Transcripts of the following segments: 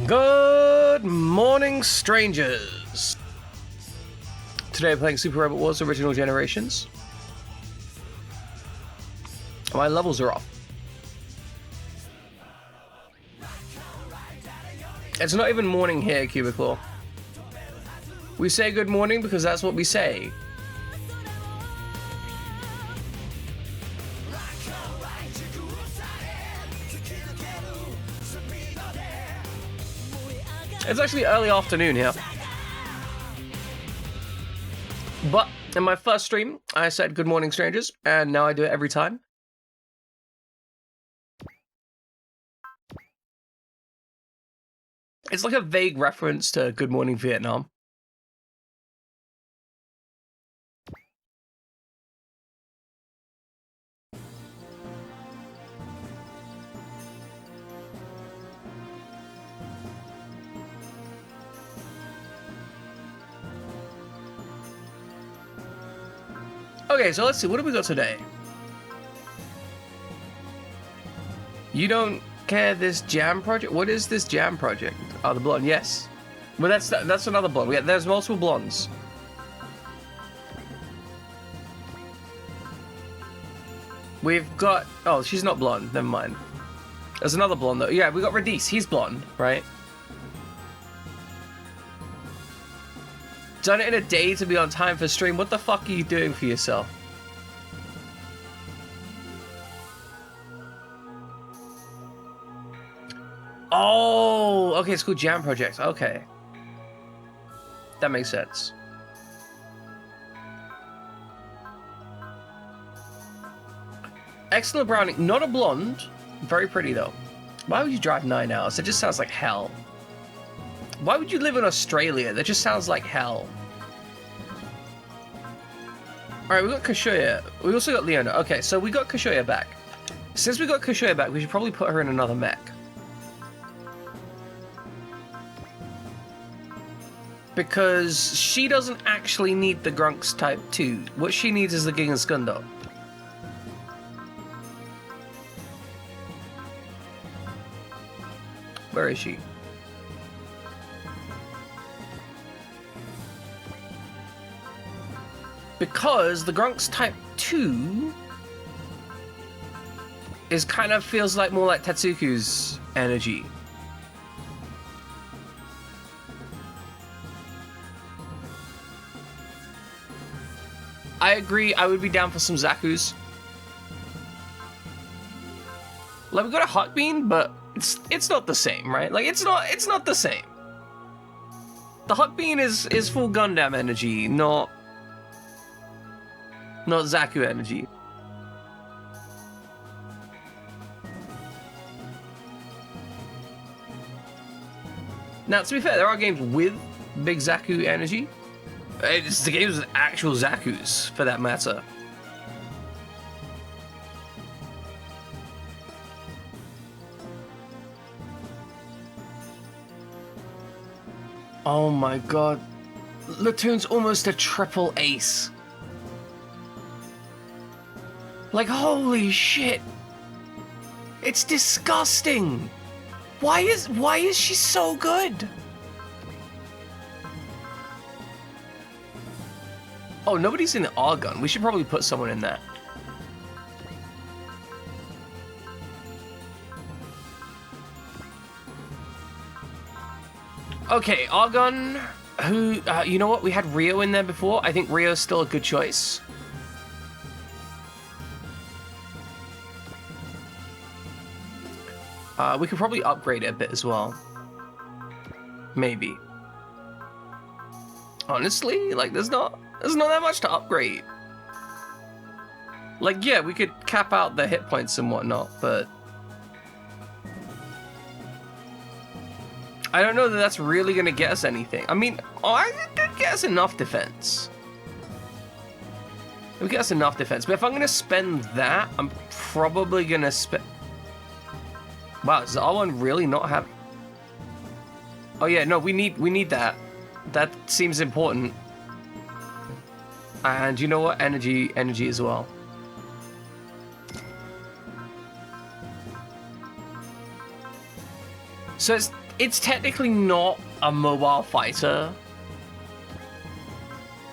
Good morning, strangers! Today I'm playing Super Robot Wars Original Generations. My levels are off. It's not even morning here, Cubicle. We say good morning because that's what we say. It's actually early afternoon here. But in my first stream, I said good morning, strangers, and now I do it every time. It's like a vague reference to Good Morning Vietnam. Okay, so let's see, what have we got today? You don't care this jam project? What is this jam project? Oh, the blonde, yes. Well, that's another blonde. There's multiple blondes. We've got... Oh, she's not blonde. Never mind. There's another blonde, though. Yeah, we got Radis. He's blonde, right? Done it in a day to be on time for stream. What the fuck are you doing for yourself? Oh, okay, it's called Jam Project. Okay. That makes sense. Excellent browning. Not a blonde. Very pretty, though. Why would you drive 9 hours? It just sounds like hell. Why would you live in Australia? That just sounds like hell. Alright, we got Kashuya. We also got Leona. Okay, so we got Kashuya back. Since we got Kashuya back, we should probably put her in another mech. Because she doesn't actually need the Grunks Type 2. What she needs is the Gigaskundo. Where is she? Because the Grunks Type 2 is kind of feels like more like Tetsuku's energy. I agree, I would be down for some Zaku's. Like, we got a Hot Bean, but it's not the same, right? Like, it's not the same. The Hot Bean is full Gundam energy, not Zaku energy. Now, to be fair, there are games with big Zaku energy. It's the games with actual Zakus, for that matter. Oh my god. Latoon's almost a triple ace. Like, holy shit. It's disgusting. Why is she so good? Oh, nobody's in the Argon. We should probably put someone in that. Okay, Argon. Who, you know what? We had Rio in there before. I think Rio's still a good choice. We could probably upgrade it a bit as well. Maybe. Honestly, like, there's not that much to upgrade. Like, yeah, we could cap out the hit points and whatnot, but I don't know that that's really gonna get us anything. I mean, it did get us enough defense. It would get us enough defense, but if I'm gonna spend that, I'm probably gonna spend... Wow, does R1 really not have... Oh yeah, no, we need that. That seems important. And you know what? Energy as well. So it's technically not a mobile fighter,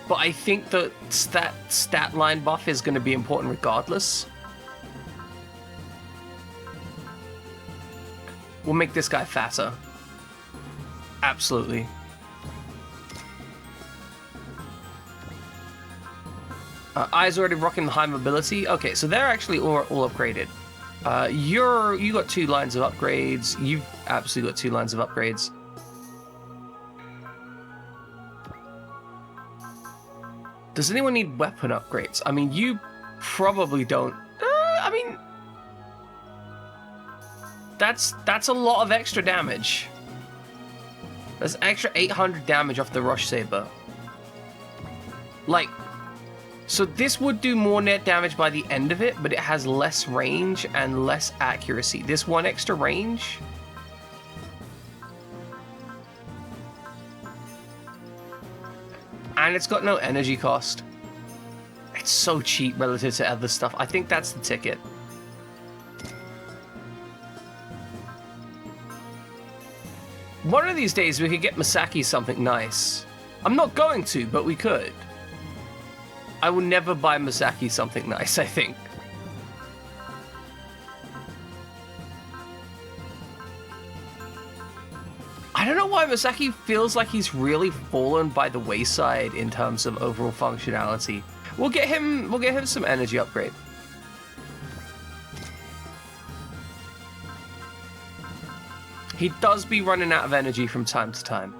but I think that stat line buff is going to be important regardless. We'll make this guy fatter. Absolutely. Eyes already rocking the high mobility. Okay, so they're actually all upgraded. You got 2 lines of upgrades. You've absolutely got 2 lines of upgrades. Does anyone need weapon upgrades? I mean, you probably don't. I mean, that's a lot of extra damage. That's extra 800 damage off the Rush Saber. Like, so this would do more net damage by the end of it, but it has less range and less accuracy. This 1 extra range. And it's got no energy cost. It's so cheap relative to other stuff. I think that's the ticket. One of these days we could get Masaki something nice. I'm not going to, but we could. I will never buy Masaki something nice, I think. I don't know why Masaki feels like he's really fallen by the wayside in terms of overall functionality. We'll get him some energy upgrade. He does be running out of energy from time to time.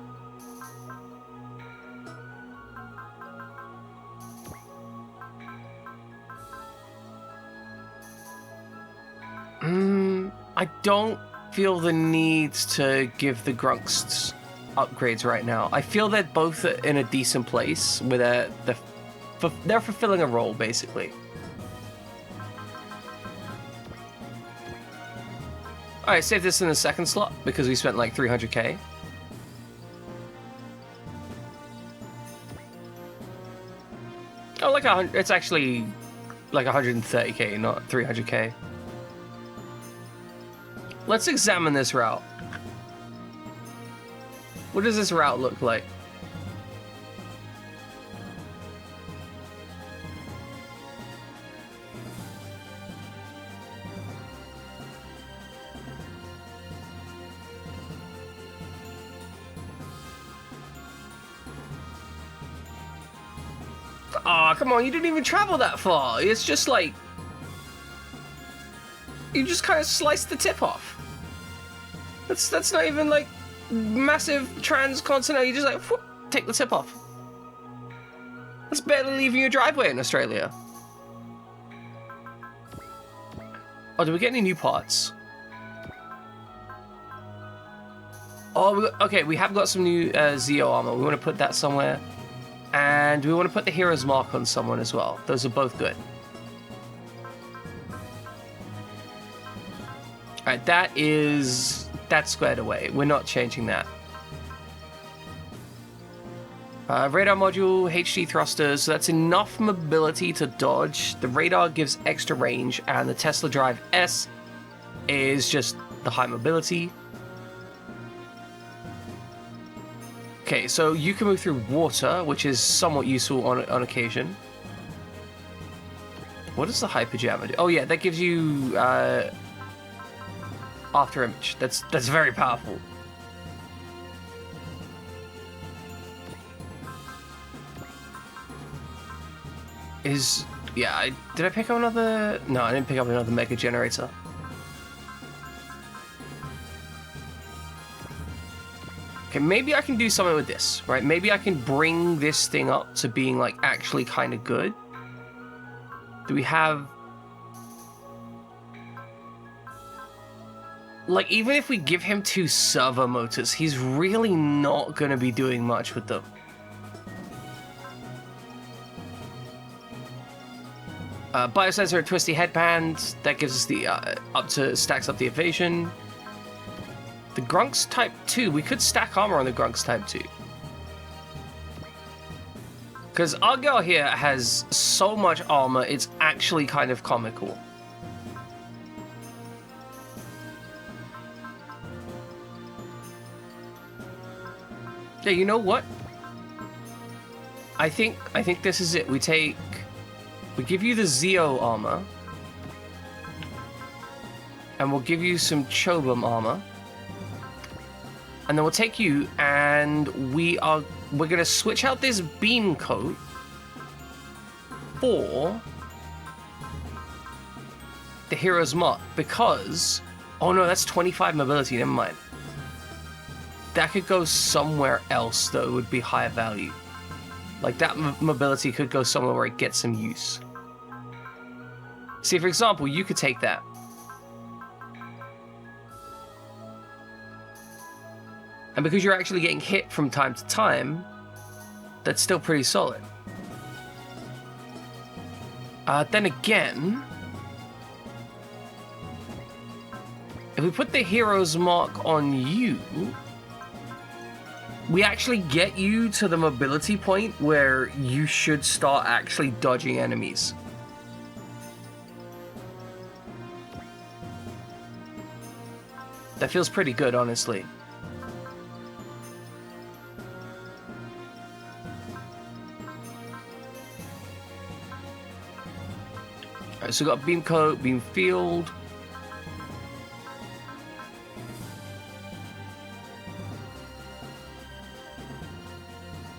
I don't feel the need to give the Grunks upgrades right now. I feel they're both in a decent place where they're fulfilling a role, basically. Alright, save this in the second slot because we spent like 300k. Oh, like it's actually like 130k, not 300k. Let's examine this route. What does this route look like? Aw, come on, you didn't even travel that far. It's just like... You just kind of sliced the tip off. That's not even like massive transcontinental. You just like whoop, take the tip off. That's barely leaving your driveway in Australia. Oh, did we get any new parts? Oh, okay, we have got some new Zeo armor. We want to put that somewhere. And we want to put the Hero's Mark on someone as well. Those are both good. Alright, that's squared away. We're not changing that. Radar module, HD thrusters, so that's enough mobility to dodge. The radar gives extra range, and the Tesla Drive S is just the high mobility. Okay, so you can move through water, which is somewhat useful on occasion. What does the Hyper Jammer do? Oh yeah, that gives you after image. That's very powerful. Did I pick up another? No, I didn't pick up another mega generator. Okay, maybe I can do something with this, right? Maybe I can bring this thing up to being like actually kind of good. Do we have... Like, even if we give him 2 servo motors, he's really not going to be doing much with them. Biosensor, Twisty Headband, that gives us the stacks up the evasion. The Grunks Type 2, we could stack armor on the Grunks Type 2. Because our girl here has so much armor, it's actually kind of comical. Yeah, you know what? I think this is it. We give you the Zeo armor. And we'll give you some Chobam armor. And then we'll take you and we're gonna switch out this beam coat for the Hero's Mark because, oh no, that's 25 mobility, never mind. That could go somewhere else that would be higher value. Like that mobility could go somewhere where it gets some use. See, for example, you could take that. And because you're actually getting hit from time to time, that's still pretty solid. Then again, if we put the Hero's Mark on you, we actually get you to the mobility point where you should start actually dodging enemies. That feels pretty good, honestly. Alright, so we got beam coat, beam field.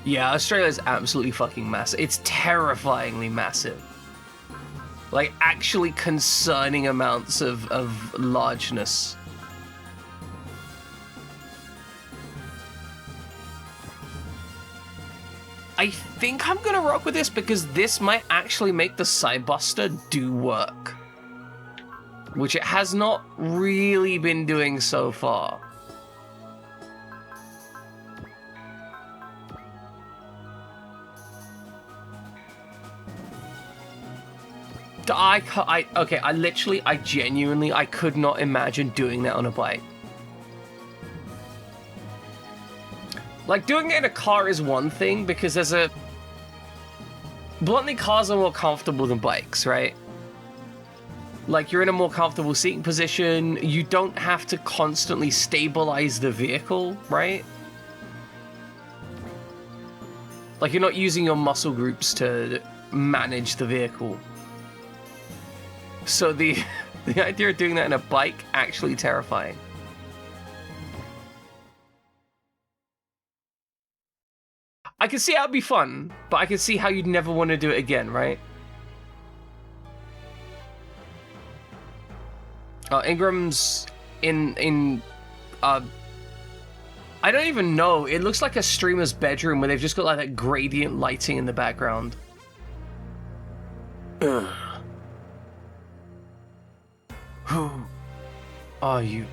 Yeah, Australia is absolutely fucking massive. It's terrifyingly massive. Like, actually concerning amounts of largeness. I think I'm gonna rock with this because this might actually make the Sidebuster do work. Which it has not really been doing so far. I genuinely, I could not imagine doing that on a bike. Like, doing it in a car is one thing, because bluntly, cars are more comfortable than bikes, right? Like, you're in a more comfortable seating position, you don't have to constantly stabilize the vehicle, right? Like, you're not using your muscle groups to manage the vehicle. So the idea of doing that in a bike, actually terrifying. I can see how it'd be fun, but I can see how you'd never want to do it again, right? Ingram's in I don't even know. It looks like a streamer's bedroom where they've just got like that gradient lighting in the background. Ugh. Who are you?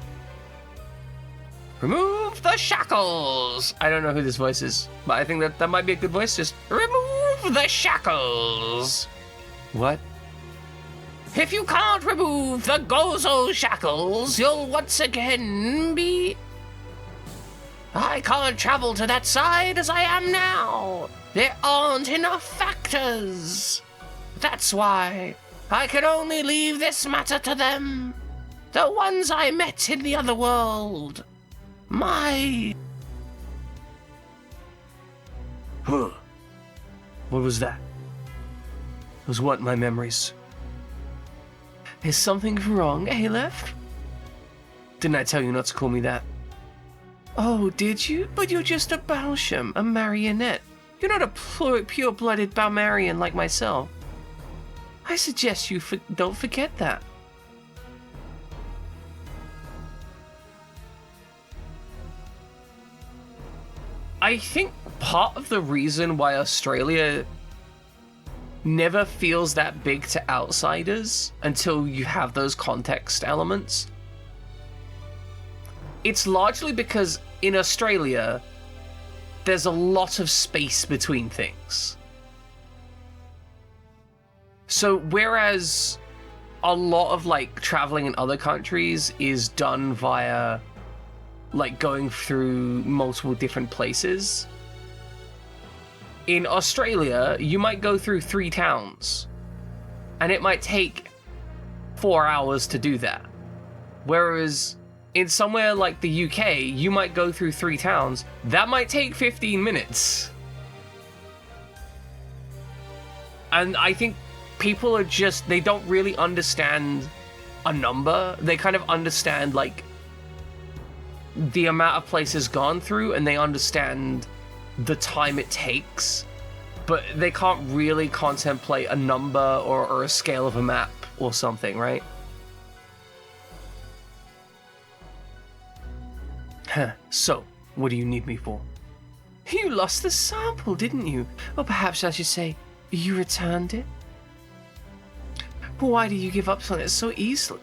Remove the shackles! I don't know who this voice is, but I think that might be a good voice. Just remove the shackles! What? If you can't remove the Gozo shackles, you'll once again be... I can't travel to that side as I am now. There aren't enough factors. That's why I can only leave this matter to them. The ones I met in the other world. My... Huh. What was that? Was what my memories? Is something wrong, Aleph? Didn't I tell you not to call me that? Oh, did you? But you're just a Balsham, a marionette. You're not a pure-blooded Balmarian like myself. I suggest you don't forget that. I think part of the reason why Australia never feels that big to outsiders until you have those context elements, it's largely because in Australia, there's a lot of space between things. So whereas a lot of like traveling in other countries is done via like going through multiple different places, in Australia you might go through 3 towns and it might take 4 hours to do that, whereas in somewhere like the UK, you might go through 3 towns. That might take 15 minutes. And I think people are just, they don't really understand a number. They kind of understand, like, the amount of places gone through, and they understand the time it takes, but they can't really contemplate a number or a scale of a map or something, right? Huh. So, what do you need me for? You lost the sample, didn't you? Or perhaps I should say, you returned it? But why do you give up on it so easily?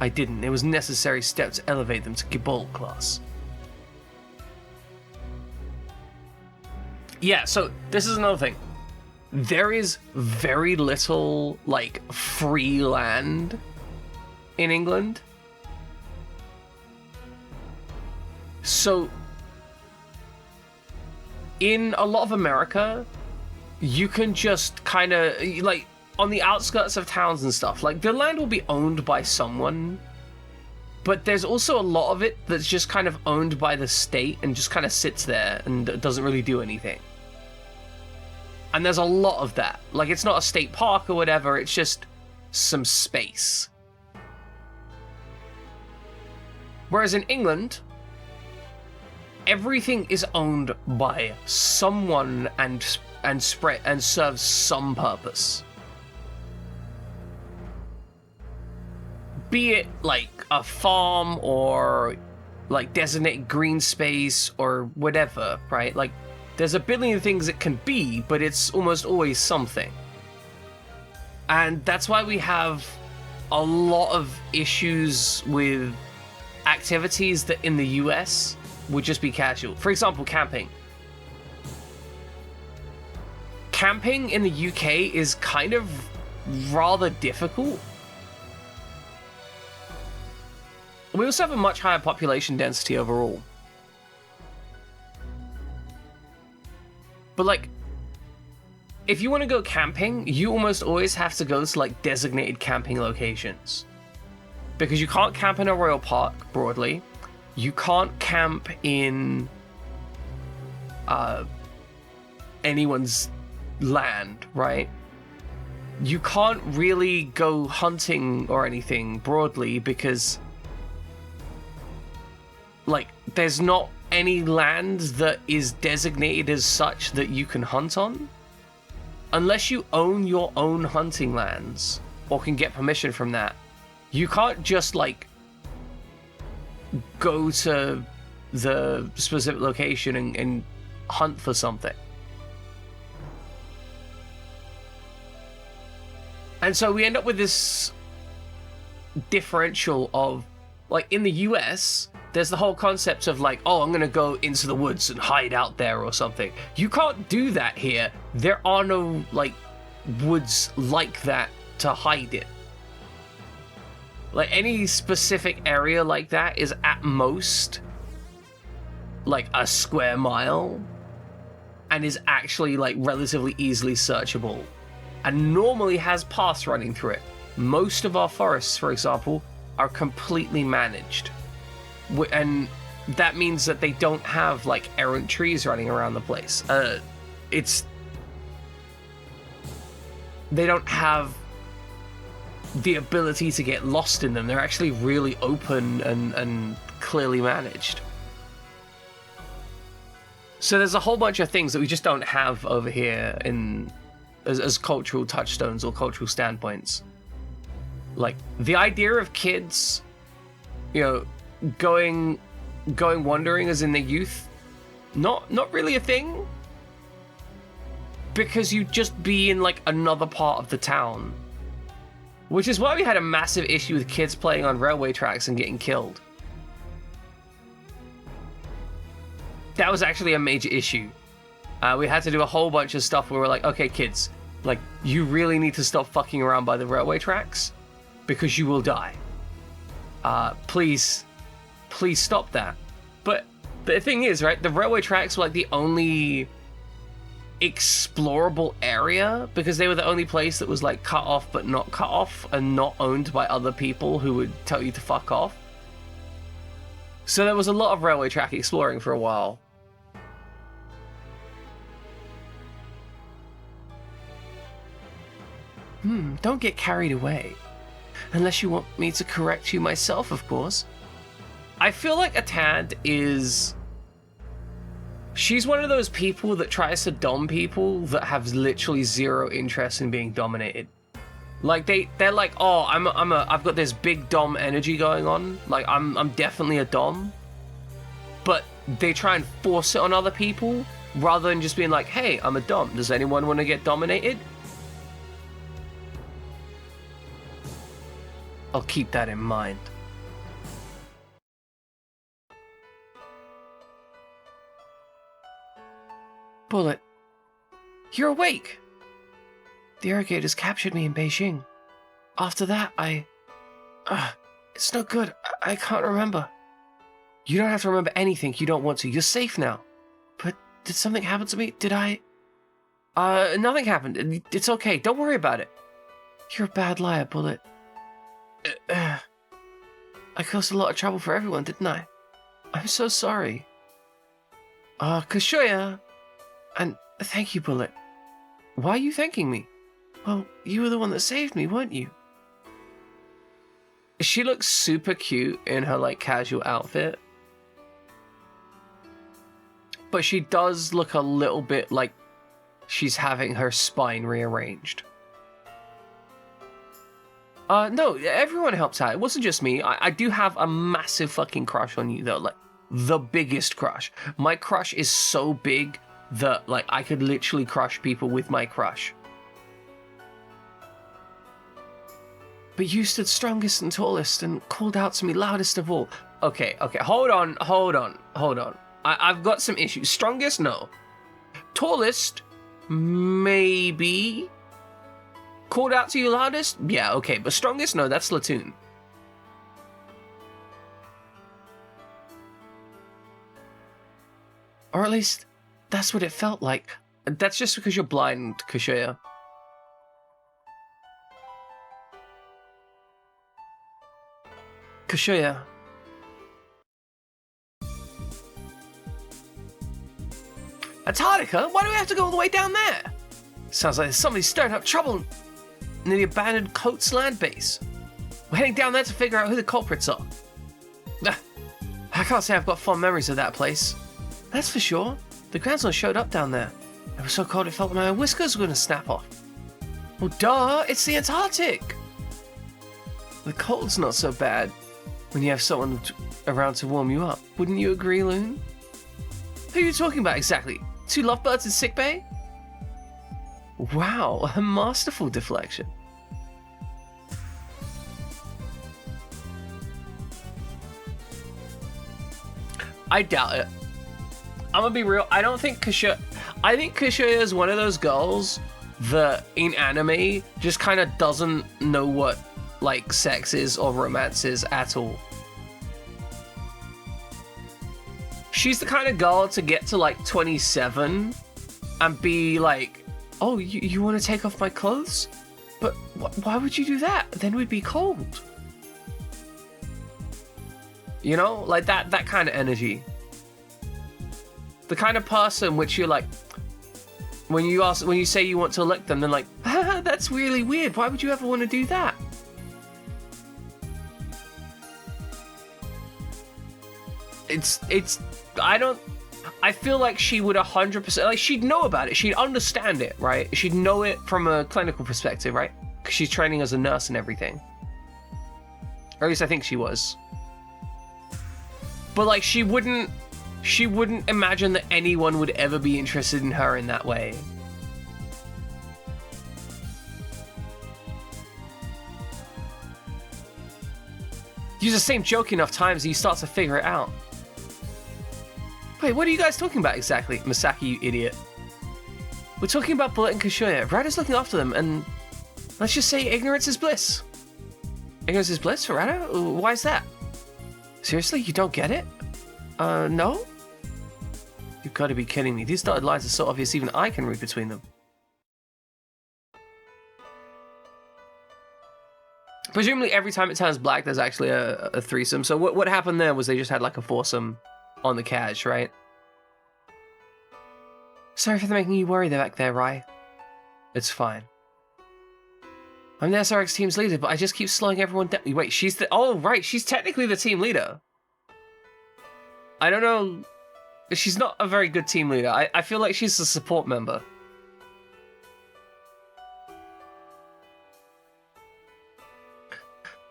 I didn't. It was a necessary step to elevate them to Gibol class. Yeah, so this is another thing. There is very little, like, free land in England. So, in a lot of America, you can just kind of, like, on the outskirts of towns and stuff, like, the land will be owned by someone, but there's also a lot of it that's just kind of owned by the state and just kind of sits there and doesn't really do anything. And there's a lot of that. Like, it's not a state park or whatever, it's just some space. Whereas in England, everything is owned by someone and serves some purpose. Be it like a farm or like designated green space or whatever, right? Like, there's a billion things it can be, but it's almost always something. And that's why we have a lot of issues with activities that in the US would just be casual. For example, camping. Camping in the UK is kind of rather difficult. We also have a much higher population density overall. But, like, if you want to go camping, you almost always have to go to, like, designated camping locations. Because you can't camp in a royal park, broadly. You can't camp in anyone's land, right? You can't really go hunting or anything, broadly, because, like, there's not any land that is designated as such that you can hunt on. Unless you own your own hunting lands, or can get permission from that, you can't just, like, go to the specific location and hunt for something. And so we end up with this differential of, like, in the US, there's the whole concept of, like, oh, I'm gonna go into the woods and hide out there or something. You can't do that here. There are no, like, woods like that to hide in. Like, any specific area like that is at most, like, a square mile, and is actually, like, relatively easily searchable, and normally has paths running through it. Most of our forests, for example, are completely managed. And that means that they don't have, like, errant trees running around the place. They don't have the ability to get lost in them. They're actually really open and clearly managed. So there's a whole bunch of things that we just don't have over here as cultural touchstones or cultural standpoints. Like, the idea of kids, you know, going wandering as in their youth, not really a thing, because you'd just be in, like, another part of the town, which is why we had a massive issue with kids playing on railway tracks and getting killed. That was actually a major issue. We had to do a whole bunch of stuff where we're like, okay, kids, like, you really need to stop fucking around by the railway tracks, because you will die. Please stop that. But the thing is, right, the railway tracks were, like, the only explorable area, because they were the only place that was, like, cut off but not cut off and not owned by other people who would tell you to fuck off. So there was a lot of railway track exploring for a while. Don't get carried away. Unless you want me to correct you myself, of course. I feel like Atad is... She's one of those people that tries to dom people that have literally zero interest in being dominated. Like they're like, oh, I've got this big dom energy going on. Like I'm definitely a dom. But they try and force it on other people rather than just being like, hey, I'm a dom. Does anyone want to get dominated? I'll keep that in mind. Bullet, you're awake. The irrigators captured me in Beijing. After that, it's no good. I can't remember. You don't have to remember anything you don't want to. You're safe now. But did something happen to me? Did I? Nothing happened. It's okay. Don't worry about it. You're a bad liar, Bullet. I caused a lot of trouble for everyone, didn't I? I'm so sorry. Kashoya. And thank you, Bullet. Why are you thanking me? Well, you were the one that saved me, weren't you? She looks super cute in her, like, casual outfit. But she does look a little bit like she's having her spine rearranged. No, everyone helps out. It wasn't just me. I do have a massive fucking crush on you, though. Like, the biggest crush. My crush is so big that, like, I could literally crush people with my crush. But you stood strongest and tallest and called out to me loudest of all. Okay, hold on. I've got some issues. Strongest? No. Tallest? Maybe. Called out to you loudest? Yeah, okay. But strongest? No, that's Splatoon. Or at least, that's what it felt like. That's just because you're blind, Kashoya. Kashoya. Antarctica? Why do we have to go all the way down there? Sounds like somebody's stirring up trouble near the abandoned Coates land base. We're heading down there to figure out who the culprits are. I can't say I've got fond memories of that place. That's for sure. The grandson showed up down there. It was so cold it felt like my whiskers were going to snap off. Well, duh, it's the Antarctic. The cold's not so bad when you have someone around to warm you up. Wouldn't you agree, Loon? Who are you talking about exactly? Two lovebirds in sickbay? Wow, a masterful deflection. I doubt it. I'm gonna be real. I don't think Kashoya... I think Kashoya is one of those girls that in anime just kind of doesn't know what like sex is or romance is at all. She's the kind of girl to get to like 27 and be like, oh, you want to take off my clothes? But why would you do that? Then we'd be cold. You know, like that kind of energy. The kind of person which you're like, when you say you want to lick them, they're like, that's really weird. Why would you ever want to do that? I feel like she would 100%, like she'd know about it. She'd understand it, right? She'd know it from a clinical perspective, right? Because she's training as a nurse and everything. Or at least I think she was. But like she wouldn't imagine that anyone would ever be interested in her in that way. Use the same joke enough times and you start to figure it out. Wait, what are you guys talking about exactly? Misaki, you idiot. We're talking about Bullet and Kashoya. Rada's looking after them, and let's just say ignorance is bliss. Ignorance is bliss for Rada? Why is that? Seriously, you don't get it? No? You've got to be kidding me. These dotted lines are so obvious even I can read between them. Presumably every time it turns black, there's actually a threesome. So what happened there was they just had like a foursome on the cache, right? Sorry for making you worry back there, Rai. It's fine. I'm the SRX team's leader, but I just keep slowing everyone down. Wait, she's the... Oh, right, she's technically the team leader. I don't know... She's not a very good team leader. I feel like she's a support member.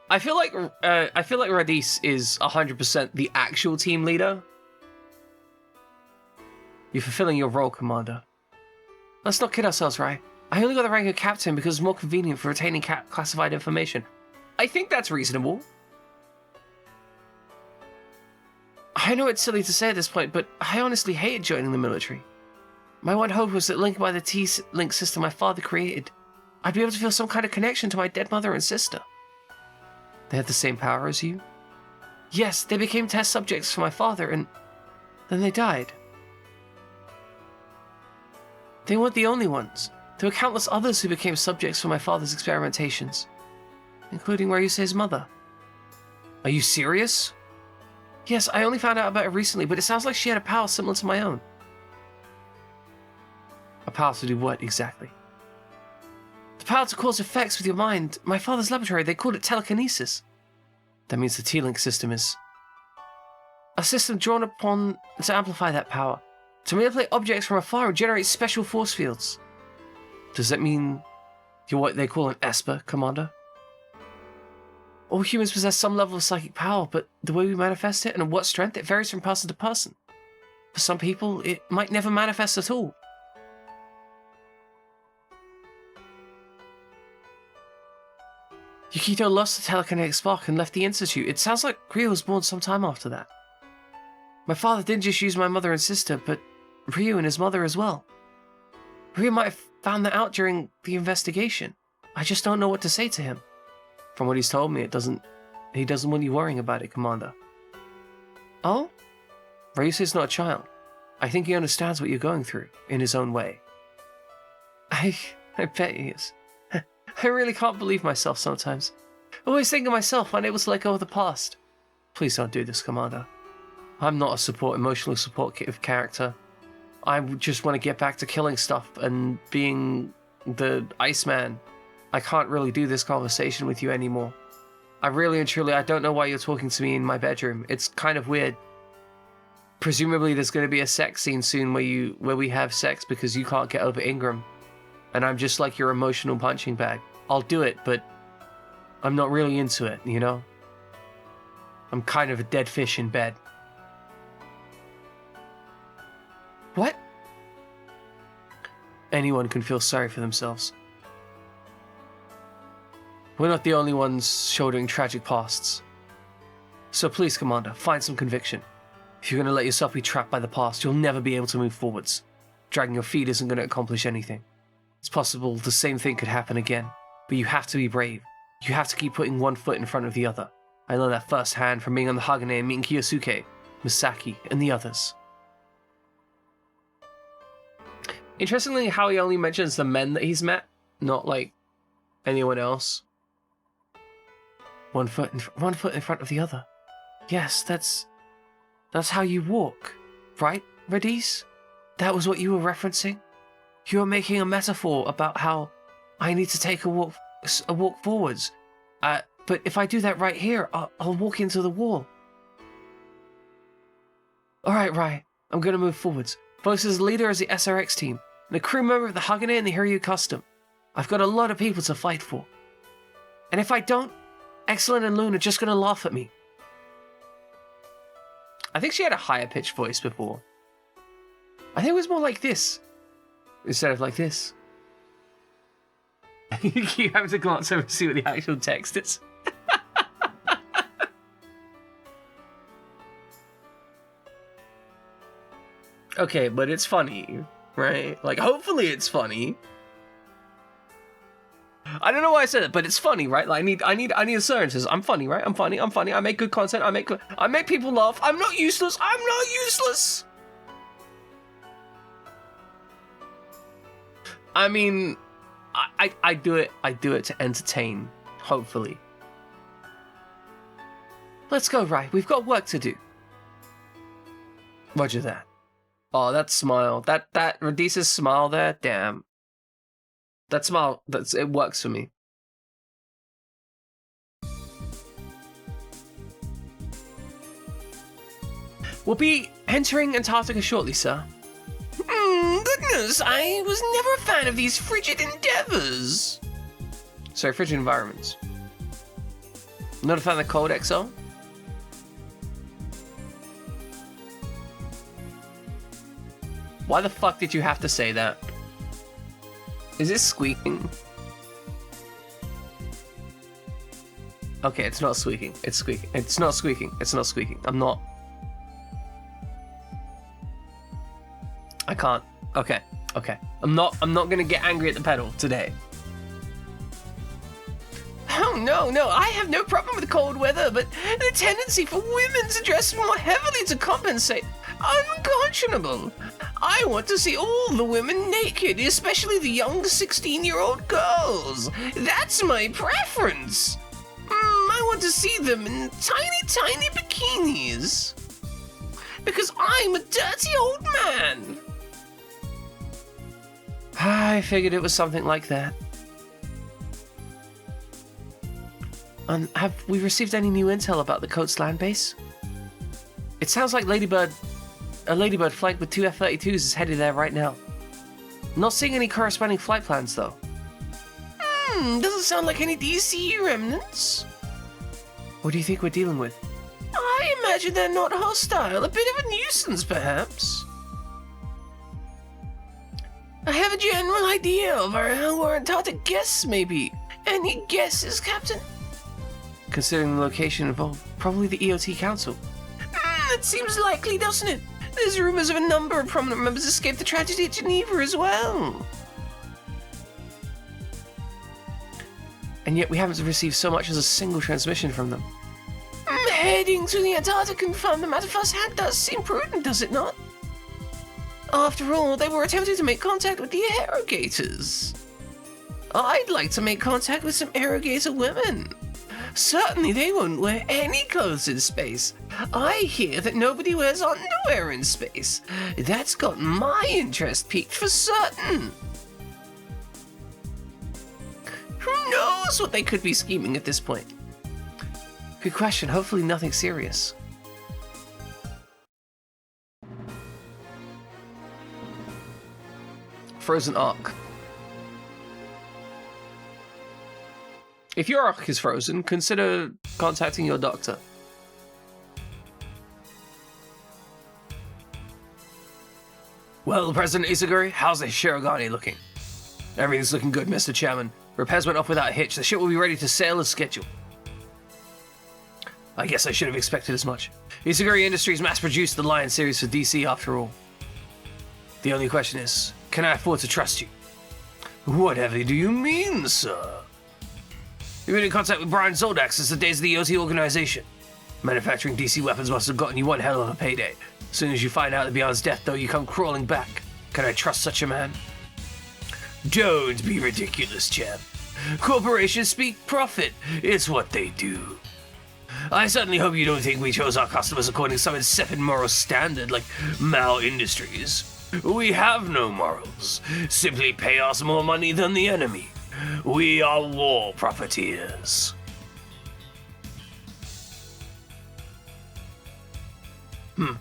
I feel like Radis is 100% the actual team leader. You're fulfilling your role, Commander. Let's not kid ourselves, right? I only got the rank of captain because it's more convenient for retaining classified information. I think that's reasonable. I know it's silly to say at this point, but I honestly hated joining the military. My one hope was that linked by the T-Link system my father created, I'd be able to feel some kind of connection to my dead mother and sister. They had the same power as you? Yes, they became test subjects for my father, and then they died. They weren't the only ones. There were countless others who became subjects for my father's experimentations, including Ryusei's mother. Are you serious? Yes, I only found out about it recently, but it sounds like she had a power similar to my own. A power to do what, exactly? The power to cause effects with your mind. My father's laboratory, they called it telekinesis. That means the T-Link system is a system drawn upon to amplify that power, to manipulate objects from afar and generate special force fields. Does that mean you're what they call an Esper, Commander? All humans possess some level of psychic power, but the way we manifest it and at what strength, it varies from person to person. For some people, it might never manifest at all. Yukito lost the telekinetic spark and left the Institute. It sounds like Ryo was born some time after that. My father didn't just use my mother and sister, but Ryo and his mother as well. Ryo might have found that out during the investigation. I just don't know what to say to him. From what he's told me, he doesn't want you worrying about it, Commander. Oh? Ryusei's not a child. I think he understands what you're going through, in his own way. I bet he is. I really can't believe myself sometimes. I always think of myself unable to let go of the past. Please don't do this, Commander. I'm not a emotional support character. I just want to get back to killing stuff and being the Iceman. I can't really do this conversation with you anymore. I really and truly, I don't know why you're talking to me in my bedroom. It's kind of weird. Presumably there's going to be a sex scene soon where we have sex because you can't get over Ingram. And I'm just like your emotional punching bag. I'll do it, but I'm not really into it, you know? I'm kind of a dead fish in bed. What? Anyone can feel sorry for themselves. We're not the only ones shouldering tragic pasts. So please, Commander, find some conviction. If you're going to let yourself be trapped by the past, you'll never be able to move forwards. Dragging your feet isn't going to accomplish anything. It's possible the same thing could happen again, but you have to be brave. You have to keep putting one foot in front of the other. I learned that firsthand from being on the Hagane and meeting Kiyosuke, Misaki, and the others. Interestingly, how he only mentions the men that he's met, not like anyone else. One foot in front of the other. Yes, that's how you walk, right, Radis? That was what you were referencing? You were making a metaphor about how I need to take a walk forwards. But if I do that right here, I'll walk into the wall. Alright, Rai, I'm gonna move forwards. Both as leader as the SRX team, and a crew member of the Hagane and the Hiryu Custom. I've got a lot of people to fight for. And if I don't, Excellent and Loon are just gonna laugh at me. I think she had a higher pitched voice before. I think it was more like this, instead of like this. You keep having to glance over to see what the actual text is. Okay, but it's funny, right? Like, hopefully it's funny. I don't know why I said it, but it's funny, right? Like, I need assurances. I'm funny, right? I'm funny. I make good content. I make people laugh. I'm not useless. I mean, I do it to entertain, hopefully. Let's go, Rai. We've got work to do. Roger that. Oh, that smile. That Radisa's smile there, damn. That smile, it works for me. We'll be entering Antarctica shortly, sir. Goodness, I was never a fan of these frigid endeavors. Sorry, frigid environments. Not a fan of the cold XO? Why the fuck did you have to say that? Is this squeaking? Okay, it's not squeaking. It's squeaking. It's not squeaking. It's not squeaking. I'm not. I can't. Okay. Okay. I'm not gonna get angry at the pedal today. Oh, no, I have no problem with cold weather, but the tendency for women to dress more heavily to compensate, unconscionable. I want to see all the women naked, especially the young 16-year-old girls. That's my preference. I want to see them in tiny bikinis. Because I'm a dirty old man. I figured it was something like that. Have we received any new intel about the Coates land base? It sounds like a Ladybird flight with 2 F-32s is headed there right now. Not seeing any corresponding flight plans, though. Doesn't sound like any DC remnants. What do you think we're dealing with? I imagine they're not hostile. A bit of a nuisance, perhaps. I have a general idea of our Antarctic guests, maybe. Any guesses, Captain? Considering the location involved, probably the EOT Council. That seems likely, doesn't it? There's rumors of a number of prominent members escaped the tragedy at Geneva as well. And yet we haven't received so much as a single transmission from them. Heading to the Antarctic and find them matter firsthand does seem prudent, does it not? After all, they were attempting to make contact with the Arrogators. I'd like to make contact with some Arrogator women. Certainly they won't wear any clothes in space. I hear that nobody wears underwear in space. That's got my interest piqued for certain. Who knows what they could be scheming at this point? Good question. Hopefully nothing serious. Frozen Ark. If your arc is frozen, consider contacting your doctor. Well, President Isaguri, how's the Shirogane looking? Everything's looking good, Mr. Chairman. Repairs went off without a hitch. The ship will be ready to sail as scheduled. I guess I should have expected as much. Isaguri Industries mass-produced the Lion series for DC after all. The only question is, can I afford to trust you? Whatever do you mean, sir? You've been in contact with Brian Zoldak since the days of the EOT organization. Manufacturing DC weapons must have gotten you one hell of a payday. As soon as you find out that beyond death, though, you come crawling back. Can I trust such a man? Don't be ridiculous, champ. Corporations speak profit. It's what they do. I certainly hope you don't think we chose our customers according to some insipid moral standard like Mao Industries. We have no morals. Simply pay us more money than the enemy. We are war profiteers.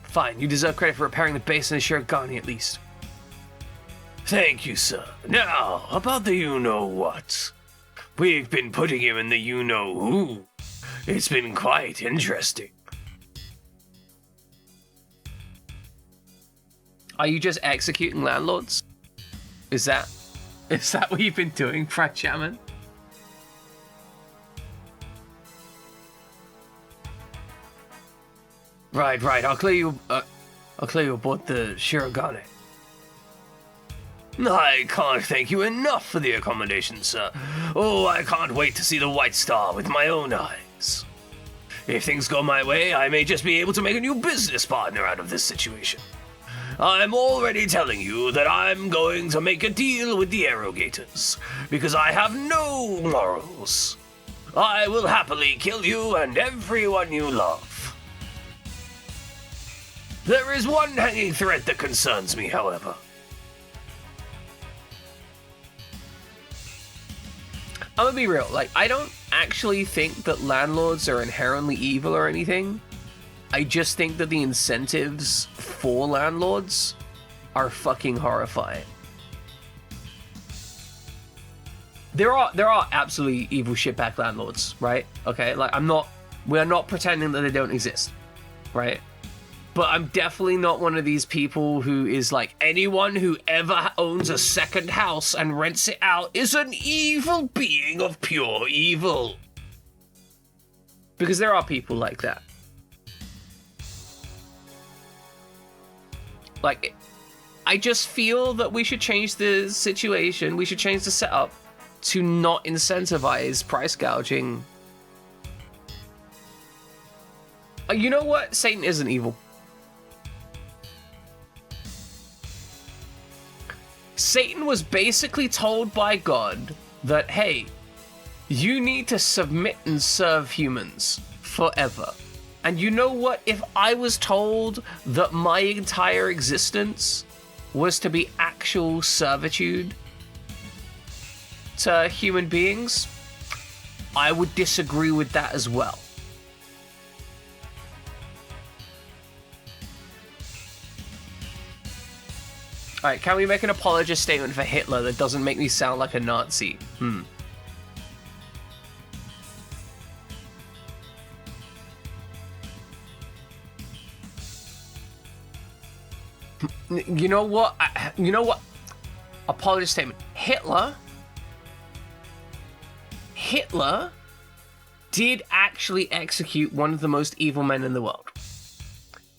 Fine. You deserve credit for repairing the base in the Shirogane at least. Thank you, sir. Now, about the you-know-what. We've been putting him in the you-know-who. It's been quite interesting. Are you just executing landlords? Is that what you've been doing, Frank Chapman? Right. I'll clear you aboard the Shirogane. I can't thank you enough for the accommodation, sir. Oh, I can't wait to see the White Star with my own eyes. If things go my way, I may just be able to make a new business partner out of this situation. I'm already telling you that I'm going to make a deal with the Arrogators, because I have no morals. I will happily kill you and everyone you love. There is one hanging thread that concerns me, however. I'm gonna be real, like, I don't actually think that landlords are inherently evil or anything. I just think that the incentives for landlords are fucking horrifying. There are absolutely evil shitbag landlords, right? Okay, like we're not pretending that they don't exist, right? But I'm definitely not one of these people who is like, anyone who ever owns a second house and rents it out is an evil being of pure evil. Because there are people like that. Like, I just feel that we should change the situation, we should change the setup to not incentivize price gouging. You know what? Satan isn't evil. Satan was basically told by God that, hey, you need to submit and serve humans forever. And you know what? If I was told that my entire existence was to be actual servitude to human beings, I would disagree with that as well. Alright, can we make an apologist statement for Hitler that doesn't make me sound like a Nazi? You know what? Apologist statement. Hitler did actually execute one of the most evil men in the world.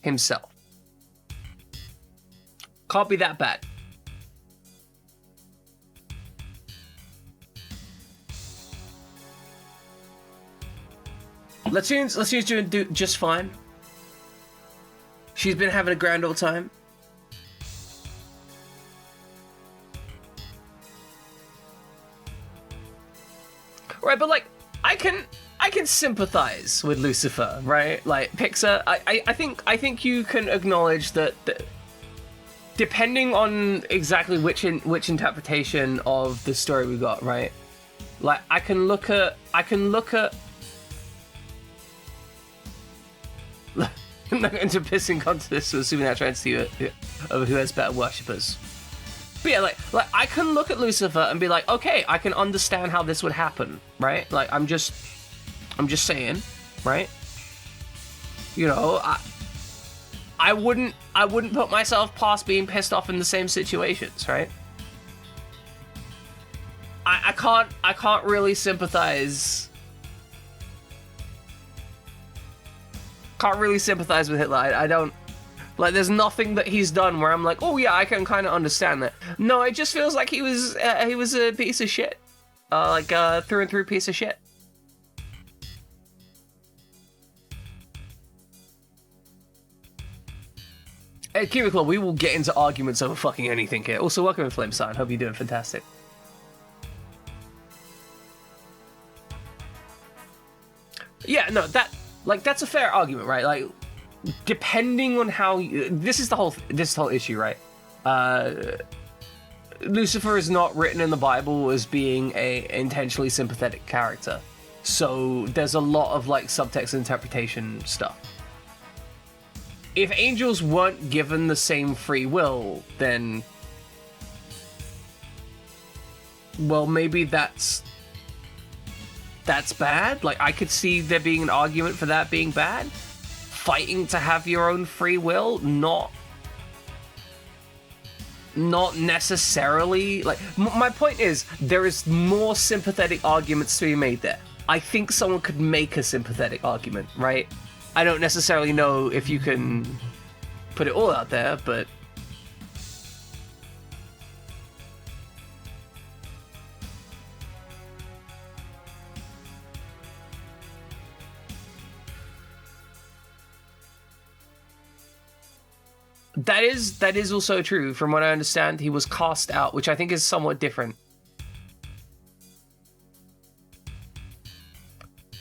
Himself. Can't be that bad. Let's doing just fine. She's been having a grand old time. Right, but like, I can sympathize with Lucifer, right? Like, Pixar, I think you can acknowledge that depending on exactly which interpretation of the story we got, right? Like, I can look at I'm not going to piss in contest, assuming that trying to see who has better worshippers. But yeah, like I can look at Lucifer and be like, okay, I can understand how this would happen, right? Like, I'm just saying, right? You know, I wouldn't put myself past being pissed off in the same situations, right? I can't really sympathize. Can't really sympathize with Hitler. I don't. Like, there's nothing that he's done where I'm like, oh yeah, I can kind of understand that. No, it just feels like he was a piece of shit, through and through piece of shit. Hey, Cubicle, we will get into arguments over fucking anything here. Also, welcome to Flamesign. Hope you're doing fantastic. Yeah, no, that's a fair argument, right? Like, depending on how this is the whole issue, right? Lucifer is not written in the Bible as being a intentionally sympathetic character, so there's a lot of like subtext interpretation stuff. If angels weren't given the same free will, then, well, maybe that's bad. Like, I could see there being an argument for that being bad. Fighting to have your own free will, not necessarily. Like, my point is, there is more sympathetic arguments to be made there. I think someone could make a sympathetic argument, right? I don't necessarily know if you can put it all out there, but that is also true. From what I understand, he was cast out, which I think is somewhat different.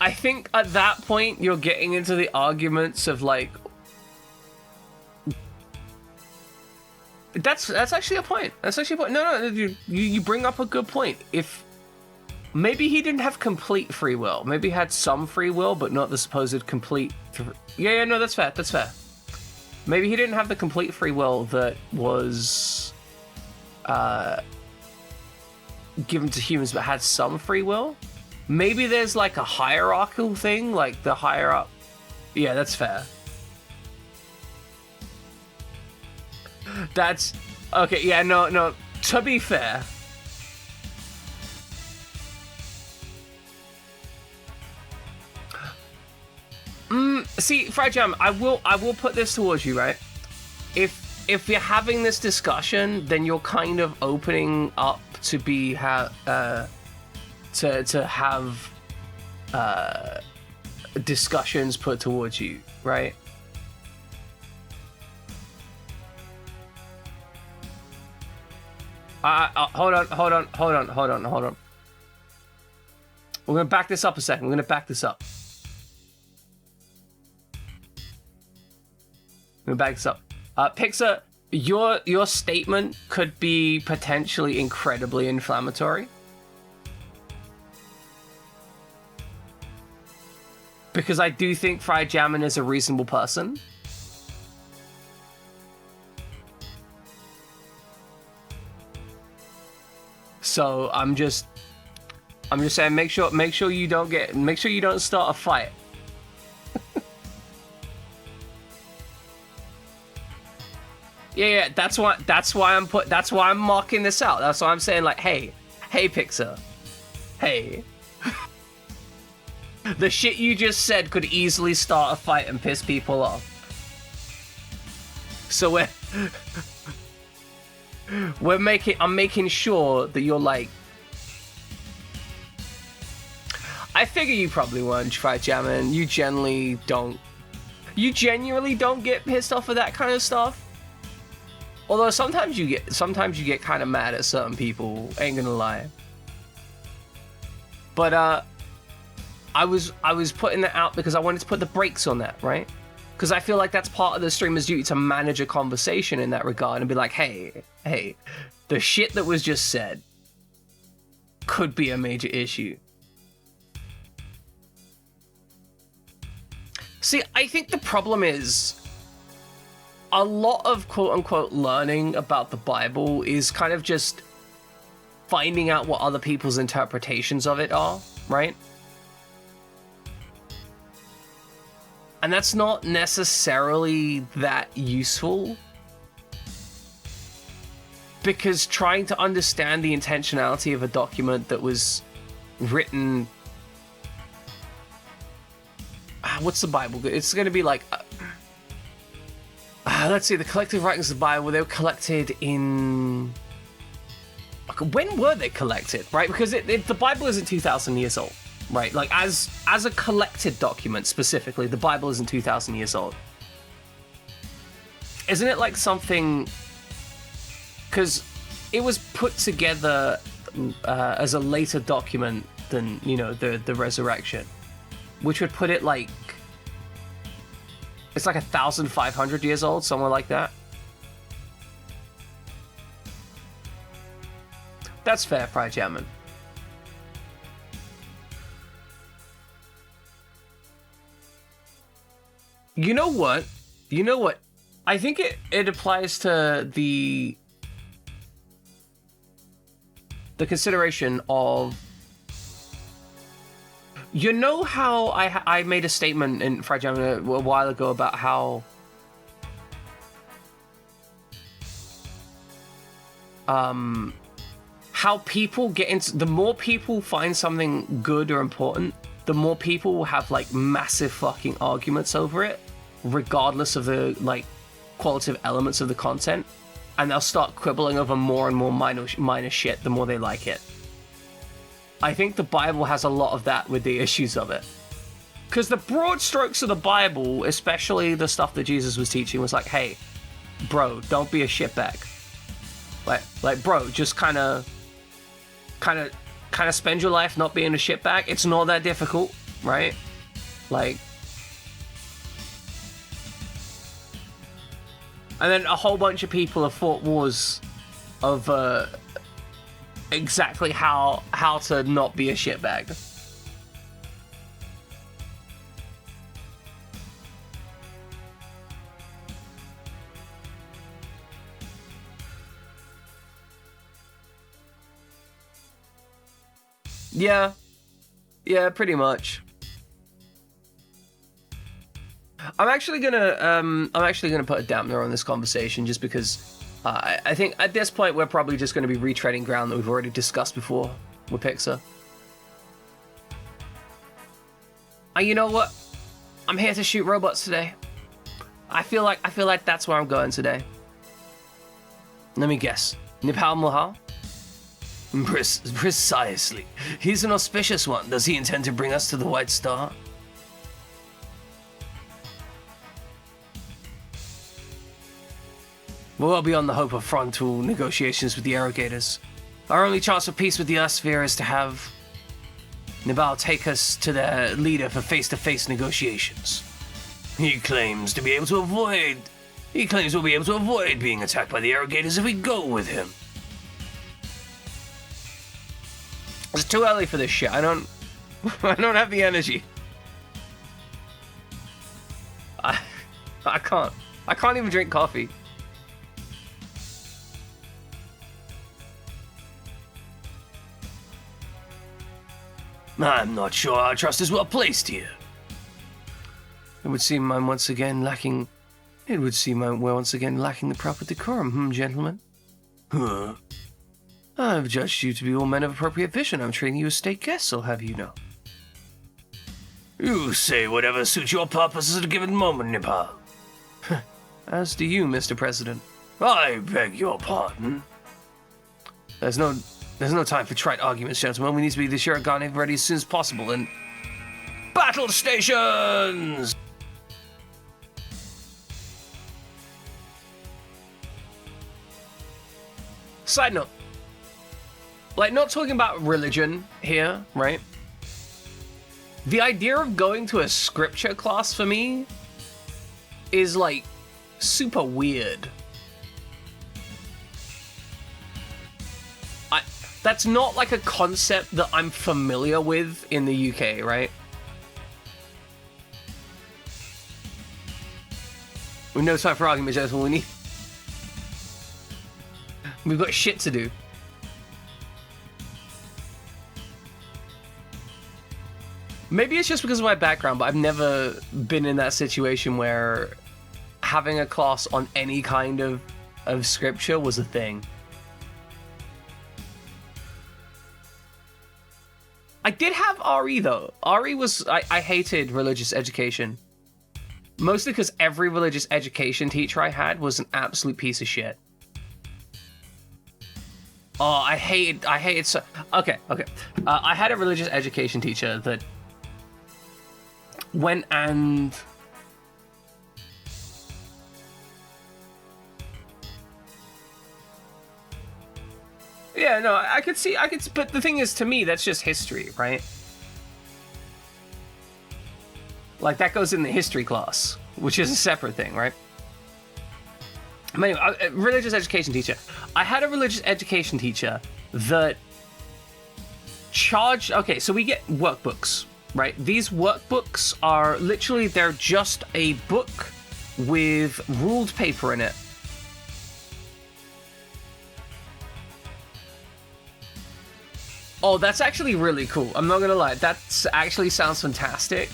I think at that point you're getting into the arguments of like, that's actually a point. That's actually a point. No, you bring up a good point. If maybe he didn't have complete free will, maybe he had some free will, but not the supposed complete. Yeah, no, that's fair. That's fair. Maybe he didn't have the complete free will that was given to humans, but had some free will. Maybe there's like a hierarchical thing, like the higher up. Yeah, that's fair. That's okay. Yeah, no. To be fair, see, Fried Jam, I will put this towards you, right? If you're having this discussion, then you're kind of opening up to be to have discussions put towards you, right? Hold on. We're gonna back this up a second. We're gonna back this up. Pixar, your statement could be potentially incredibly inflammatory. Because I do think Fried Jammin is a reasonable person. So I'm just saying, make sure you don't start a fight. Yeah, that's why I'm marking this out. That's why I'm saying, like, hey Pixar, hey. The shit you just said could easily start a fight and piss people off. So I'm making sure that you're like, I figure you probably weren't Fried Jammin. You genuinely don't get pissed off of that kind of stuff. Although sometimes you get kind of mad at certain people, ain't gonna lie. But I was putting that out because I wanted to put the brakes on that, right? Because I feel like that's part of the streamer's duty, to manage a conversation in that regard and be like, hey, the shit that was just said could be a major issue. See, I think the problem is a lot of quote-unquote learning about the Bible is kind of just finding out what other people's interpretations of it are, right? And that's not necessarily that useful, because trying to understand the intentionality of a document that was written... what's the Bible? It's going to be like... let's see, the collective writings of the Bible, they were collected in... When were they collected, right? Because the Bible isn't 2,000 years old. Right, like as a collected document specifically, the Bible isn't 2,000 years old. Isn't it like something? Because it was put together as a later document than, you know, the resurrection, which would put it like it's like 1,500 years old, somewhere like that. That's fair, Fried Jammin. You know what? I think it applies to the consideration of, you know how I made a statement in Fried Jam a while ago about how people get into, the more people find something good or important, the more people will have like massive fucking arguments over it, regardless of the like qualitative elements of the content, and they'll start quibbling over more and more minor shit the more they like it. I think the Bible has a lot of that with the issues of it, because the broad strokes of the Bible, especially the stuff that Jesus was teaching, was like, hey, bro, don't be a shitbag. Like, bro, just kind of spend your life not being a shitbag. It's not that difficult. right? Like, and then a whole bunch of people have fought wars of exactly how to not be a shitbag. Yeah, pretty much. I'm actually gonna put a dampener on this conversation just because I think at this point we're probably just gonna be retreading ground that we've already discussed before with Pixar. And you know what? I'm here to shoot robots today. I feel like that's where I'm going today. Let me guess. Nepal Mohal? Precisely. He's an auspicious one. Does he intend to bring us to the White Star? Well beyond the hope of frontal negotiations with the Arrogators. Our only chance of peace with the Earthsphere is to have Nibal take us to their leader for face-to-face negotiations. He claims we'll be able to avoid being attacked by the Arrogators if we go with him. It's too early for this shit. I don't have the energy. I can't even drink coffee. I'm not sure our trust is well placed here. It would seem we're once again lacking the proper decorum, gentlemen. Huh. I've judged you to be all men of appropriate vision. I'm treating you as state guests, I'll have you know. You say whatever suits your purposes at a given moment, Nepal. As do you, Mr. President. I beg your pardon. There's no time for trite arguments, gentlemen. We need to be the Shirogane ready as soon as possible, and... Battle stations! Side note. Like, not talking about religion here, right? The idea of going to a scripture class for me is, like, super weird. That's not, like, a concept that I'm familiar with in the UK, right? We've no time for argument, gentlemen. We've got shit to do. Maybe it's just because of my background, but I've never been in that situation where having a class on any kind of scripture was a thing. I did have RE though. RE was... I hated religious education. Mostly because every religious education teacher I had was an absolute piece of shit. Oh, I hated so... Okay. I had a religious education teacher that went and... Yeah, no, I could see, but the thing is, to me, that's just history, right? Like, that goes in the history class, which is a separate thing, right? But anyway, religious education teacher. I had a religious education teacher that charged... Okay, so we get workbooks, right? These workbooks are literally, they're just a book with ruled paper in it. Oh, that's actually really cool. I'm not gonna lie. That actually sounds fantastic.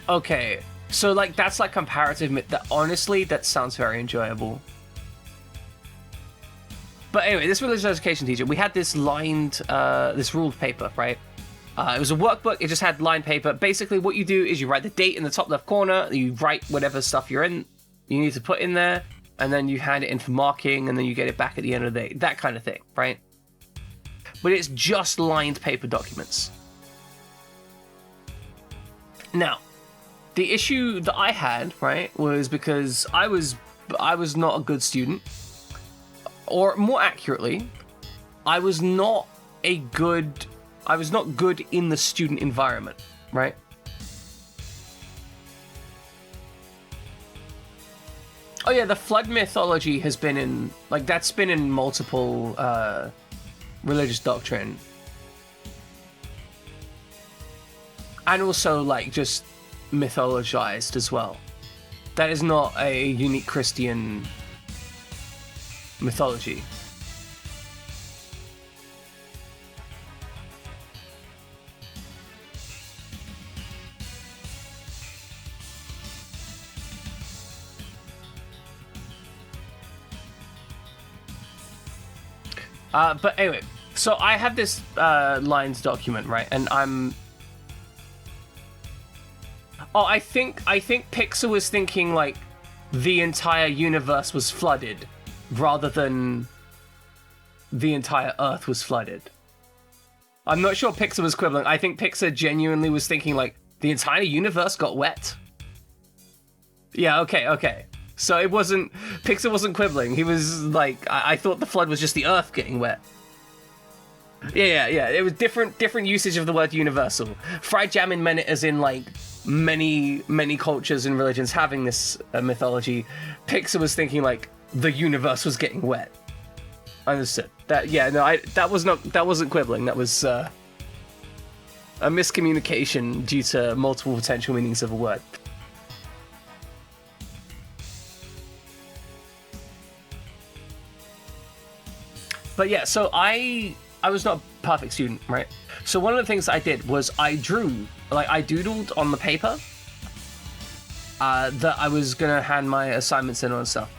Okay. So, like, that's like comparative... honestly, that sounds very enjoyable. But anyway, this religious education teacher, we had this lined... this ruled paper, right? It was a workbook. It just had lined paper. Basically, what you do is you write the date in the top left corner. You write whatever stuff you need to put in there, and then you hand it in for marking, and then you get it back at the end of the day. That kind of thing, right? But it's just lined paper documents. Now, the issue that I had, right, was because I was not a good student. or more accurately, I was not good in the student environment, right? Oh yeah, the flood mythology has been in, like, that's been in multiple religious doctrine. And also, like, just mythologized as well. That is not a unique Christian mythology. But anyway, so I have this lines document, right? And I'm... Oh, I think Pixar was thinking, like, the entire universe was flooded, rather than the entire Earth was flooded. I'm not sure Pixar was quibbling. I think Pixar genuinely was thinking, like, the entire universe got wet. Yeah, okay. So it wasn't... Pixar wasn't quibbling. He was like, I thought the flood was just the Earth getting wet. Yeah. It was different usage of the word universal. Fried Jamin meant it as in, like, many cultures and religions having this mythology. Pixar was thinking, like, the universe was getting wet. Understood. That wasn't quibbling. That was a miscommunication due to multiple potential meanings of a word. But yeah, so I was not a perfect student, right? So one of the things I did was I doodled on the paper that I was gonna hand my assignments in on and stuff.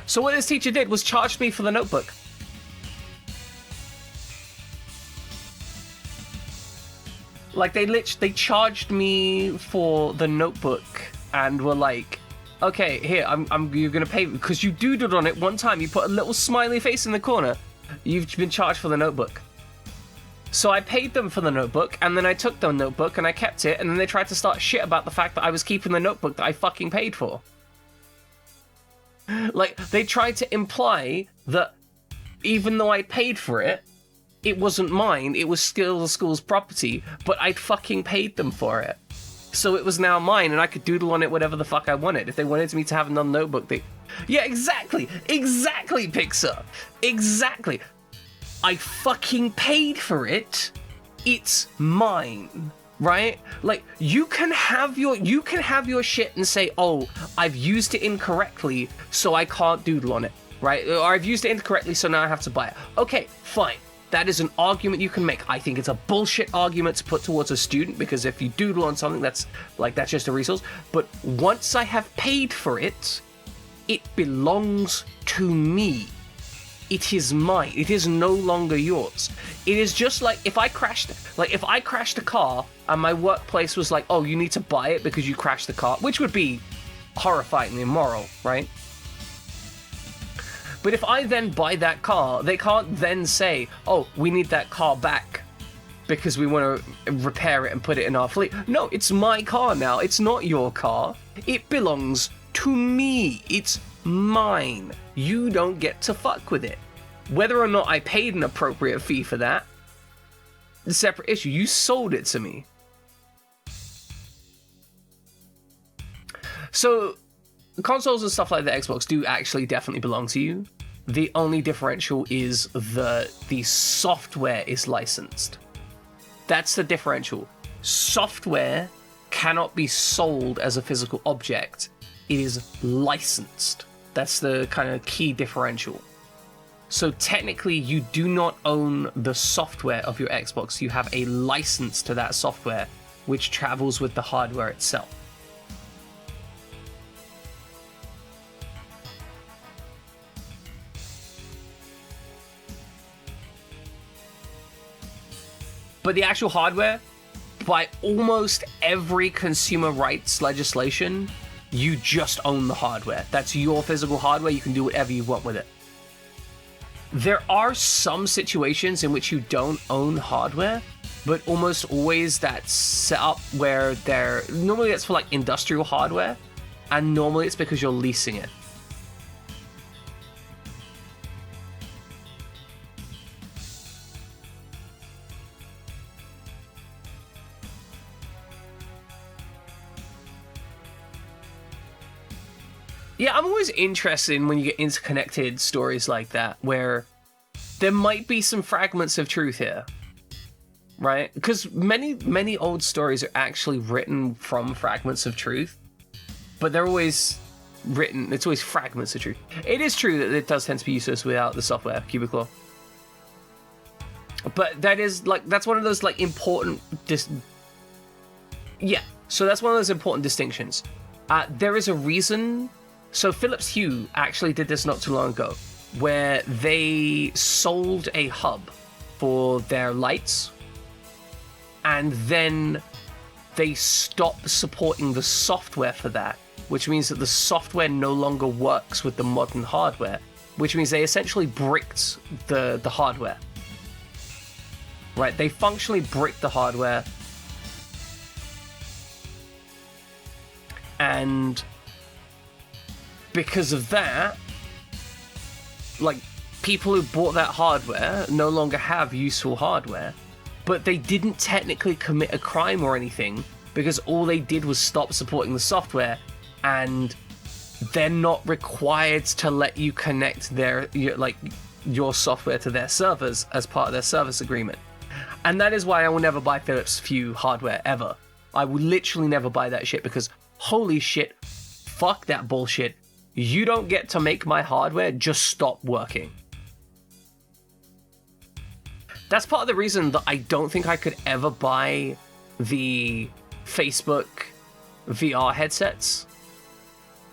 So what this teacher did was charged me for the notebook. Like, they charged me for the notebook and were like, okay, here, you're gonna pay, because you doodled on it one time, you put a little smiley face in the corner. You've been charged for the notebook. So I paid them for the notebook, and then I took the notebook and I kept it, and then they tried to start shit about the fact that I was keeping the notebook that I fucking paid for. Like, they tried to imply that even though I paid for it, it wasn't mine, it was still the school's property, but I'd fucking paid them for it. So it was now mine, and I could doodle on it whatever the fuck I wanted. If they wanted me to have another notebook, Yeah, exactly, Pixar. Exactly. I fucking paid for it. It's mine, right? Like, you can have your shit and say, oh, I've used it incorrectly, so I can't doodle on it, right? Or I've used it incorrectly, so now I have to buy it. Okay, fine. That is an argument you can make. I think it's a bullshit argument to put towards a student, because if you doodle on something, that's just a resource. But once I have paid for it, it belongs to me. It is mine. It is no longer yours. It is just like if I crashed a car and my workplace was like, oh, you need to buy it because you crashed the car, which would be horrifyingly immoral, right? But if I then buy that car, they can't then say, oh, we need that car back because we want to repair it and put it in our fleet. No, it's my car now. It's not your car. It belongs to me. It's mine. You don't get to fuck with it. Whether or not I paid an appropriate fee for that, a separate issue. You sold it to me. So consoles and stuff like the Xbox do actually definitely belong to you. The only differential is the software is licensed. That's the differential. Software cannot be sold as a physical object. It is licensed. That's the kind of key differential. So technically, you do not own the software of your Xbox. You have a license to that software, which travels with the hardware itself. But the actual hardware, by almost every consumer rights legislation, you just own the hardware. That's your physical hardware. You can do whatever you want with it. There are some situations in which you don't own hardware, but almost always that's set up where normally it's for like industrial hardware, and normally it's because you're leasing it. Yeah, I'm always interested in when you get interconnected stories like that, where there might be some fragments of truth here, right? Because many old stories are actually written from fragments of truth, but they're always written, it's always fragments of truth. It is true that it does tend to be useless without the software, Cubicle. But that is, like, that's one of those, like, important... so that's one of those important distinctions. There is a reason... So Philips Hue actually did this not too long ago, where they sold a hub for their lights, and then they stopped supporting the software for that, which means that the software no longer works with the modern hardware, which means they essentially bricked the hardware. Right, they functionally bricked the hardware, and because of that, like, people who bought that hardware no longer have useful hardware, but they didn't technically commit a crime or anything, because all they did was stop supporting the software, and they're not required to let you connect your software to their servers as part of their service agreement. And that is why I will never buy Philips Hue hardware, ever. I will literally never buy that shit, because holy shit, fuck that bullshit. You don't get to make my hardware just stop working. That's part of the reason that I don't think I could ever buy the Facebook VR headsets.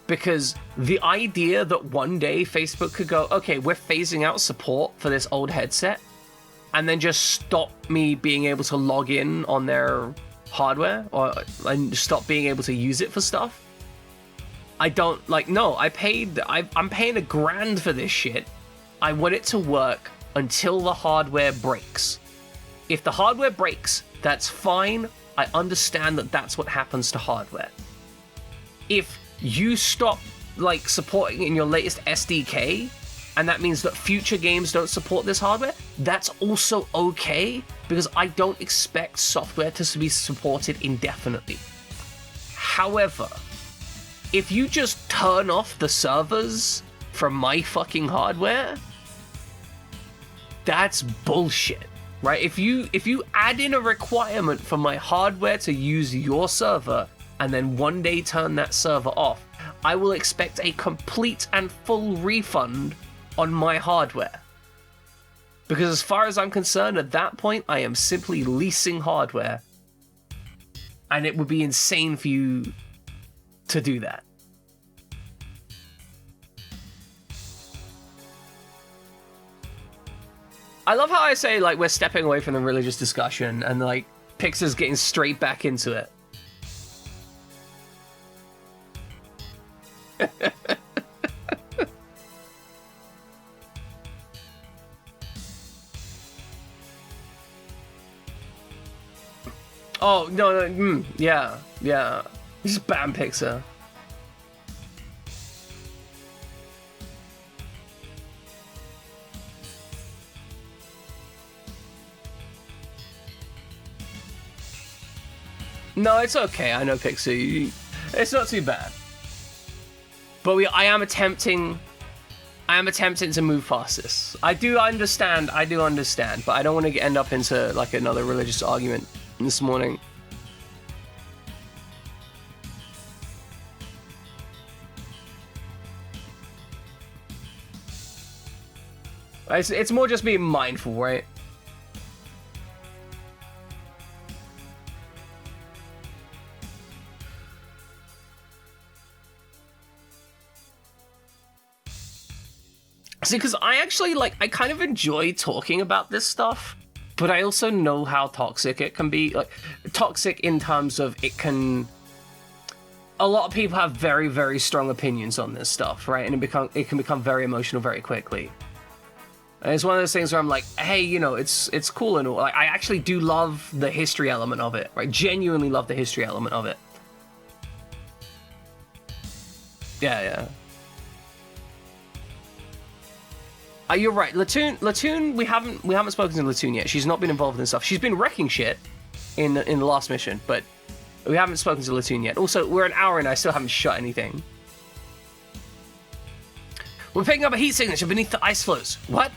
Because the idea that one day Facebook could go, okay, we're phasing out support for this old headset, and then just stop me being able to log in on their hardware, and stop being able to use it for stuff. I don't, like, no, I'm paying $1,000 for this shit. I want it to work until the hardware breaks. If the hardware breaks, that's fine. I understand that that's what happens to hardware. If you stop, like, supporting in your latest SDK, and that means that future games don't support this hardware, that's also okay, because I don't expect software to be supported indefinitely. However, if you just turn off the servers from my fucking hardware, that's bullshit, right? If you add in a requirement for my hardware to use your server, and then one day turn that server off, I will expect a complete and full refund on my hardware. Because as far as I'm concerned, at that point, I am simply leasing hardware. And it would be insane for you to do that. I love how I say, like, we're stepping away from the religious discussion, and, like, Pixar's getting straight back into it. Oh, no, yeah. Just ban Pixar. No, it's okay. I know Pixar. It's not too bad. But I am attempting to move past this. I do understand, but I don't want to end up into, like, another religious argument this morning. It's more just being mindful, right? See, because I actually, like, I kind of enjoy talking about this stuff, but I also know how toxic it can be. Like, toxic in terms of it can... A lot of people have very, very strong opinions on this stuff, right? And it can become very emotional very quickly. And it's one of those things where I'm like, hey, you know, it's cool and all. Like, I actually do love the history element of it, right? Genuinely love the history element of it. Yeah. You're right. Latoon, we haven't spoken to Latoon yet. She's not been involved in stuff. She's been wrecking shit in the last mission, but we haven't spoken to Latoon yet. Also, we're an hour in, I still haven't shot anything. We're picking up a heat signature beneath the ice floes. What?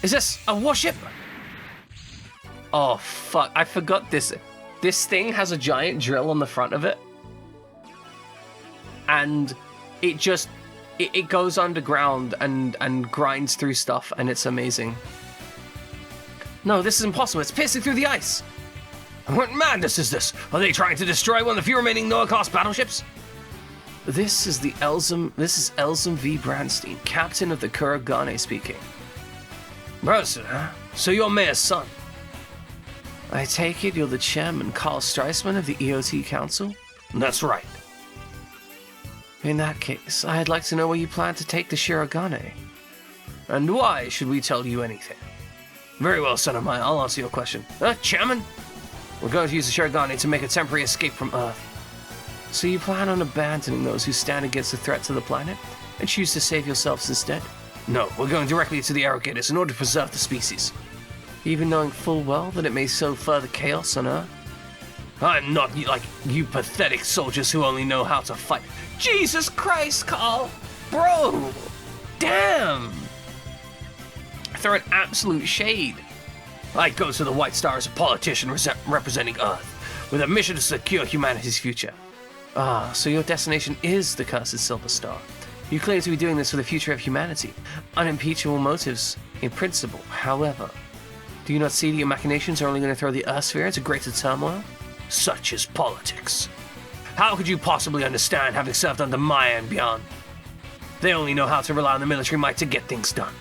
Is this a warship? Oh, fuck. I forgot this. This thing has a giant drill on the front of it. And it just... It goes underground and grinds through stuff, and it's amazing. No, this is impossible. It's piercing through the ice. What madness is this? Are they trying to destroy one of the few remaining Noah-class battleships? This is Elzum V. Brandstein, captain of the Kuragane speaking. Brother, huh? So you're Mayor's son? I take it you're the chairman, Carl Streisman of the EOT Council? That's right. In that case, I'd like to know where you plan to take the Shirogane. And why should we tell you anything? Very well, son of mine, I'll answer your question. Chairman? We're going to use the Shirogane to make a temporary escape from Earth. So you plan on abandoning those who stand against the threat to the planet, and choose to save yourselves instead? No, we're going directly to the Arrogators in order to preserve the species. Even knowing full well that it may sow further chaos on Earth? I'm not like you pathetic soldiers who only know how to fight. Jesus Christ, Carl! Bro! Damn! Throw an absolute shade. I go to the White Star as a politician representing Earth, with a mission to secure humanity's future. Ah, so your destination is the Cursed Silver Star. You claim to be doing this for the future of humanity. Unimpeachable motives, in principle. However, do you not see that your machinations are only going to throw the Earth sphere into greater turmoil? Such is politics. How could you possibly understand having served under Maya and beyond? They only know how to rely on the military might to get things done.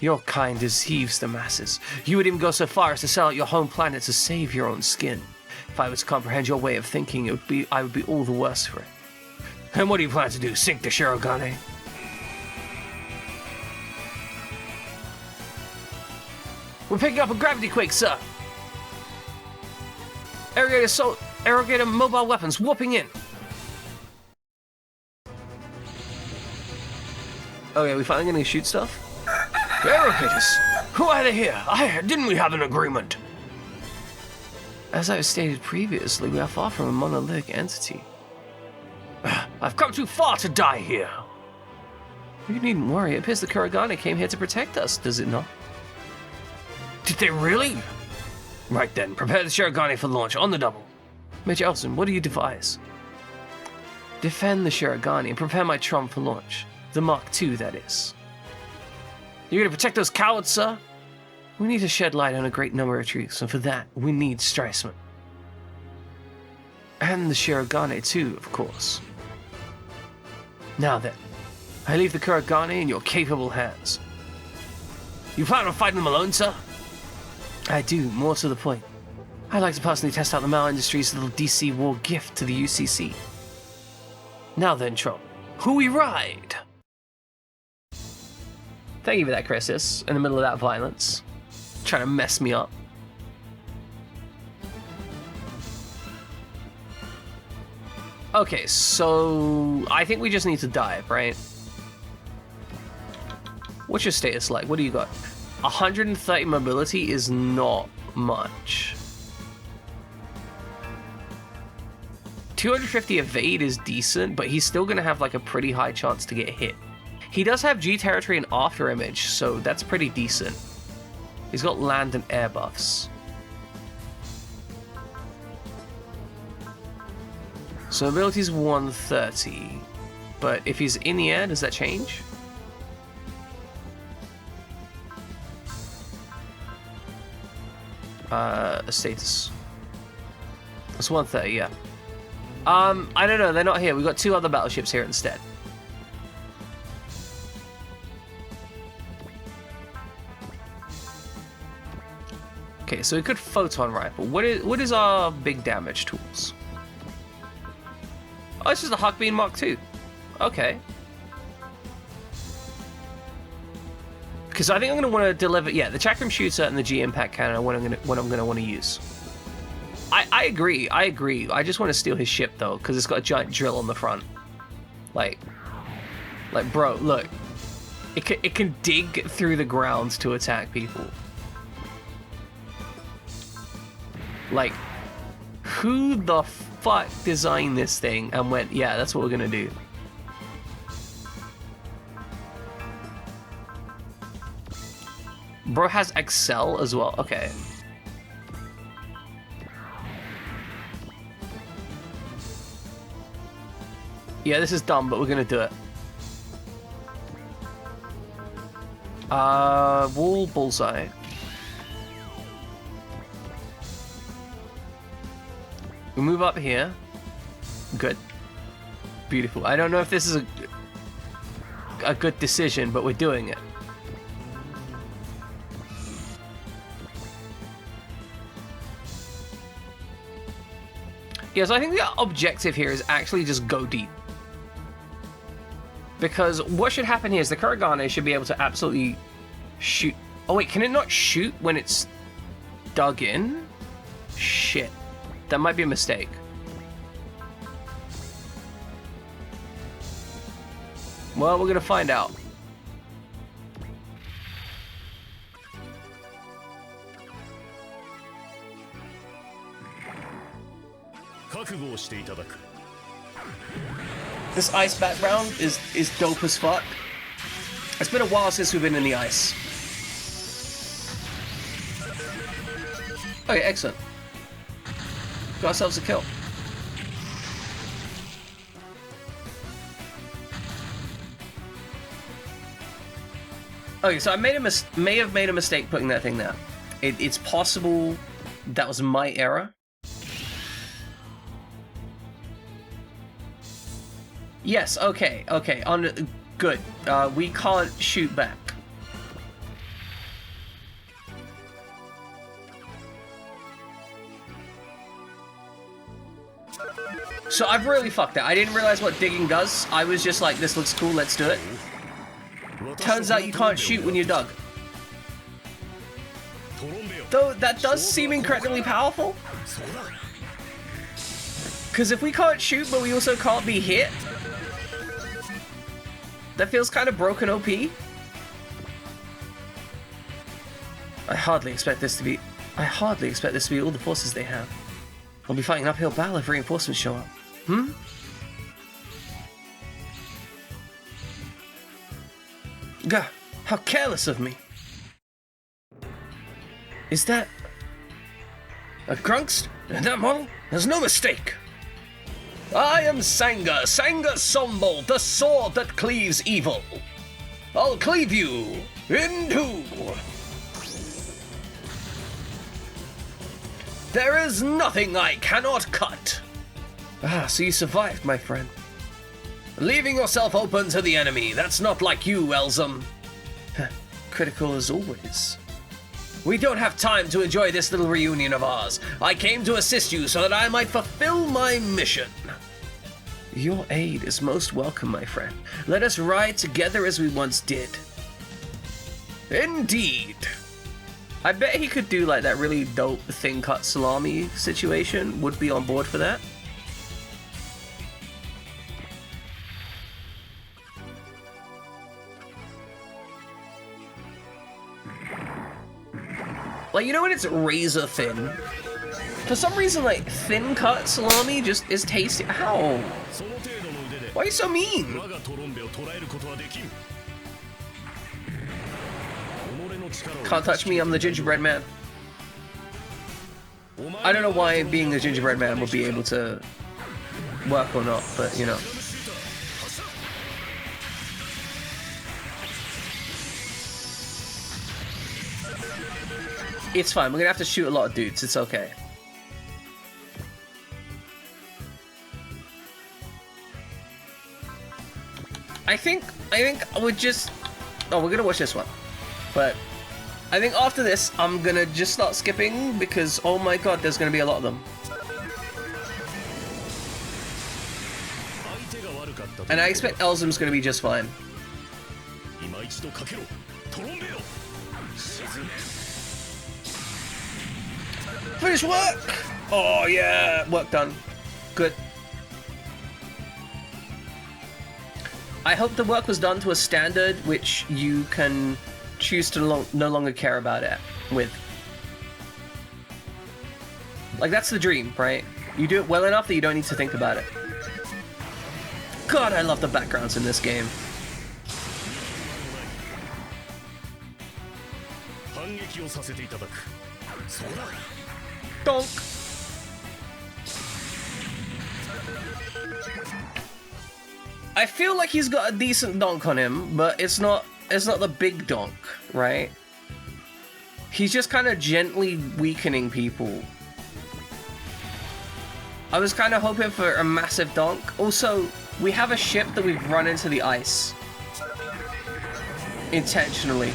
Your kind deceives the masses. You would even go so far as to sell out your home planet to save your own skin. If I was to comprehend your way of thinking, I would be all the worse for it. And what do you plan to do? Sink the Shirogane? We're picking up a gravity quake, sir. Arrogator mobile weapons whooping in. Okay, we finally gonna shoot stuff? Arrogators! Who are they here? Didn't we have an agreement? As I stated previously, we are far from a monolithic entity. I've come too far to die here. You needn't worry. It appears the Kuragane came here to protect us, does it not? Did they really? Right then, prepare the Shirogane for launch, on the double. Major Elson, what do you devise? Defend the Shirogane and prepare my Trump for launch. The Mark II, that is. You're gonna protect those cowards, sir? We need to shed light on a great number of truths, and for that, we need Streisman. And the Shirogane too, of course. Now then, I leave the Kuragane in your capable hands. You plan on fighting them alone, sir? I do, more to the point. I'd like to personally test out the Mal Industries' little DC war gift to the UCC. Now then, Trump, who we ride? Thank you for that, Crisis, in the middle of that violence. Trying to mess me up. Okay, so I think we just need to dive, right? What's your status like? What do you got? 130 mobility is not much. 250 evade is decent, but he's still gonna have like a pretty high chance to get hit. He does have G territory and after image, so that's pretty decent. He's got land and air buffs. So ability's 130, but if he's in the air, does that change? Status. That's 130, yeah. I don't know, they're not here. We've got two other battleships here instead. Okay, so we could photon rifle. What is our big damage tools? Oh, it's just a Huckbean Mark II. Okay. Because I think I'm going to want to deliver... Yeah, the Chakram Shooter and the G-Impact Cannon are what I'm going to want to use. I agree. I just want to steal his ship, though, because it's got a giant drill on the front. Like, bro, look. It can dig through the ground to attack people. Like, who the fuck designed this thing and went, yeah, that's what we're gonna do? Bro has Excel as well. Okay. Yeah, this is dumb, but we're gonna do it. Wall bullseye. We move up here. Good. Beautiful. I don't know if this is a good decision, but we're doing it. Yeah, so I think the objective here is actually just go deep. Because what should happen here is the Kuragane should be able to absolutely shoot. Oh wait, can it not shoot when it's dug in? Shit. That might be a mistake. Well, we're gonna find out. This ice background is dope as fuck. It's been a while since we've been in the ice. Okay, excellent. Got ourselves a kill. Okay, so I may have made a mistake putting that thing there. It's possible that was my error. Yes, okay. Good. We can't shoot back. So I've really fucked that. I didn't realize what digging does. I was just like, this looks cool, let's do it. Turns out you can't shoot when you dug. Though that does seem incredibly powerful. Because if we can't shoot, but we also can't be hit, that feels kind of broken OP. I hardly expect this to be all the forces they have. I'll be fighting an uphill battle if reinforcements show up. Gah, how careless of me. Is that a Grunkst? That model? There's no mistake. I am Sanga Sombold, the sword that cleaves evil. I'll cleave you in two. There is nothing I cannot cut. Ah, so you survived, my friend. Leaving yourself open to the enemy, that's not like you, Elzum. Critical as always. We don't have time to enjoy this little reunion of ours. I came to assist you so that I might fulfill my mission. Your aid is most welcome, my friend. Let us ride together as we once did. Indeed. I bet he could do like that really dope thin cut salami situation. Would be on board for that. Like, you know when it's razor thin? For some reason, like, thin cut salami just is tasty. Ow! Why are you so mean? Can't touch me, I'm the gingerbread man. I don't know why being the gingerbread man would be able to work or not, but, you know. It's fine, we're gonna have to shoot a lot of dudes, it's okay. I think we're just... Oh, we're gonna watch this one. But I think after this, I'm gonna just start skipping because, oh my god, there's gonna be a lot of them. And I expect Elzum's gonna be just fine. Finish work! Oh yeah, work done. Good. I hope the work was done to a standard which you can choose to no longer care about it with. Like, that's the dream, right? You do it well enough that you don't need to think about it. God, I love the backgrounds in this game. Donk. I feel like he's got a decent donk on him, but it's not the big donk, right? He's just kind of gently weakening people. I was kind of hoping for a massive donk. Also, we have a ship that we've run into the ice. Intentionally.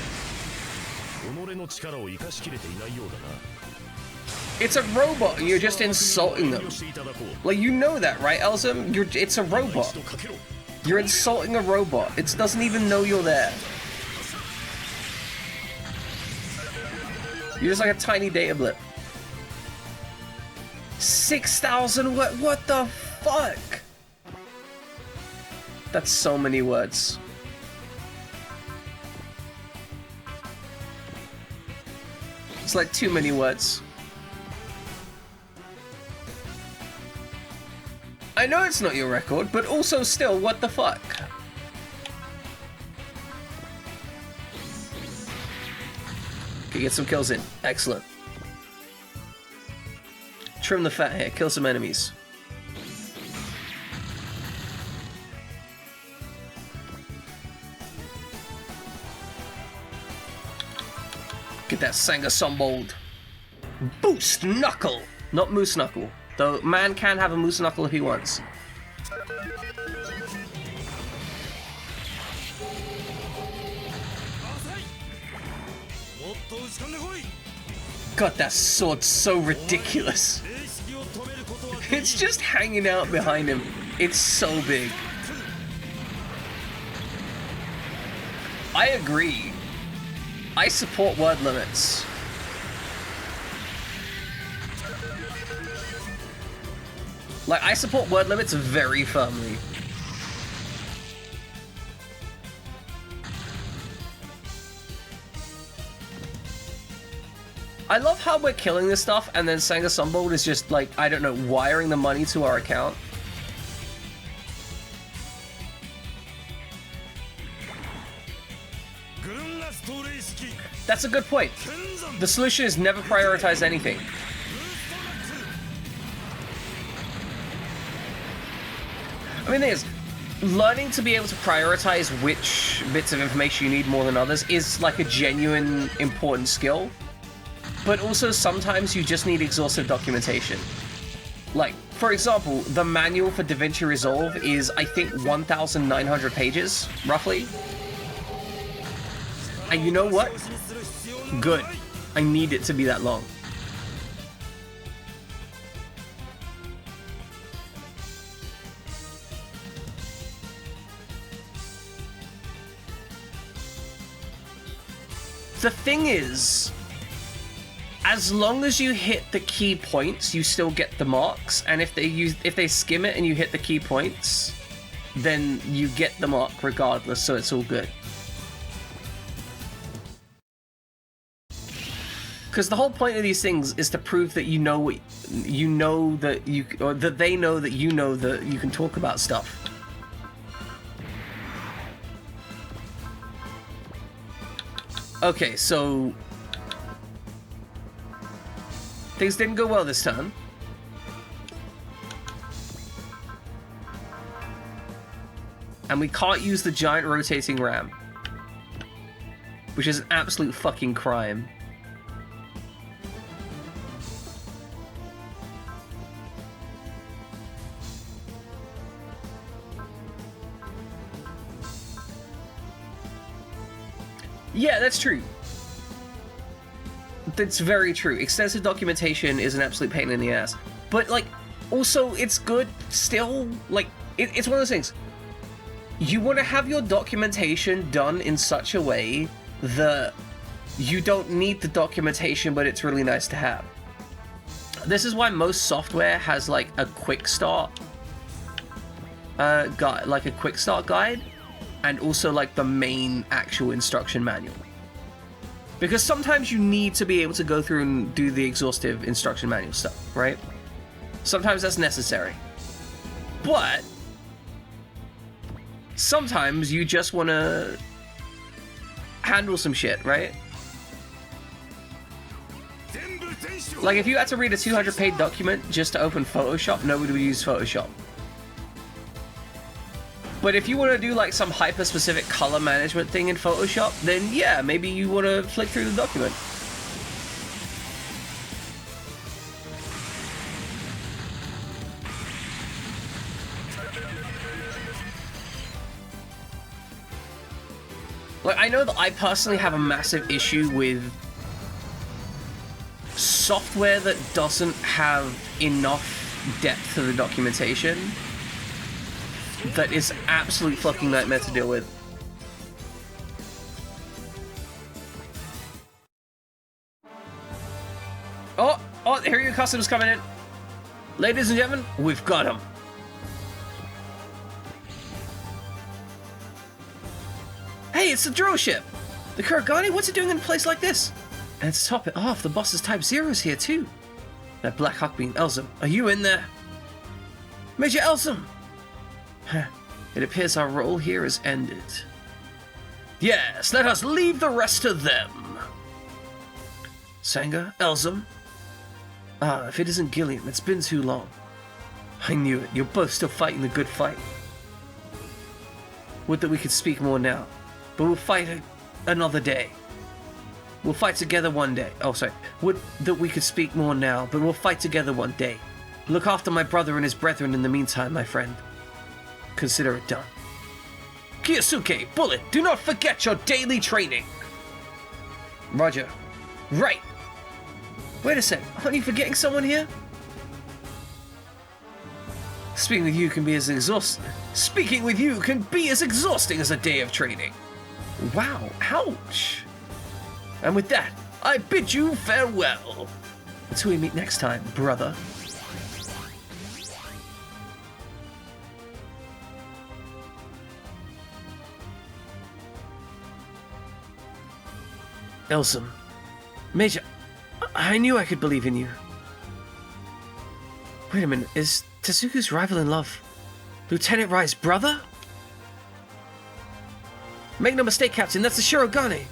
It's a robot, you're just insulting them. Like, you know that, right, Elzum? It's a robot. You're insulting a robot. It doesn't even know you're there. You're just like a tiny data blip. 6,000 what the fuck? That's so many words. It's like too many words. I know it's not your record, but also still, what the fuck? Okay, get some kills in. Excellent. Trim the fat here, kill some enemies. Get that Sanga Sombold. Boost Knuckle! Not Moose Knuckle. Though man can have a Moose Knuckle if he wants. God, that sword's so ridiculous. It's just hanging out behind him. It's so big. I agree. I support word limits. Like, I support word limits very firmly. I love how we're killing this stuff and then Sanga Sombold is just like, I don't know, wiring the money to our account. That's a good point. The solution is never prioritize anything. I mean, the thing is, learning to be able to prioritize which bits of information you need more than others is like a genuine important skill. But also sometimes you just need exhaustive documentation. Like, for example, the manual for DaVinci Resolve is, I think, 1,900 pages, roughly. And you know what? Good. I need it to be that long. The thing is, as long as you hit the key points, you still get the marks. And if they skim it and you hit the key points, then you get the mark regardless. So it's all good. Because the whole point of these things is to prove that you know what you know that you, or that they know that you know that you can talk about stuff. Okay, so things didn't go well this turn. And we can't use the giant rotating ram, which is an absolute fucking crime. Yeah, that's true. That's very true. Extensive documentation is an absolute pain in the ass. But, like, also, it's good still. Like, it's one of those things. You want to have your documentation done in such a way that you don't need the documentation, but it's really nice to have. This is why most software has, like, a quick start guide, like a quick start guide. And also, like, the main actual instruction manual. Because sometimes you need to be able to go through and do the exhaustive instruction manual stuff, right? Sometimes that's necessary. But sometimes you just want to handle some shit, right? Like, if you had to read a 200-page document just to open Photoshop, nobody would use Photoshop. But if you want to do, like, some hyper-specific color management thing in Photoshop, then yeah, maybe you want to flick through the document. Like, I know that I personally have a massive issue with software that doesn't have enough depth to the documentation. That is absolute fucking nightmare to deal with. Oh, here your customs coming in. Ladies and gentlemen, we've got him. Hey, it's the drill ship! The Kuragani, what's it doing in a place like this? And to top it off, the boss's Type Zero's here too. That Black Hawk being Elzum, are you in there? Major Elzum! It appears our role here is ended. Yes, let us leave the rest to them. Sangha, Elzum? Ah, if it isn't Gilliam, it's been too long. I knew it, you're both still fighting the good fight. Would that we could speak more now. But we'll fight another day. We'll fight together one day. Oh, sorry. Would that we could speak more now, but we'll fight together one day. Look after my brother and his brethren in the meantime, my friend. Consider it done. Kiyosuke, Bullet, do not forget your daily training. Roger. Right. Wait a sec. Aren't you forgetting someone here? Speaking with you can be as exhausting. Speaking with you can be as exhausting as a day of training. Wow, ouch. And with that, I bid you farewell. Until we meet next time, brother. Elzum. Major, I knew I could believe in you. Wait a minute, is Tezuka's rival in love Lieutenant Rai's brother? Make no mistake, Captain, that's the Shirogane.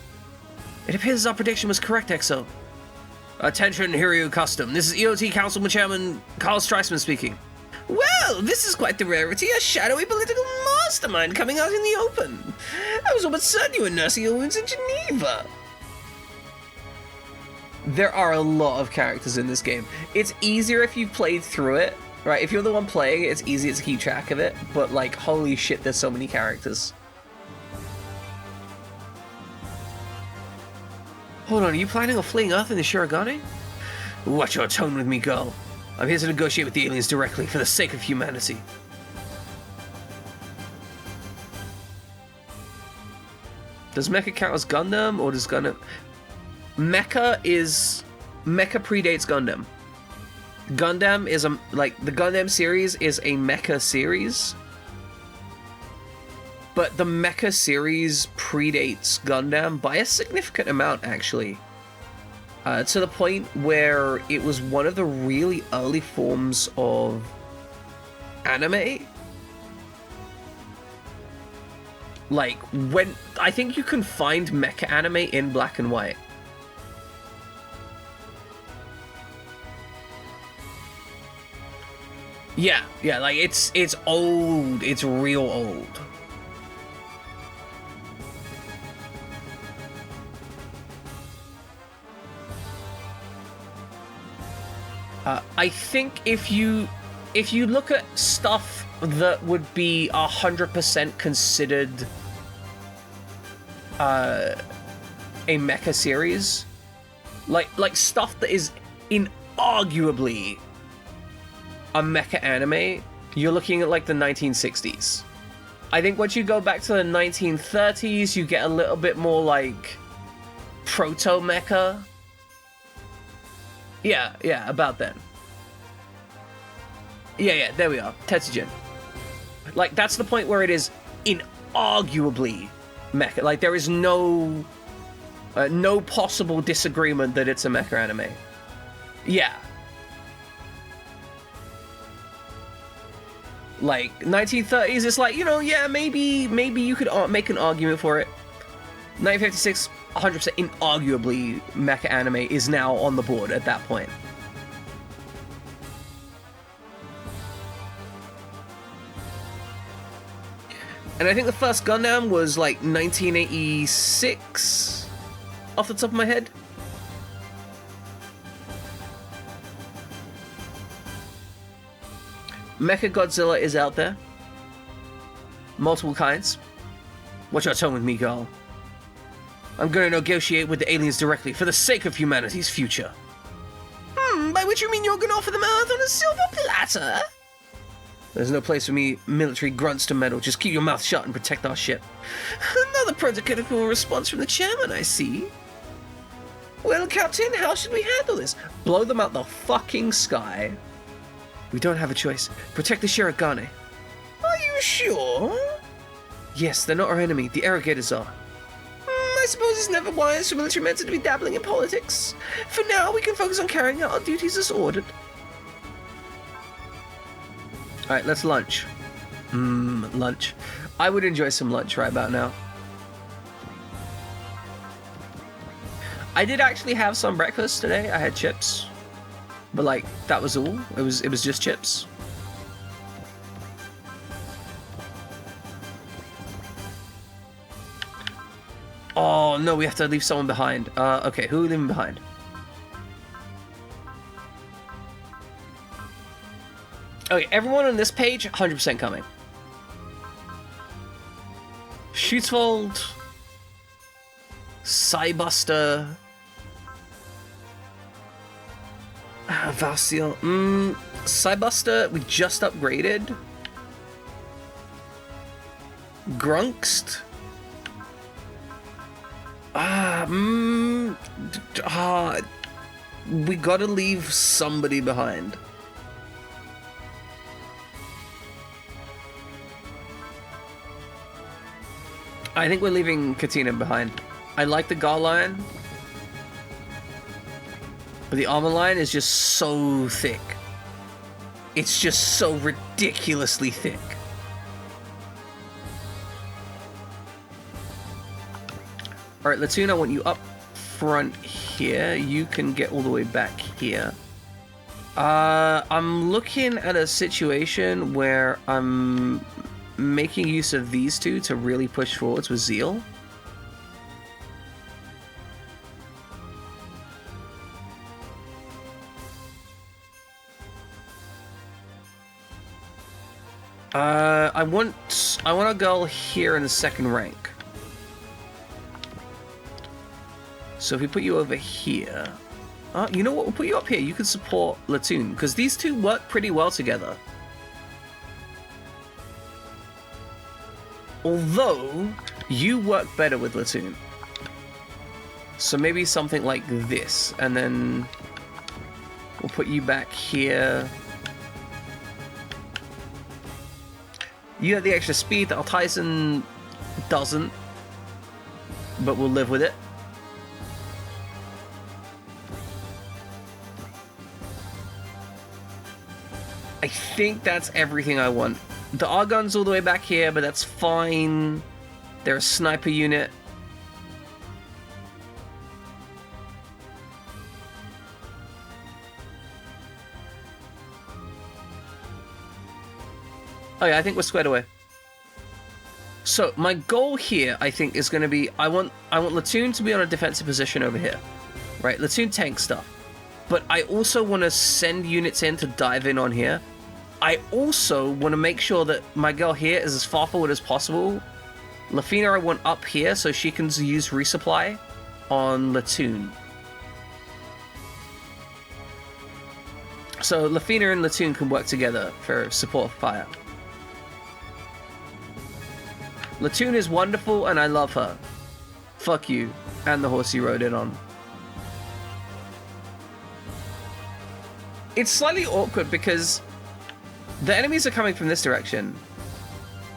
It appears our prediction was correct, XO. Attention, Hiryu Custom. This is EOT Councilman Chairman Carl Streisman speaking. Well, this is quite the rarity, a shadowy political mastermind coming out in the open. I was almost certain you were nursing your wounds in Geneva. There are a lot of characters in this game. It's easier if you've played through it, right? If you're the one playing it, it's easier to keep track of it, but like, holy shit, there's so many characters. Hold on, are you planning on fleeing Earth in the Shirogane? Watch your tone with me, girl. I'm here to negotiate with the aliens directly for the sake of humanity. Does Mecha count as Gundam, or does Gundam... Mecha predates Gundam. Gundam is the Gundam series is a mecha series. But the mecha series predates Gundam by a significant amount, actually. To the point where it was one of the really early forms of anime. Like, when... I think you can find mecha anime in black and white. Yeah, like, it's old. It's real old. I think if you look at stuff that would be 100% considered a mecha series, like stuff that is inarguably a mecha anime, you're looking at like the 1960s. I think once you go back to the 1930s, you get a little bit more like proto-mecha. Yeah, about then. Yeah, there we are. Tetsujin. Like, that's the point where it is inarguably mecha. Like, there is no possible disagreement that it's a mecha anime. Yeah. Like, 1930s, it's like, yeah, maybe you could make an argument for it. 1956, 100% inarguably mecha anime is now on the board at that point. And I think the first Gundam was like 1986, off the top of my head. Mecha Godzilla is out there. Multiple kinds. Watch your tone with me, girl. I'm gonna negotiate with the aliens directly for the sake of humanity's future. By which you mean you're gonna offer them Earth on a silver platter? There's no place for me military grunts to meddle. Just keep your mouth shut and protect our ship. Another prototypical response from the chairman, I see. Well, Captain, how should we handle this? Blow them out the fucking sky. We don't have a choice. Protect the Shirogane. Are you sure? Yes, they're not our enemy. The Arrogators are. I suppose it's never wise for military men to be dabbling in politics. For now, we can focus on carrying out our duties as ordered. Alright, let's lunch. Lunch. I would enjoy some lunch right about now. I did actually have some breakfast today. I had chips. But like, that was all. It was just chips. Oh no, we have to leave someone behind. Okay, who are we leaving behind? Okay, everyone on this page, 100% coming. Schutzwald, Cybuster, Valsiel. Cybuster, we just upgraded. Grunkst. We gotta leave somebody behind. I think we're leaving Katina behind. I like the Gar line, but the armor line is just so thick. It's just so ridiculously thick. Alright, Latoon, I want you up front here. You can get all the way back here. I'm looking at a situation where I'm making use of these two to really push forwards with zeal. I want a girl here in the second rank. So if we put you over here, you know what? We'll put you up here. You can support Latoon because these two work pretty well together. Although you work better with Latoon, so maybe something like this, and then we'll put you back here. You have the extra speed that Tyson doesn't, but we'll live with it. I think that's everything I want. The Argon's all the way back here, but that's fine. They're a sniper unit. Oh yeah, I think we're squared away. So my goal here, I think, is going to be I want Latoon to be on a defensive position over here, right? Latoon tank stuff, but I also want to send units in to dive in on here. I also want to make sure that my girl here is as far forward as possible. Lafina I want up here so she can use resupply on Latoon. So Lafina and Latoon can work together for support fire. Latoon is wonderful and I love her. Fuck you and the horse you rode in on. It's slightly awkward because the enemies are coming from this direction.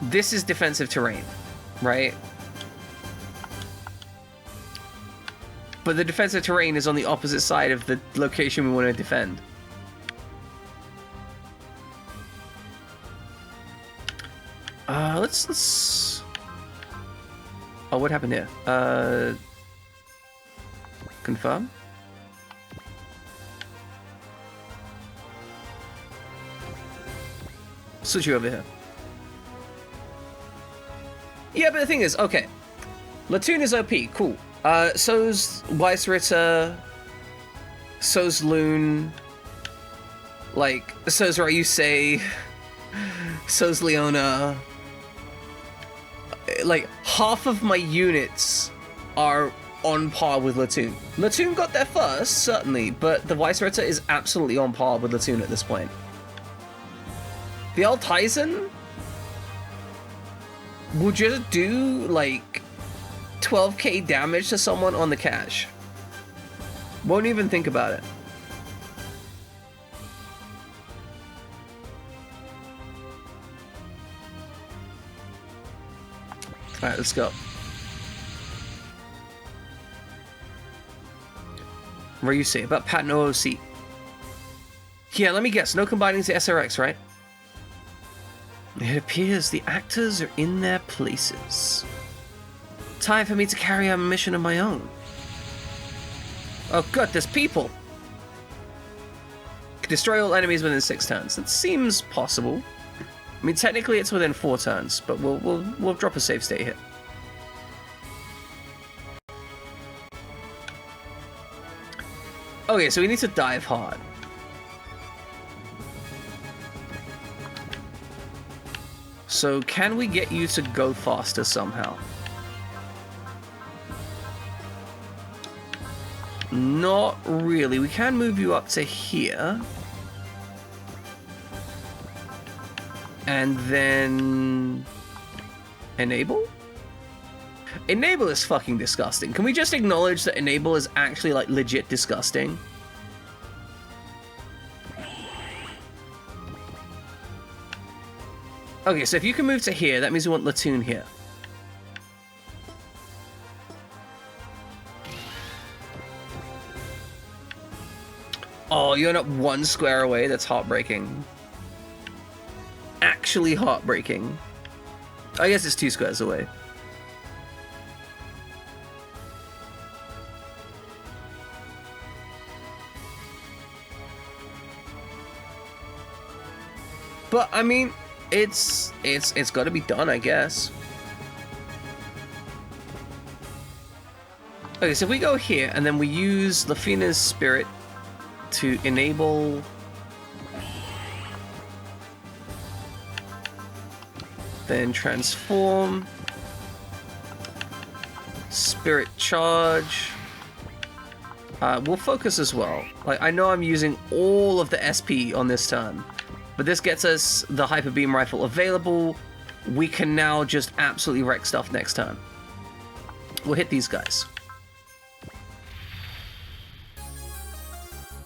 This is defensive terrain, right? But the defensive terrain is on the opposite side of the location we want to defend. Let's... Oh, what happened here? Confirm? Switch you over here. Yeah, but the thing is, okay. Latoon is OP, cool. So's Weiss Ritter. So's Loon. Like, so's Ryusei. So's Leona. Like, half of my units are on par with Latoon. Latoon got there first, certainly, but the Weiss Ritter is absolutely on par with Latoon at this point. The Altizen will just do, like, 12k damage to someone on the cache. Won't even think about it. Alright, let's go. What do you say about Patent OOC? Yeah, let me guess. No combining to SRX, right? It appears the actors are in their places. Time for me to carry out a mission of my own. Oh god, there's people! Destroy all enemies within 6 turns. That seems possible. I mean, technically it's within 4 turns, but we'll drop a save state here. Okay, so we need to dive hard. So can we get you to go faster somehow? Not really. We can move you up to here. And then... enable? Enable is fucking disgusting. Can we just acknowledge that enable is actually, like, legit disgusting? Okay, so if you can move to here, that means we want Latoon here. Oh, you're not 1 square away? That's heartbreaking. Actually heartbreaking. I guess it's 2 squares away. But, I mean, it's got to be done, I guess. Okay, so if we go here, and then we use Lafina's Spirit to enable... then transform... Spirit Charge... we'll focus as well. Like, I know I'm using all of the SP on this turn, but this gets us the Hyper Beam Rifle available. We can now just absolutely wreck stuff next turn. We'll hit these guys.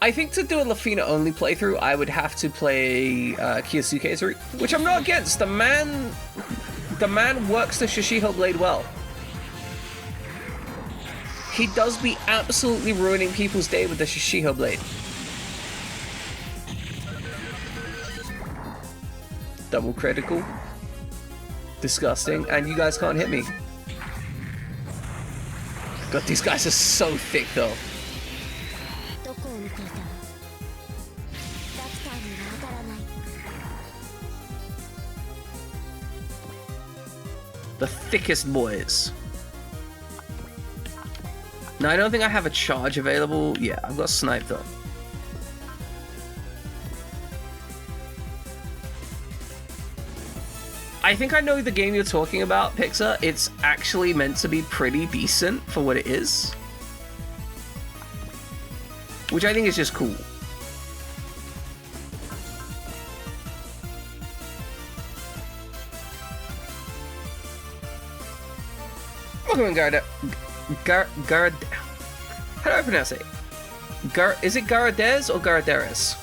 I think to do a Lafina only playthrough, I would have to play Kiyosuke's route, which I'm not against. The man works the Shishiho Blade well. He does be absolutely ruining people's day with the Shishiho Blade. Double critical. Disgusting. And you guys can't hit me. God, these guys are so thick though. The thickest boys. Now, I don't think I have a charge available. Yeah, I've got snipe though. I think I know the game you're talking about, Pixar. It's actually meant to be pretty decent for what it is. Which I think is just cool. Welcome, Garad. How do I pronounce it? Is it Garadez or Garaderis?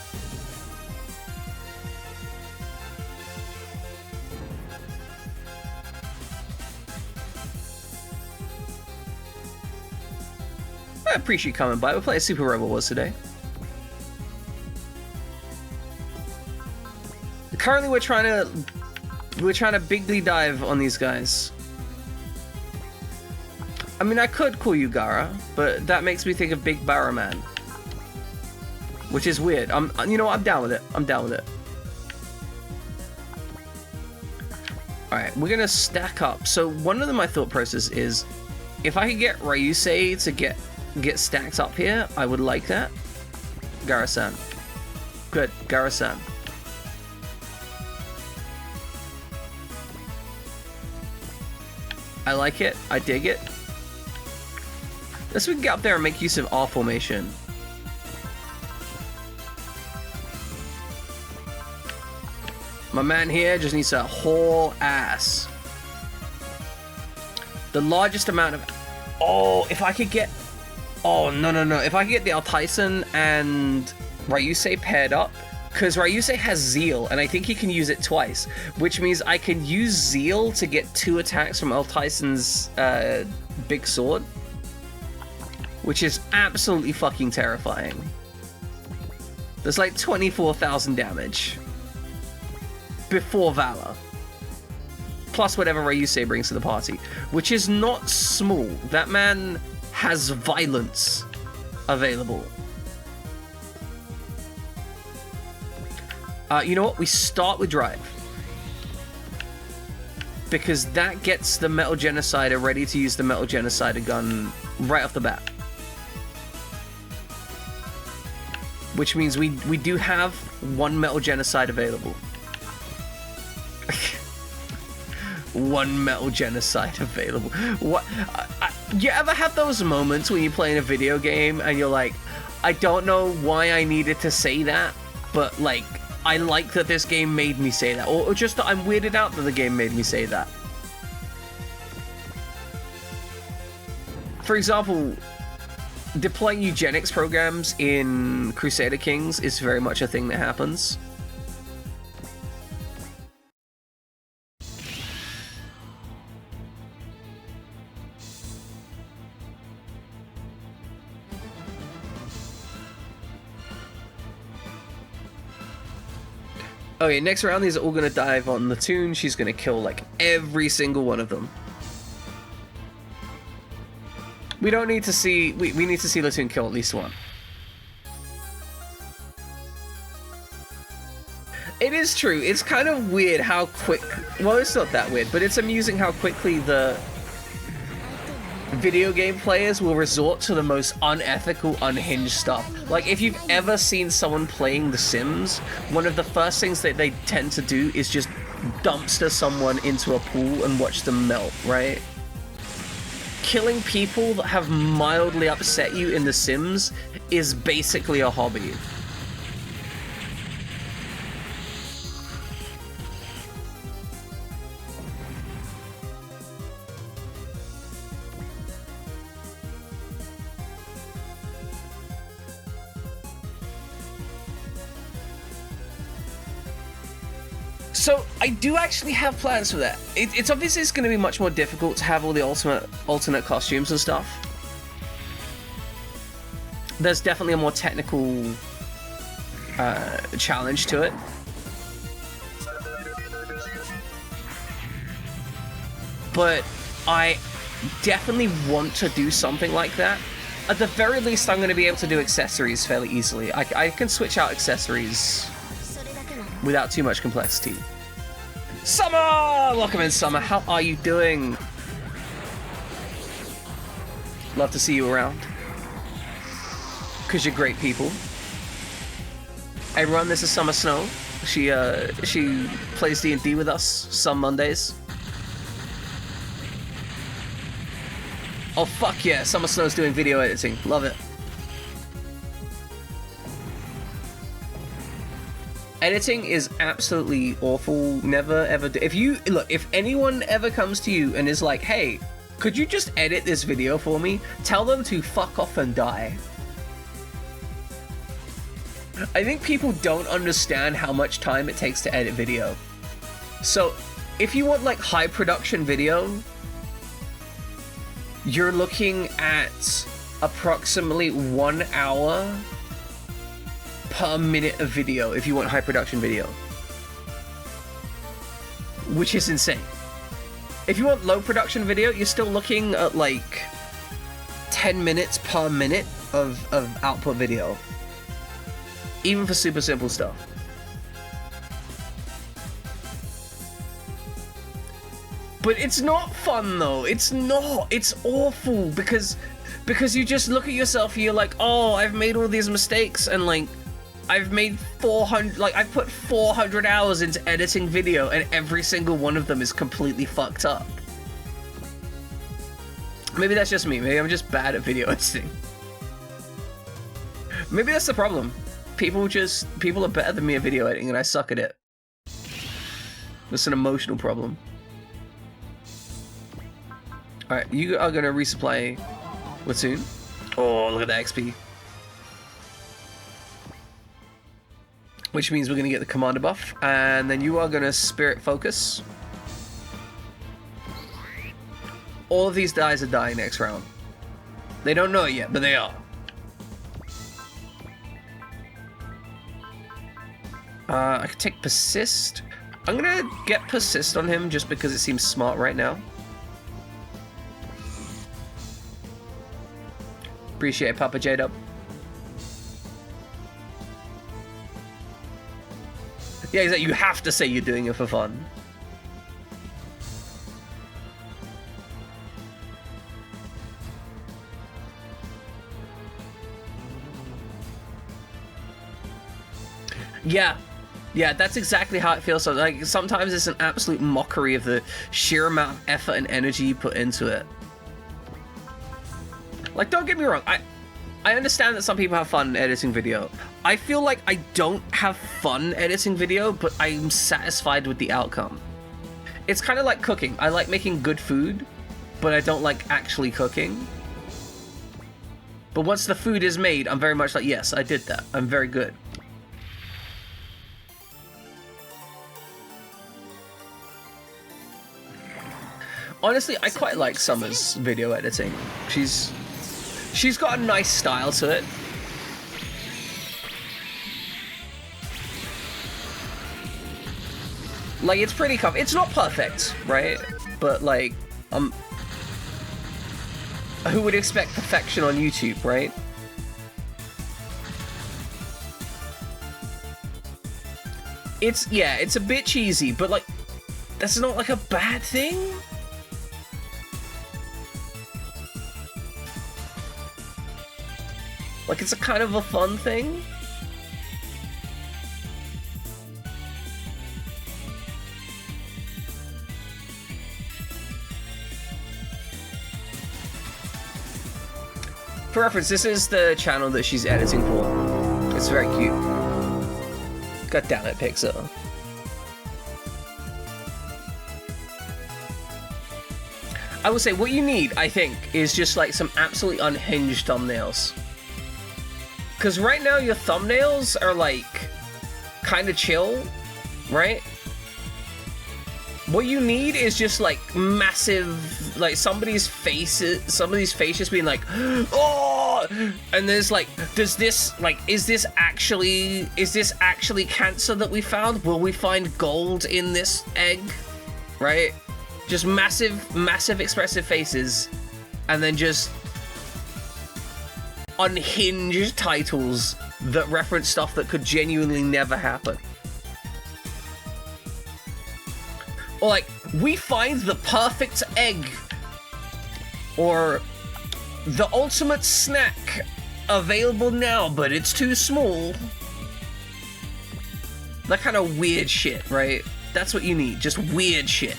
I appreciate you coming by. We're playing Super Rebel Wars today. Currently, we're trying to bigly dive on these guys. I mean, I could call you Gara, but that makes me think of Big Barra Man, which is weird. You know what? I'm down with it. I'm down with it. Alright, we're gonna stack up. So one of my thought process is, if I could get Ryusei to get stacked up here, I would like that. Gara-san. Good, Gara-san. I like it. I dig it. Let's we can get up there and make use of R formation. My man here just needs to haul ass. The largest amount of... Oh, if I could get... Oh, no. If I could get the Altyson and Ryusei paired up, because Ryusei has Zeal, and I think he can use it twice, which means I can use Zeal to get 2 attacks from Altyson's big sword, which is absolutely fucking terrifying. There's like 24,000 damage before Valor, plus whatever Ryusei brings to the party, which is not small. That man has violence available. You know what? We start with Drive, because that gets the Metal Genocider ready to use the Metal Genocider gun right off the bat. Which means we do have 1 Metal Genocide available. 1 Metal Genocide available. What? You ever have those moments when you play in a video game and you're like, I don't know why I needed to say that, but like, I like that this game made me say that, or just that I'm weirded out that the game made me say that. For example, deploying eugenics programs in Crusader Kings is very much a thing that happens. Okay, next round, these are all gonna dive on Latoon. She's gonna kill like every single one of them. We don't need to see, we need to see Latoon kill at least 1. It is true, it's kind of weird how quick, well, it's not that weird, but it's amusing how quickly the video game players will resort to the most unethical, unhinged stuff. Like, if you've ever seen someone playing The Sims, one of the first things that they tend to do is just dumpster someone into a pool and watch them melt, right? Killing people that have mildly upset you in The Sims is basically a hobby. So I do actually have plans for that. It's obviously going to be much more difficult to have all the alternate costumes and stuff. There's definitely a more technical challenge to it. But I definitely want to do something like that. At the very least, I'm going to be able to do accessories fairly easily. I can switch out accessories without too much complexity. Summer! Welcome in, Summer. How are you doing? Love to see you around. Because you're great people. Everyone, this is Summer Snow. She plays D&D with us some Mondays. Oh, fuck yeah. Summer Snow's doing video editing. Love it. Editing is absolutely awful. Never ever do. If anyone ever comes to you and is like, hey, could you just edit this video for me? Tell them to fuck off and die. I think people don't understand how much time it takes to edit video. So if you want like high production video, you're looking at approximately 1 hour per minute of video if you want high production video, which is insane. If you want low production video, you're still looking at like 10 minutes per minute of output video, even for super simple stuff. But it's not fun though. It's not. It's awful because you just look at yourself and you're like, oh, I've made all these mistakes and like I've made 400, like I've put 400 hours into editing video and every single one of them is completely fucked up. Maybe that's just me. Maybe I'm just bad at video editing. Maybe that's the problem. People are better than me at video editing and I suck at it. It's an emotional problem. Alright, you are gonna resupply Watoon. Oh, look at that XP. Which means we're gonna get the commander buff, and then you are gonna spirit focus. All of these guys are dying next round. They don't know it yet, but they are. I could take persist. I'm gonna get persist on him just because it seems smart right now. Appreciate it, Papa J-Dub. Yeah, he's like, you have to say you're doing it for fun. Yeah, that's exactly how it feels. So, like, sometimes it's an absolute mockery of the sheer amount of effort and energy you put into it. Like, don't get me wrong, I understand that some people have fun editing video. I feel like I don't have fun editing video, but I'm satisfied with the outcome. It's kind of like cooking. I like making good food, but I don't like actually cooking. But once the food is made, I'm very much like, yes, I did that. I'm very good. Honestly, I quite like Summer's video editing. She's got a nice style to it. Like, it's pretty comfy. It's not perfect, right? But like, who would expect perfection on YouTube, right? It's a bit cheesy, but like, that's not like a bad thing. Like, it's a kind of a fun thing. For reference, this is the channel that she's editing for. It's very cute. God damn it, Pixar. I will say, what you need, I think, is just like some absolutely unhinged thumbnails. Because right now your thumbnails are like kind of chill, right? What you need is just like massive, like somebody's face just being like, oh, and there's like, is this actually cancer that we found? Will we find gold in this egg? Right? Just massive expressive faces, and then just unhinged titles that reference stuff that could genuinely never happen. Or like, we find the perfect egg, or the ultimate snack available now, but it's too small. That kind of weird shit, right? That's what you need, just weird shit.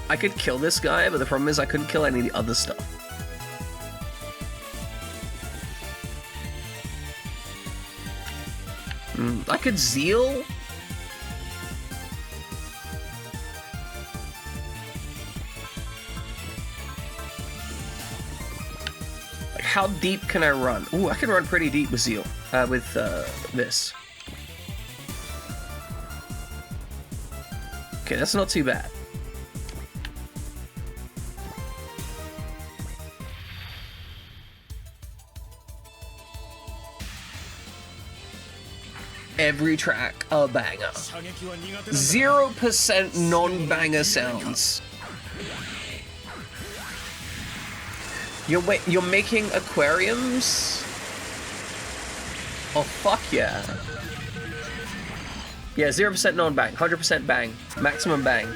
I could kill this guy, but the problem is I couldn't kill any of the other stuff. I could zeal. Like, how deep can I run? Ooh, I can run pretty deep with zeal. With this. Okay, that's not too bad. Every track a banger. 0% non-banger sounds. You're making aquariums? Oh, fuck yeah. Yeah, 0% non-bang, 100% bang, maximum bang.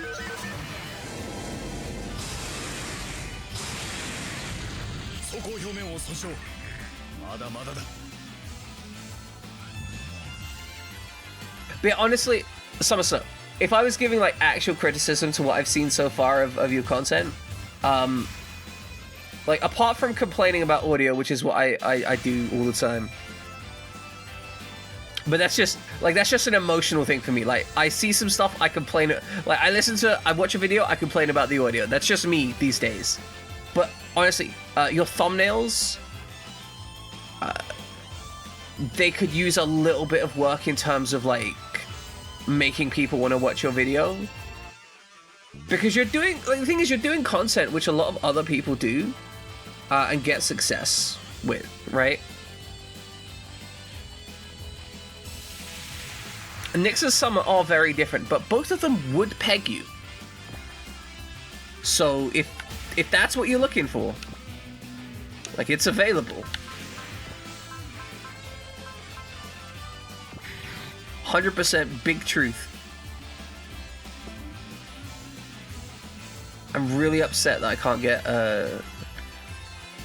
But yeah, honestly, Summer Snow, if I was giving like actual criticism to what I've seen so far of your content, like apart from complaining about audio, which is what I do all the time, but that's just an emotional thing for me. Like I see some stuff, I complain. Like I watch a video, I complain about the audio. That's just me these days. But honestly, your thumbnails, they could use a little bit of work in terms of like making people want to watch your video. Because you're doing, like, the thing is, you're doing content which a lot of other people do and get success with, right? Nyx and Summer are very different, but both of them would peg you. So if that's what you're looking for, like, it's available. 100% big truth. I'm really upset that I can't get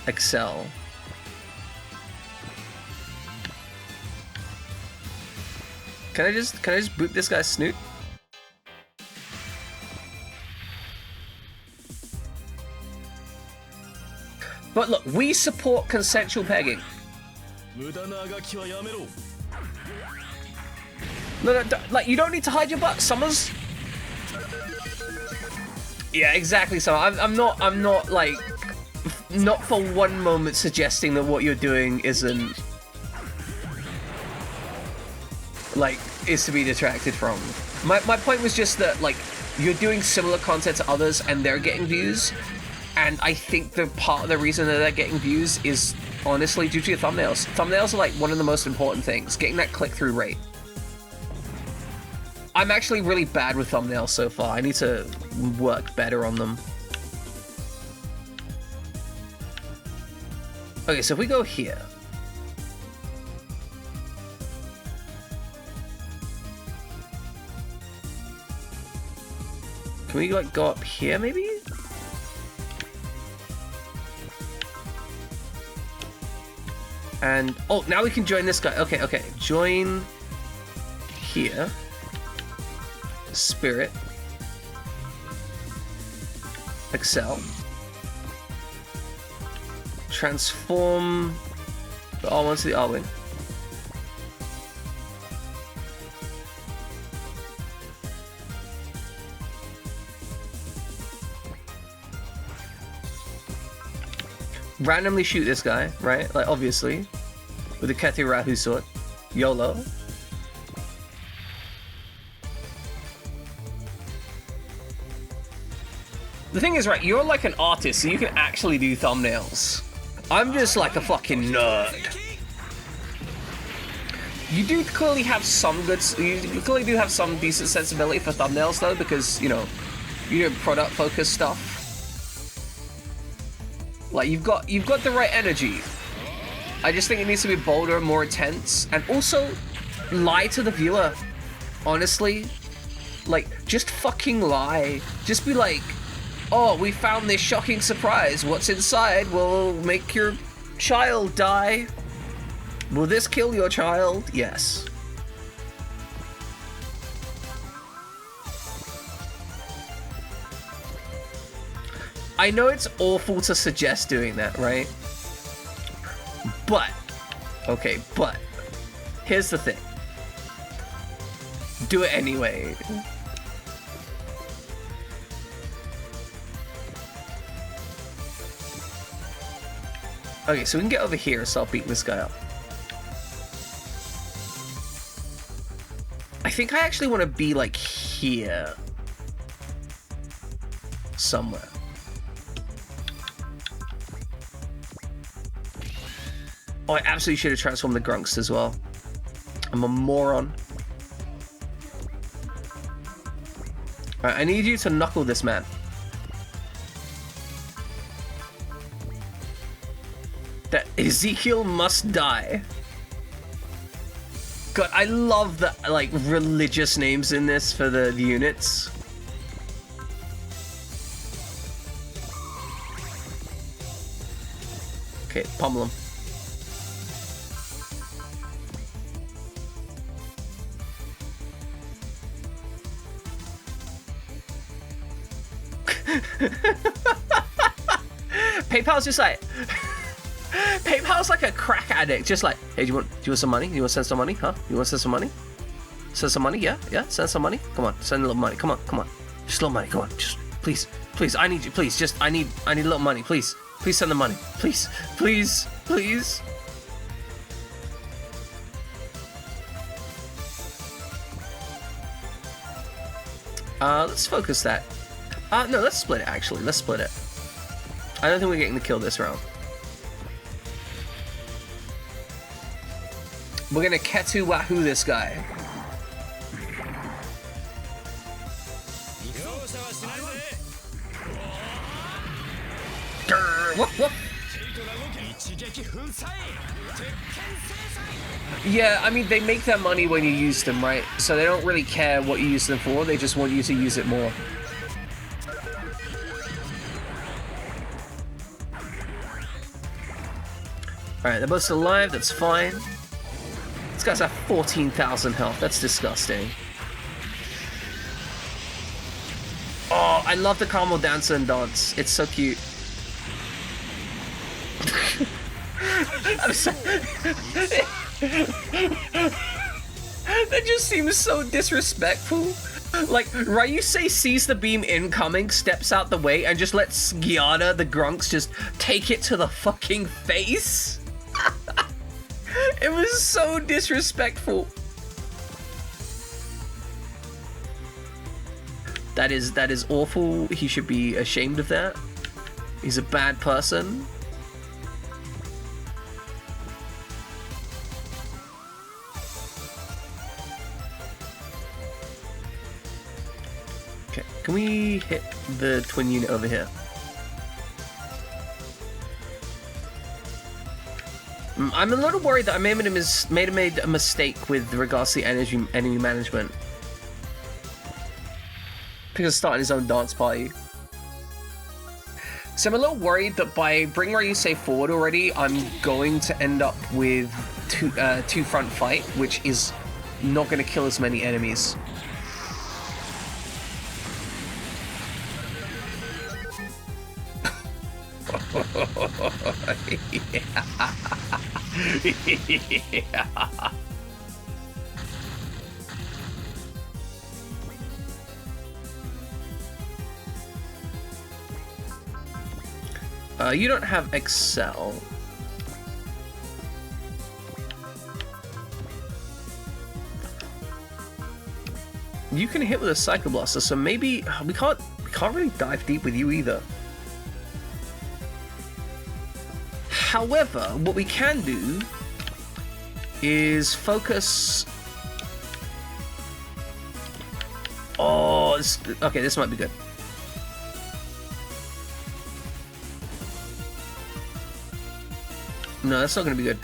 Excel. Can I just boot this guy's snoot? But look, we support consensual pegging. No, like, you don't need to hide your butt, Summers. Yeah, exactly, Summer. I'm not, like, not for one moment suggesting that what you're doing isn't, like, is to be detracted from. My point was just that, like, you're doing similar content to others and they're getting views, and I think the part of the reason that they're getting views is honestly due to your thumbnails. Thumbnails are, like, one of the most important things, getting that click-through rate. I'm actually really bad with thumbnails so far. I need to work better on them. Okay, so if we go here. Can we, like, go up here, maybe? And, oh, now we can join this guy. Okay, okay. Join here. Spirit. Excel. Transform the R1 to the R-Wing. Randomly shoot this guy, right? Like, obviously. With the Ketu Rahu sword. YOLO. The thing is, right, you're like an artist, so you can actually do thumbnails. I'm just like a fucking nerd. You do clearly have some you clearly do have some decent sensibility for thumbnails, though, because, you know, you do product-focused stuff. Like, you've got the right energy. I just think it needs to be bolder and more intense, and also lie to the viewer. Honestly, like, just fucking lie. Just be like, oh, we found this shocking surprise. What's inside will make your child die. Will this kill your child? Yes. I know it's awful to suggest doing that, right? But, okay, but, here's the thing. Do it anyway. Okay, so we can get over here and start beating this guy up. I think I actually want to be, like, here. Somewhere. Oh, I absolutely should have transformed the Grunks as well. I'm a moron. Alright, I need you to knuckle this man. That Ezekiel must die. God, I love the like religious names in this for the units. Okay, pummel him. PayPal's just like PayPal's like a crack addict, just like, hey, do you want some money? You want to send some money? Huh? You want to send some money? Send some money? Yeah, send some money. Come on, send a little money. Come on, just a little money. Come on, just please, I need you. Please, just I need a little money. Please send the money. Please. Let's focus that. No, let's split it. Actually, let's split it. I don't think we're getting the kill this round. We're gonna Ketu Wahoo this guy. Whoop. Yeah, I mean, they make their money when you use them, right? So they don't really care what you use them for, they just want you to use it more. Alright, they're both alive, that's fine. This guy's at 14,000 health, that's disgusting. Oh, I love the caramel dancer and dance. It's so cute. I'm sorry. That just seems so disrespectful. Like, Ryusei sees the beam incoming, steps out the way, and just lets Giada, the Grunks, just take it to the fucking face. It was so disrespectful. That is awful. He should be ashamed of that. He's a bad person. Okay, can we hit the twin unit over here? I'm a little worried that I may have made a mistake with regards to the enemy management. Because starting his own dance party. So I'm a little worried that by bringing Ryusei forward already, I'm going to end up with two front fight, which is not going to kill as many enemies. You don't have Excel. You can hit with a Psycho Blaster, so maybe we can't really dive deep with you either. However, what we can do is focus. Oh, okay, this might be good. No, that's not going to be good.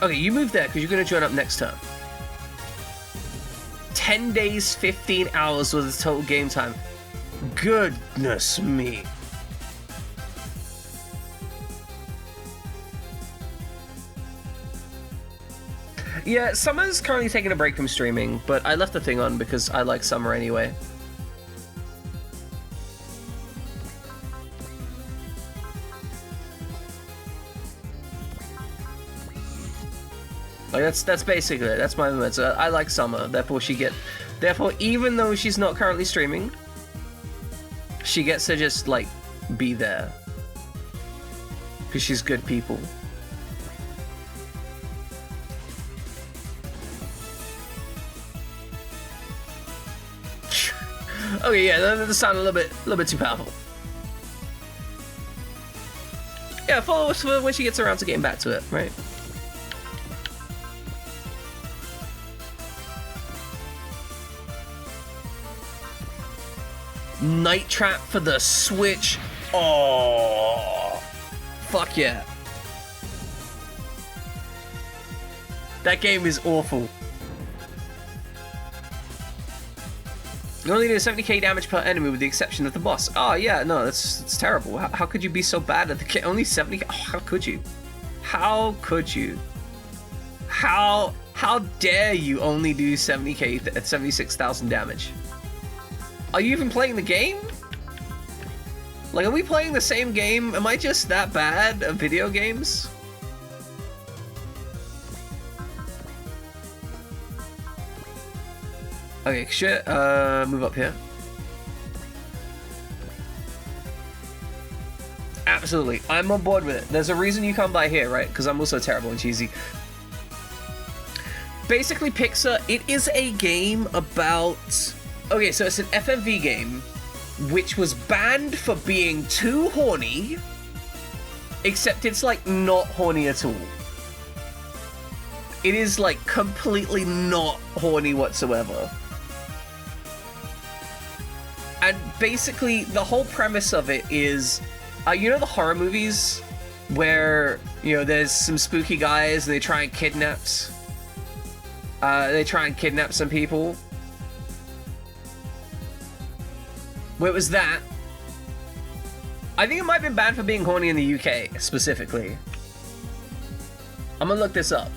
Okay, you move there because you're going to join up next turn. 10 days, 15 hours was the total game time. Goodness me. Yeah, Summer's currently taking a break from streaming, but I left the thing on because I like Summer anyway. Like that's basically it. That's my limit. So I like Summer. Therefore, even though she's not currently streaming, she gets to just like be there because she's good people. Okay, yeah, that sound a little bit too powerful. Yeah, follow us for when she gets around to getting back to it, right? Night Trap for the Switch. Oh, fuck yeah. That game is awful. You only do 70k damage per enemy with the exception of the boss. Oh yeah, no, that's terrible. How could you be so bad at the game? Only 70k? Oh, how could you? How could you? How dare you only do 70k at 76,000 damage? Are you even playing the game? Like, are we playing the same game? Am I just that bad at video games? Okay, shit, move up here. Absolutely, I'm on board with it. There's a reason you come by here, right? Because I'm also terrible and cheesy. Basically, Pixar, it is a game about... Okay, so it's an FMV game, which was banned for being too horny, except it's, like, not horny at all. It is, like, completely not horny whatsoever. And basically, the whole premise of it is, you know the horror movies where, you know, there's some spooky guys and they try and kidnap some people? Well, it was that. I think it might have been banned for being horny in the UK, specifically. I'm gonna look this up.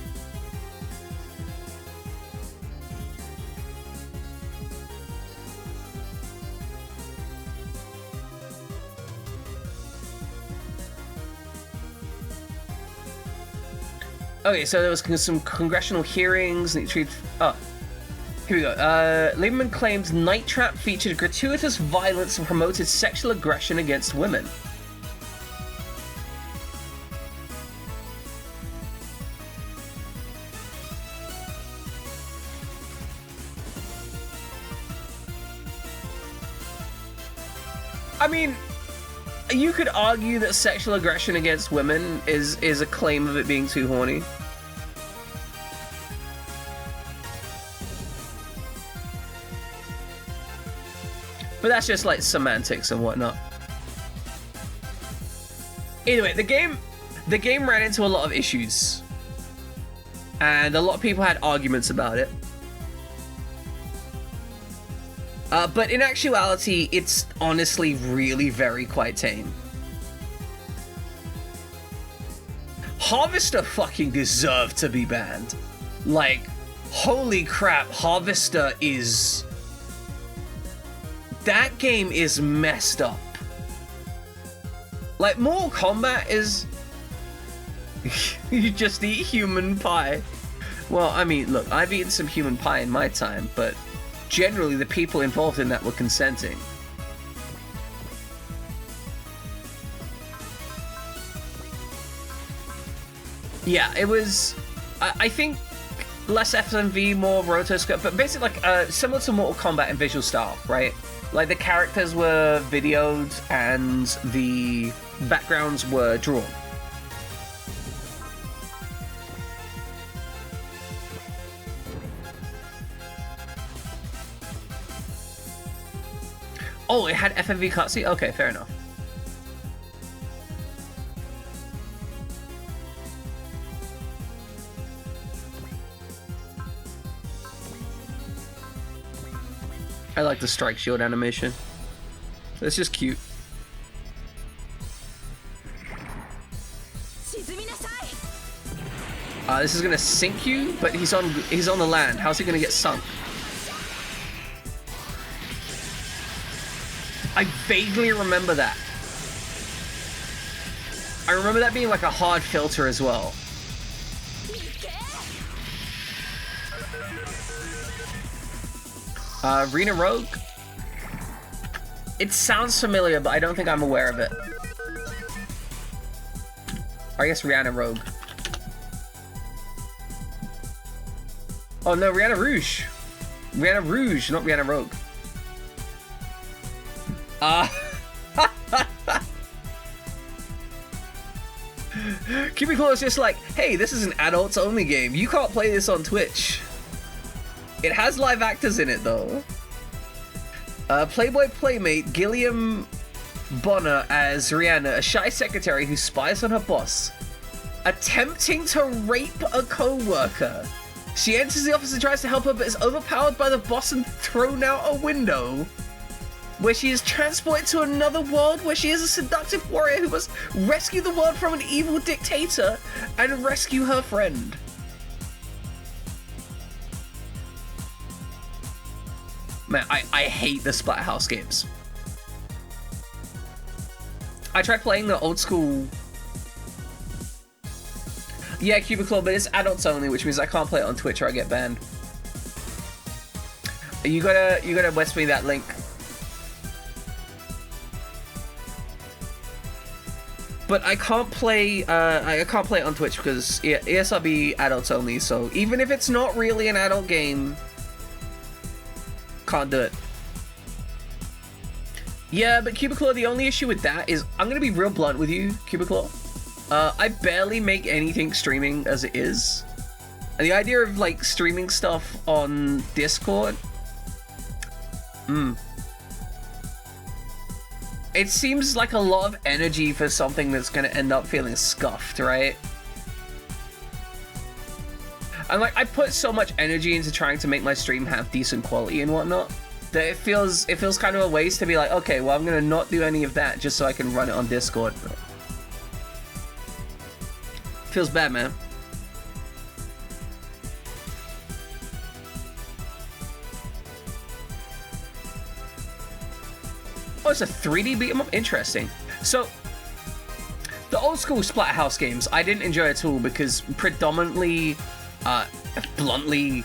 Okay, so there was some congressional hearings and oh, here we go. Lieberman claims Night Trap featured gratuitous violence and promoted sexual aggression against women. I mean, you could argue that sexual aggression against women is a claim of it being too horny. But that's just like semantics and whatnot. Anyway, the game ran into a lot of issues. And a lot of people had arguments about it. But in actuality, it's honestly really very quite tame. Harvester fucking deserved to be banned. Like, holy crap, Harvester is... That game is messed up. Like, Mortal Kombat is... You just eat human pie. Well, I mean, look, I've eaten some human pie in my time, but generally the people involved in that were consenting. Yeah, it was... I think less FMV, more rotoscope, but basically like similar to Mortal Kombat in visual style, right? Like the characters were videoed and the backgrounds were drawn. Oh, it had FMV cutscene? Okay, fair enough. I like the strike shield animation. It's just cute. This is gonna sink you, but he's on the land. How's he gonna get sunk? I vaguely remember that. I remember that being like a hard filter as well. Rena Rogue? It sounds familiar, but I don't think I'm aware of it. Or I guess Rihanna Rogue. Oh no, Rihanna Rouge. Rihanna Rouge, not Rihanna Rogue. Cubicle is just like, hey, this is an adults-only game. You can't play this on Twitch. It has live actors in it, though. Playboy Playmate, Gilliam Bonner as Rihanna, a shy secretary who spies on her boss, attempting to rape a co-worker. She enters the office and tries to help her, but is overpowered by the boss and thrown out a window, where she is transported to another world where she is a seductive warrior who must rescue the world from an evil dictator and rescue her friend. Man, I hate the Splathouse games. I tried playing the old school... Yeah, Cubicle, but it's adults only, which means I can't play it on Twitch or I get banned. You gotta west me that link. But I can't play I can't play it on Twitch because ESRB adults only, so even if it's not really an adult game, can't do it. Yeah, but Cubicle, the only issue with that is, I'm gonna be real blunt with you, Cubicle. I barely make anything streaming as it is. And the idea of like streaming stuff on Discord, it seems like a lot of energy for something that's gonna end up feeling scuffed, right? And like, I put so much energy into trying to make my stream have decent quality and whatnot, that it feels kind of a waste to be like, okay, well, I'm gonna not do any of that just so I can run it on Discord. Feels bad, man. Oh, it's a 3D beat 'em up? Interesting. So, the old school Splathouse games, I didn't enjoy at all because predominantly, bluntly,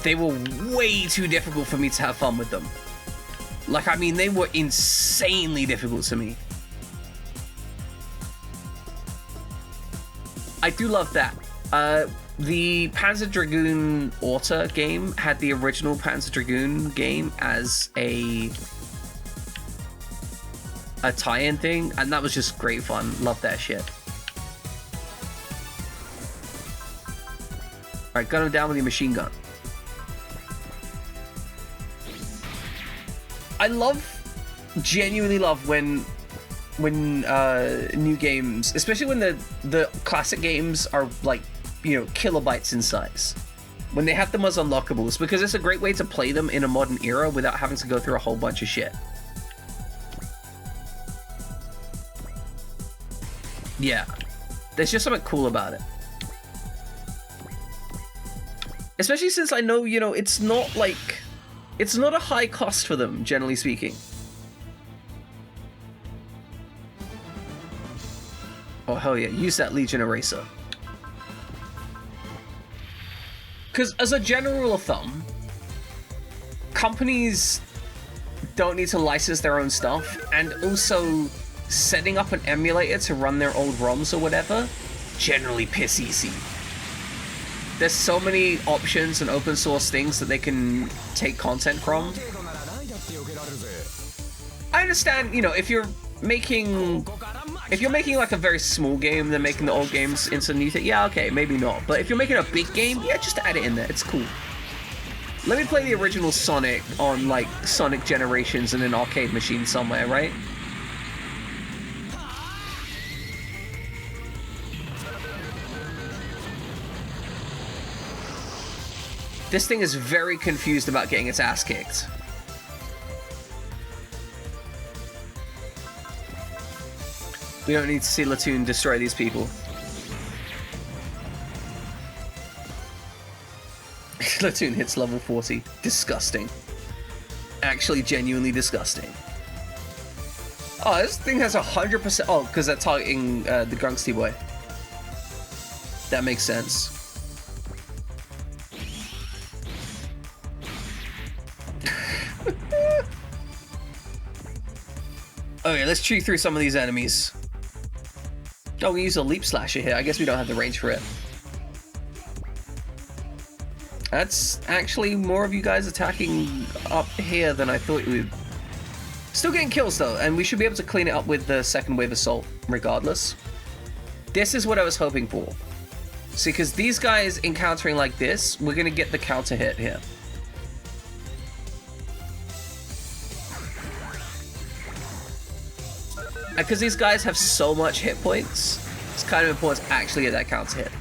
they were way too difficult for me to have fun with them. Like, I mean, they were insanely difficult to me. I do love that. The Panzer Dragoon Auto game had the original Panzer Dragoon game as a tie-in thing, and that was just great fun. Love that shit. Alright, gun him down with your machine gun. I genuinely love when new games, especially when the classic games are like, you know, kilobytes in size, when they have them as unlockables, because it's a great way to play them in a modern era without having to go through a whole bunch of shit. Yeah, there's just something cool about it. Especially since I know, you know, it's not a high cost for them, generally speaking. Oh, hell yeah, use that Legion Eraser. Because as a general rule of thumb, companies don't need to license their own stuff, and also setting up an emulator to run their old ROMs or whatever, generally piss easy. There's so many options and open source things that they can take content from. I understand, you know, if you're making like a very small game, then making the old games into new thing, yeah, okay, maybe not. But if you're making a big game, yeah, just add it in there. It's cool. Let me play the original Sonic on like Sonic Generations in an arcade machine somewhere, right? This thing is very confused about getting its ass kicked. We don't need to see Latoon destroy these people. Latoon hits level 40. Disgusting. Actually, genuinely disgusting. Oh, this thing has 100%... Oh, because they're targeting the Grunksty boy. That makes sense. Okay, let's chew through some of these enemies. Oh, we use a leap slasher here. I guess we don't have the range for it. That's actually more of you guys attacking up here than I thought you would. Still getting kills though, and we should be able to clean it up with the second wave assault regardless. This is what I was hoping for. See, because these guys encountering like this, we're gonna get the counter hit here. Because these guys have so much hit points, it's kind of important to actually get that counter hit.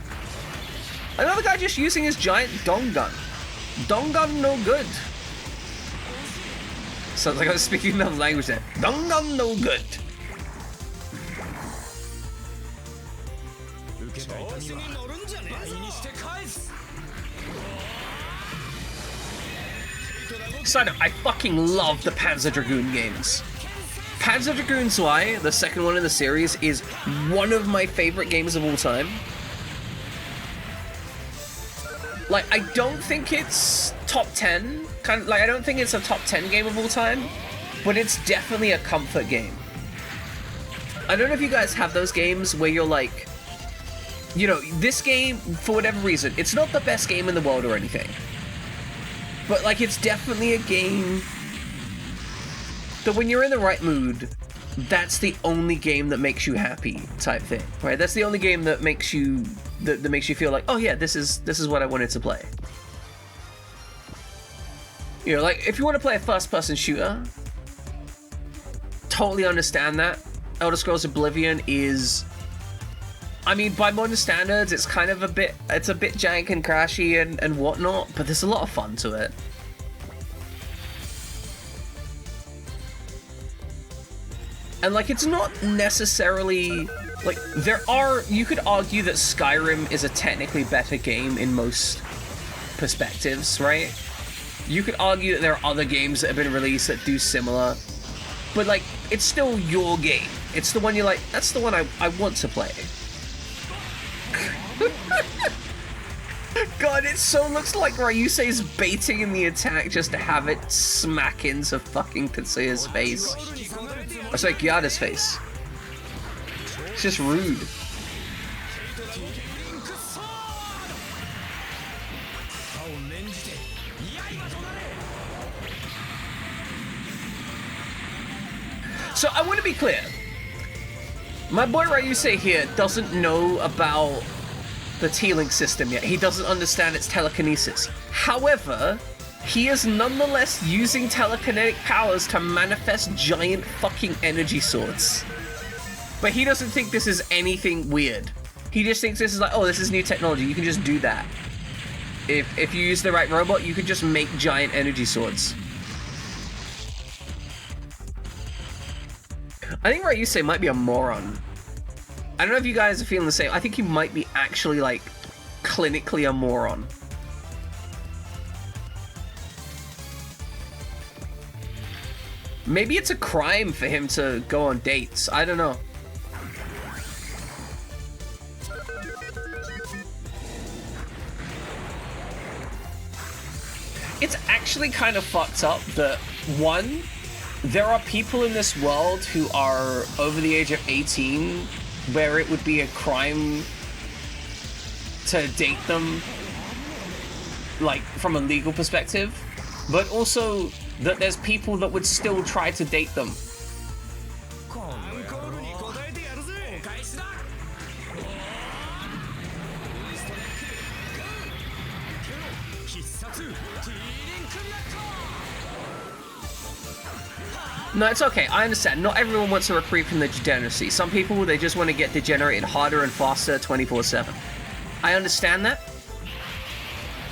Another guy just using his giant dong gun. Dong gun no good. Sounds like I was speaking another language there. Dong gun no good. Side note, I fucking love the Panzer Dragoon games. Panzer Dragoon Zwei, the second one in the series, is one of my favorite games of all time. Like, I don't think it's top 10. I don't think it's a top 10 game of all time, but it's definitely a comfort game. I don't know if you guys have those games where you're like, you know, this game, for whatever reason, it's not the best game in the world or anything. But, like, it's definitely a game that when you're in the right mood, that's the only game that makes you happy type thing, right? That's the only game that makes you that makes you feel like, oh yeah, this is what I wanted to play. You know, like, if you want to play a first-person shooter, totally understand that. Elder Scrolls Oblivion is, I mean, by modern standards, it's kind of a bit jank and crashy and whatnot, but there's a lot of fun to it. And, like, it's not necessarily, like, you could argue that Skyrim is a technically better game in most perspectives, right? You could argue that there are other games that have been released that do similar, but, like, it's still your game. It's the one you're like, that's the one I want to play. God, it so looks like Ryusei's baiting in the attack just to have it smack into fucking Tetsuya's face. Oh, sorry, Gyada's face. It's just rude. So I want to be clear. My boy Ryusei here doesn't know about the T-Link system yet. He doesn't understand its telekinesis. However, he is nonetheless using telekinetic powers to manifest giant fucking energy swords. But he doesn't think this is anything weird. He just thinks this is like, oh, this is new technology. You can just do that. If you use the right robot, you can just make giant energy swords. I think Ryusei might be a moron. I don't know if you guys are feeling the same. I think he might be actually, like, clinically a moron. Maybe it's a crime for him to go on dates. I don't know. It's actually kind of fucked up that, one, there are people in this world who are over the age of 18 where it would be a crime to date them, like, from a legal perspective, but also that there's people that would still try to date them. No, it's okay. I understand. Not everyone wants a reprieve from the degeneracy. Some people, they just want to get degenerated harder and faster 24/7. I understand that.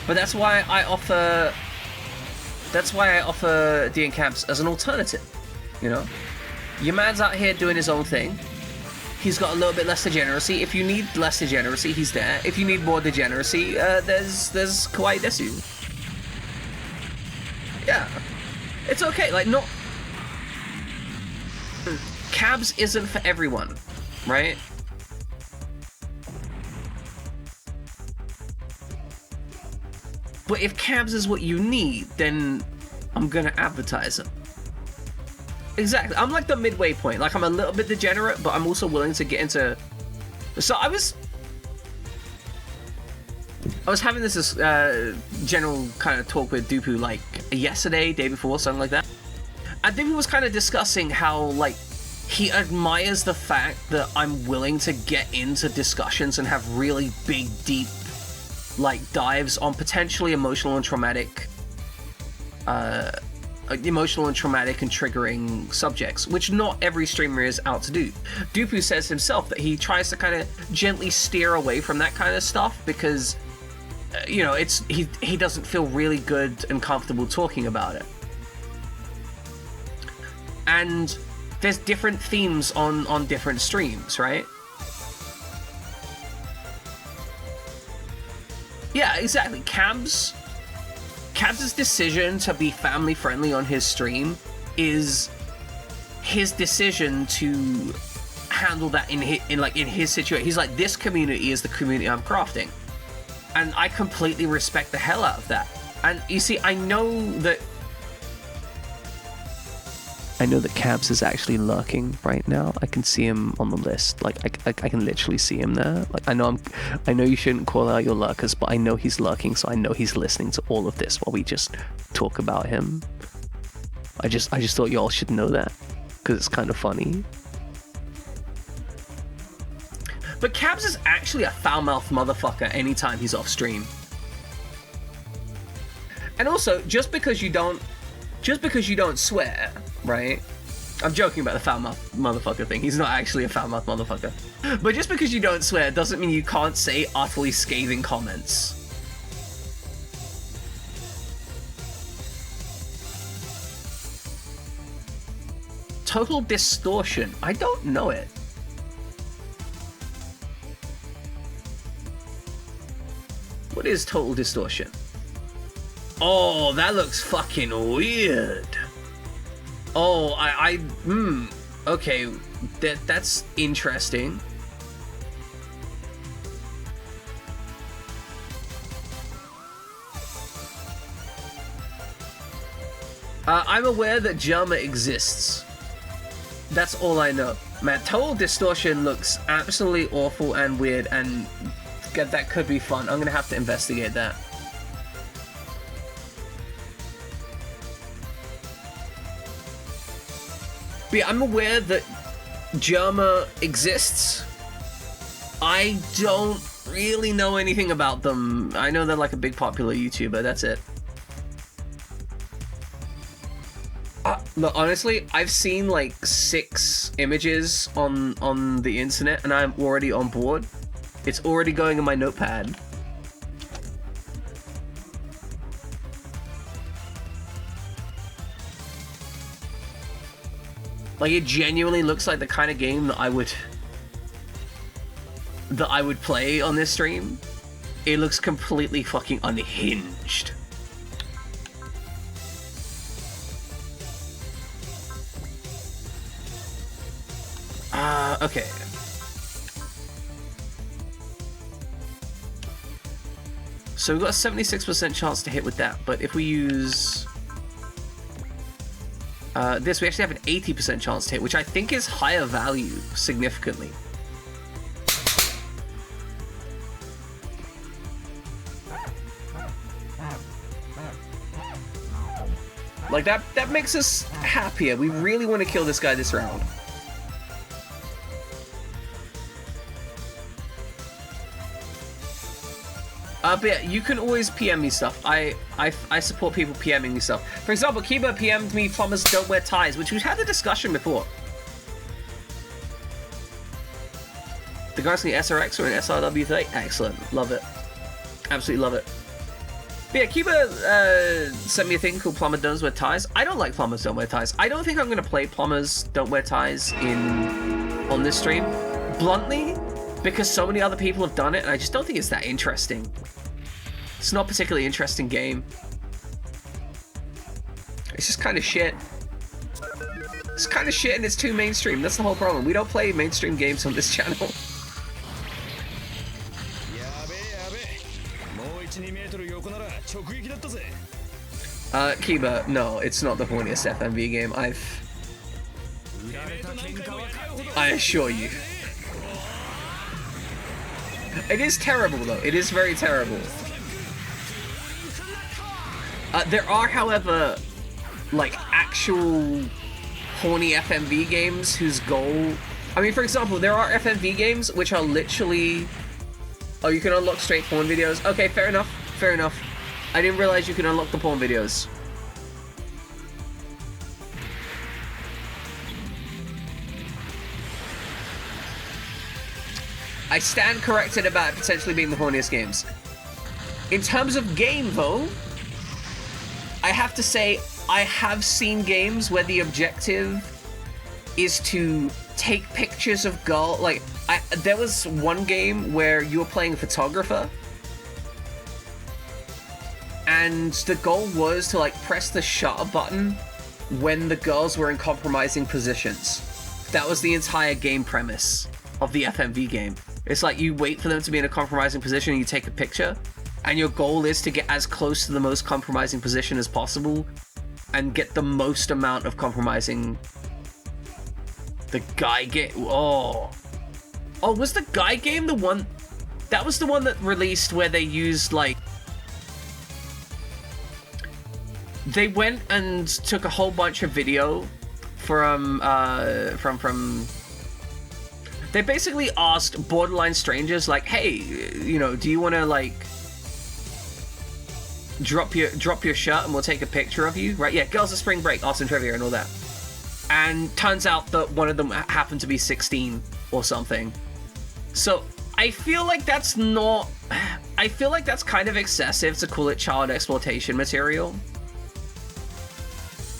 But that's why I offer DN camps as an alternative, you know? Your man's out here doing his own thing. He's got a little bit less degeneracy. If you need less degeneracy, he's there. If you need more degeneracy, there's Kawaii Desu. Yeah. It's okay, like, not... Cabs isn't for everyone, right? But if cabs is what you need, then I'm gonna advertise them. Exactly. I'm like the midway point. Like, I'm a little bit degenerate, but I'm also willing to get into... So I was having this general kind of talk with Dupu, like, yesterday, day before, something like that. And Dupu was kind of discussing how, like, he admires the fact that I'm willing to get into discussions and have really big, deep, like, dives on potentially emotional and traumatic emotional and traumatic and triggering subjects, which not every streamer is out to do. Dupu says himself that he tries to kind of gently steer away from that kind of stuff because, you know, he doesn't feel really good and comfortable talking about it. And there's different themes on different streams, right? Yeah, exactly. Cabs' decision to be family friendly on his stream is his decision to handle that in his situation. He's like, this community is the community I'm crafting, and I completely respect the hell out of that. And you see, I know that Cabs is actually lurking right now. I can see him on the list. Like I can literally see him there. Like I know you shouldn't call out your lurkers, but I know he's lurking, so I know he's listening to all of this while we just talk about him. I just thought y'all should know that because it's kind of funny. But Cabs is actually a foul-mouthed motherfucker anytime he's off stream. And also, just because you don't swear, right? I'm joking about the foul-mouthed motherfucker thing. He's not actually a foul-mouthed motherfucker. But just because you don't swear doesn't mean you can't say utterly scathing comments. Total distortion. I don't know it. What is total distortion? Oh, that looks fucking weird. Oh, okay, that's interesting. I'm aware that Germa exists. That's all I know. Man, total distortion looks absolutely awful and weird, and that could be fun. I'm gonna have to investigate that. But yeah, I'm aware that Germa exists. I don't really know anything about them. I know they're like a big popular YouTuber, that's it. Look, honestly, I've seen like 6 images on the internet and I'm already on board. It's already going in my notepad. Like, it genuinely looks like the kind of game that I would play on this stream. It looks completely fucking unhinged. Okay. So we've got a 76% chance to hit with that, but if we use this, we actually have an 80% chance to hit, which I think is higher value significantly. Like, that makes us happier. We really want to kill this guy this round. But yeah, you can always PM me stuff. I support people PMing me stuff. For example, Kiba PM'd me plumbers don't wear ties, which we've had the discussion before. The guys in the SRX or in SRW30? Excellent. Love it. Absolutely love it. But yeah, Kiba sent me a thing called Plumber Don't Wear Ties. I don't like Plumbers Don't Wear Ties. I don't think I'm going to play Plumbers Don't Wear Ties on this stream. Bluntly, because so many other people have done it, and I just don't think it's that interesting. It's not a particularly interesting game. It's just kind of shit. It's kind of shit and it's too mainstream. That's the whole problem. We don't play mainstream games on this channel. Kiba, no, it's not the horniest FMV game. I assure you. It is terrible, though. It is very terrible. There are, however, like, actual horny FMV games whose goal... I mean, for example, there are FMV games which are literally... Oh, you can unlock straight porn videos? Okay, fair enough. Fair enough. I didn't realize you can unlock the porn videos. I stand corrected about it potentially being the horniest games. In terms of game, though, I have to say I have seen games where the objective is to take pictures of girls. Like, there was one game where you were playing a photographer, and the goal was to, like, press the shutter button when the girls were in compromising positions. That was the entire game premise of the FMV game. It's like you wait for them to be in a compromising position and you take a picture, and your goal is to get as close to the most compromising position as possible and get the most amount of compromising. The guy game. Oh, was the guy game the one? That was the one that released where they used, like, they went and took a whole bunch of video from they basically asked borderline strangers, like, hey, you know, do you want to, like, drop your shirt and we'll take a picture of you, right? Yeah, girls at spring break, awesome trivia and all that. And turns out that one of them happened to be 16 or something. So I feel like that's not, I feel like that's kind of excessive to call it child exploitation material,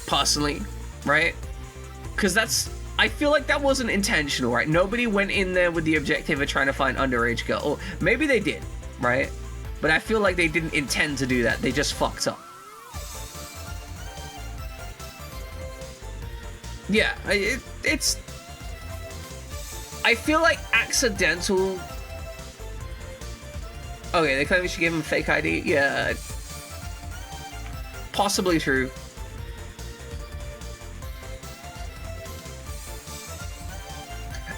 personally, right? Because that's, I feel like that wasn't intentional, right? Nobody went in there with the objective of trying to find underage girl. Or maybe they did, right? But I feel like they didn't intend to do that. They just fucked up. Yeah, it's... I feel like accidental... Okay, they claim we should give him a fake ID? Yeah. Possibly true.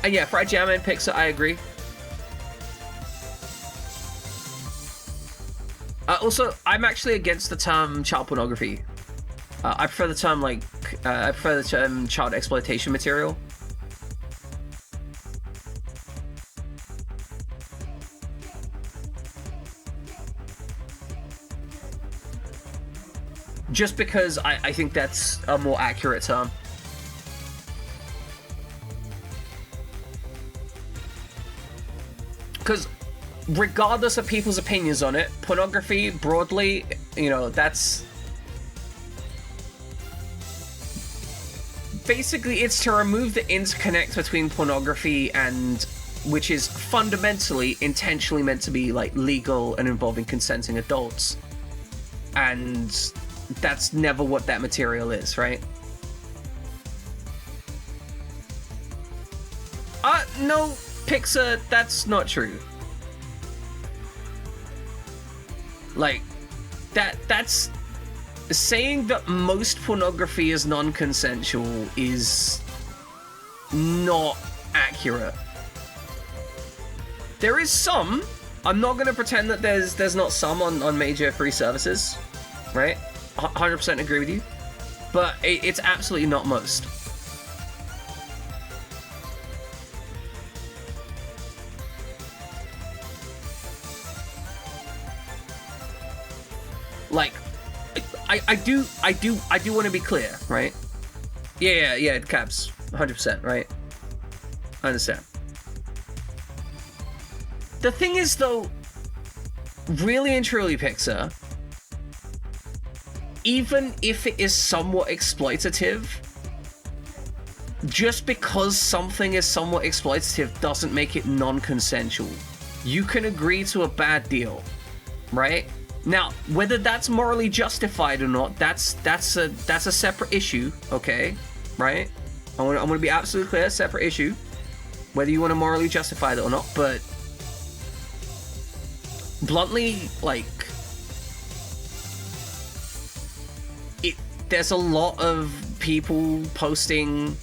And yeah, Fried Jam and Pixar, I agree. Also, I'm actually against the term child pornography. I prefer the term, like, I prefer the term child exploitation material. Just because I think that's a more accurate term. Because regardless of people's opinions on it, pornography, broadly, you know, that's... Basically, it's to remove the interconnect between pornography and... which is fundamentally, intentionally meant to be, like, legal and involving consenting adults. And that's never what that material is, right? No, Pixar, that's not true. Like, that's... Saying that most pornography is non-consensual is not accurate. There is some. I'm not going to pretend that there's not some on major free services, right? 100% agree with you. But it's absolutely not most. Like, I do want to be clear, right? Yeah, Caps, 100%, right? I understand. The thing is, though, really and truly, Pixar, even if it is somewhat exploitative, just because something is somewhat exploitative doesn't make it non-consensual. You can agree to a bad deal, right? Now, whether that's morally justified or not, that's a separate issue, okay? Right? I'm gonna be absolutely clear, separate issue. Whether you want to morally justify that or not, but bluntly, like, there's a lot of people posting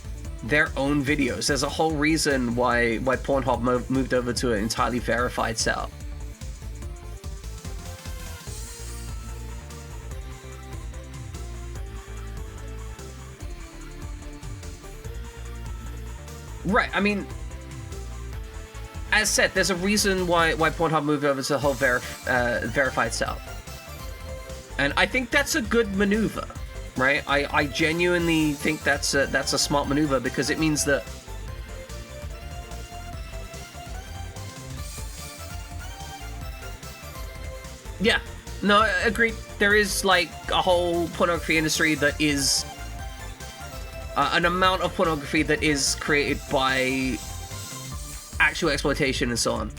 their own videos. There's a whole reason why Pornhub moved over to an entirely verified setup. Right, I mean, as said, there's a reason why Pornhub moved over to the whole verified setup. And I think that's a good maneuver, right? I genuinely think that's a smart maneuver, because it means that Yeah, no, agreed. There is like a whole pornography industry that is an amount of pornography that is created by actual exploitation and so on.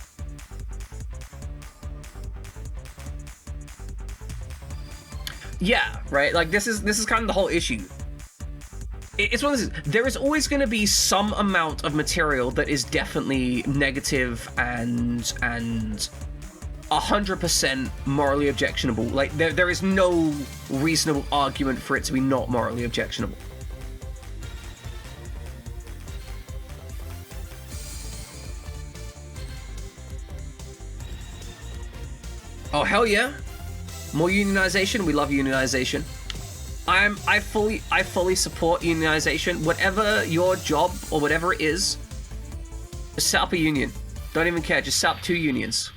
Yeah, right. Like this is kind of the whole issue. It's one of those. There is always going to be some amount of material that is definitely negative and 100% morally objectionable. Like there is no reasonable argument for it to be not morally objectionable. Oh hell yeah! More unionization. We love unionization. I fully support unionization. Whatever your job or whatever it is, set up a union. Don't even care. Just set up 2 unions.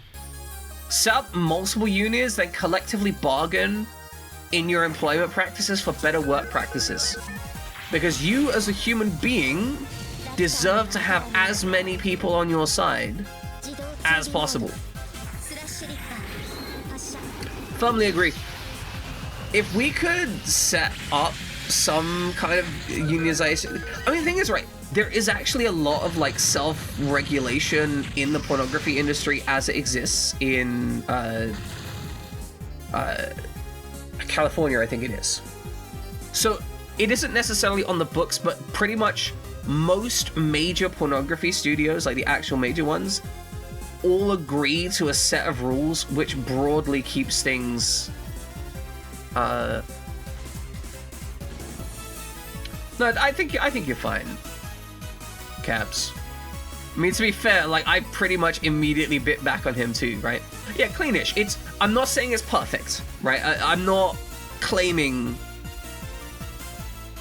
Set up multiple unions, then collectively bargain in your employment practices for better work practices. Because you, as a human being, deserve to have as many people on your side as possible. Firmly agree. If we could set up some kind of unionization, I mean, the thing is, right, there is actually a lot of like self-regulation in the pornography industry as it exists in California, I think it is. So it isn't necessarily on the books, but pretty much most major pornography studios, like the actual major ones, all agree to a set of rules which broadly keeps things no, I think you're fine, Caps. I mean, to be fair, like I pretty much immediately bit back on him too, right? Yeah, cleanish. I'm not saying it's perfect, right? I'm not claiming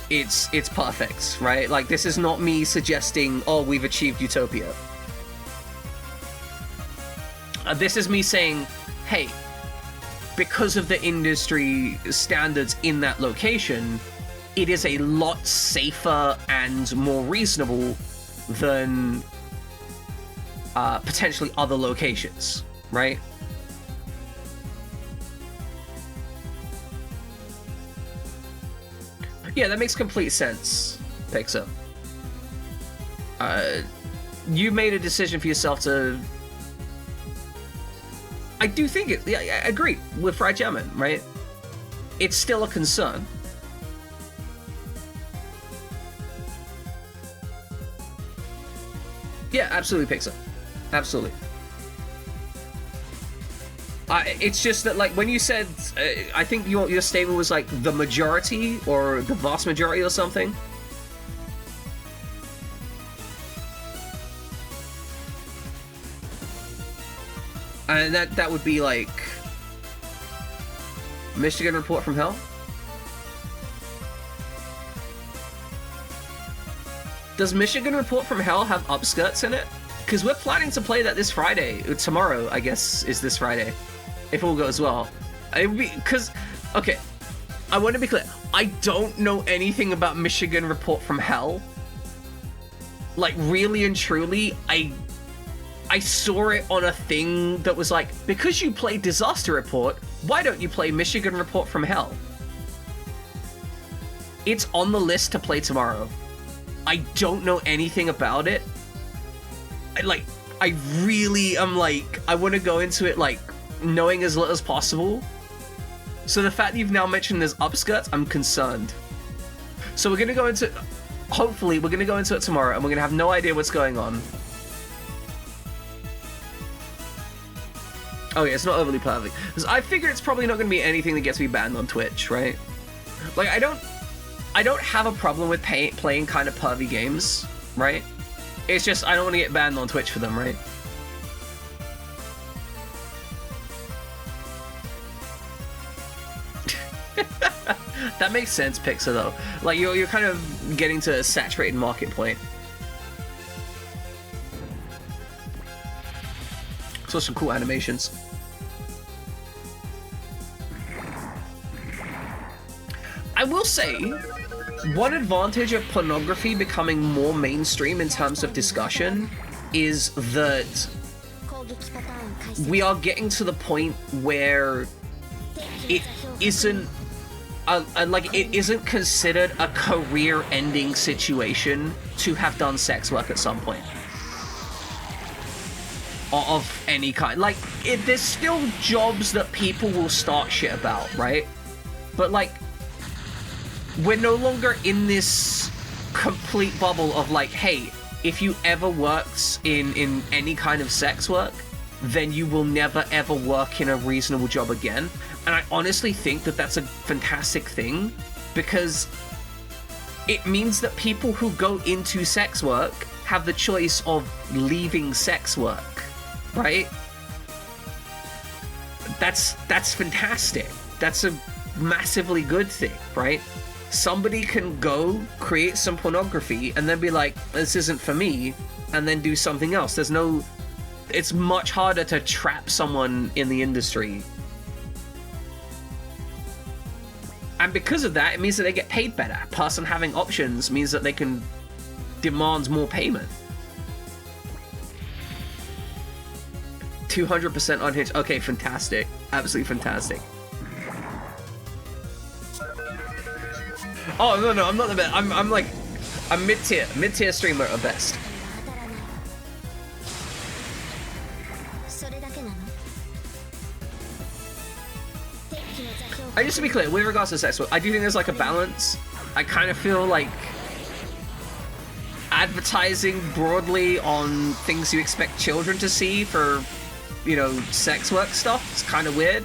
it's perfect, right? Like this is not me suggesting, oh, we've achieved utopia. This is me saying, hey, because of the industry standards in that location, it is a lot safer and more reasonable than potentially other locations, right? Yeah, that makes complete sense, Pixar. You made a decision for yourself to... I do think it... Yeah, I agree with Fried German, right? It's still a concern. Yeah, absolutely, Pixar. Absolutely. It's just that, like, when you said... I think your statement was, like, the majority, or the vast majority or something. And that would be like Michigan Report from Hell? Does Michigan Report from Hell have upskirts in it? Because we're planning to play that this Friday. Tomorrow, I guess, is this Friday. If all goes well. It would be... Because... Okay. I want to be clear. I don't know anything about Michigan Report from Hell. Like, really and truly, I saw it on a thing that was like, because you play Disaster Report, why don't you play Michigan Report from Hell? It's on the list to play tomorrow. I don't know anything about it. I really am like, I want to go into it like, knowing as little as possible. So the fact that you've now mentioned there's upskirts, I'm concerned. So we're going to go into, hopefully, we're going to go into it tomorrow, and we're going to have no idea what's going on. Oh yeah, it's not overly perfect. Because I figure it's probably not going to be anything that gets me banned on Twitch, right? Like, I don't have a problem with playing kind of pervy games, right? It's just, I don't want to get banned on Twitch for them, right? That makes sense, Pixar, though. Like, you're kind of getting to a saturated market point. So some cool animations. I will say, one advantage of pornography becoming more mainstream in terms of discussion is that we are getting to the point where it isn't it isn't considered a career-ending situation to have done sex work at some point of any kind. Like, there's still jobs that people will start shit about, right? But like, we're no longer in this complete bubble of like, hey, if you ever worked in any kind of sex work, then you will never ever work in a reasonable job again. And I honestly think that that's a fantastic thing, because it means that people who go into sex work have the choice of leaving sex work, right? That's fantastic. That's a massively good thing, right? Somebody can go create some pornography and then be like, this isn't for me, and then do something else. It's much harder to trap someone in the industry. And because of that, it means that they get paid better. A person having options means that they can demand more payment. 200% unhinged. Okay, fantastic. Absolutely fantastic. Oh, no, I'm not the best. I'm like, I'm mid-tier streamer at best. Just to be clear, with regards to sex work, I do think there's like a balance. I kind of feel like advertising broadly on things you expect children to see for, you know, sex work stuff, it's kind of weird.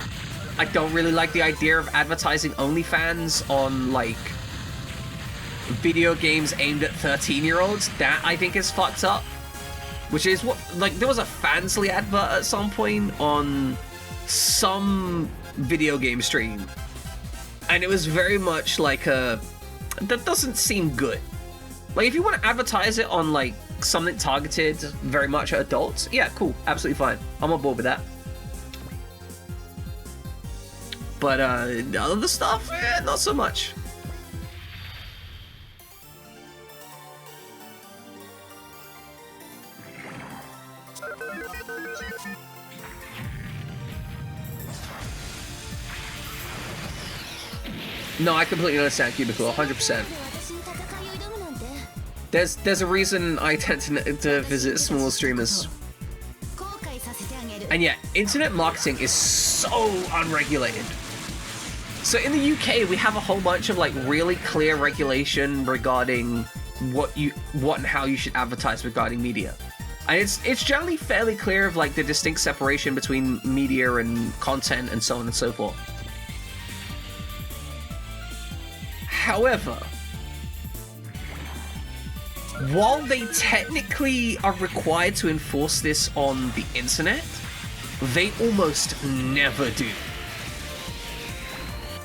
I don't really like the idea of advertising OnlyFans on like video games aimed at 13-year-olds. That I think is fucked up. Which is what, like, there was a Fansly advert at some point on some video game stream, and it was very much like that doesn't seem good. Like, if you want to advertise it on like something targeted very much at adults, yeah, cool, absolutely fine, I'm on board with that. But other stuff, not so much. No, I completely understand, Cubicle, 100%. There's a reason I tend to visit small streamers. And yeah, internet marketing is so unregulated. So in the UK, we have a whole bunch of like really clear regulation regarding what and how you should advertise regarding media. And it's generally fairly clear of like the distinct separation between media and content and so on and so forth. However, while they technically are required to enforce this on the internet, they almost never do.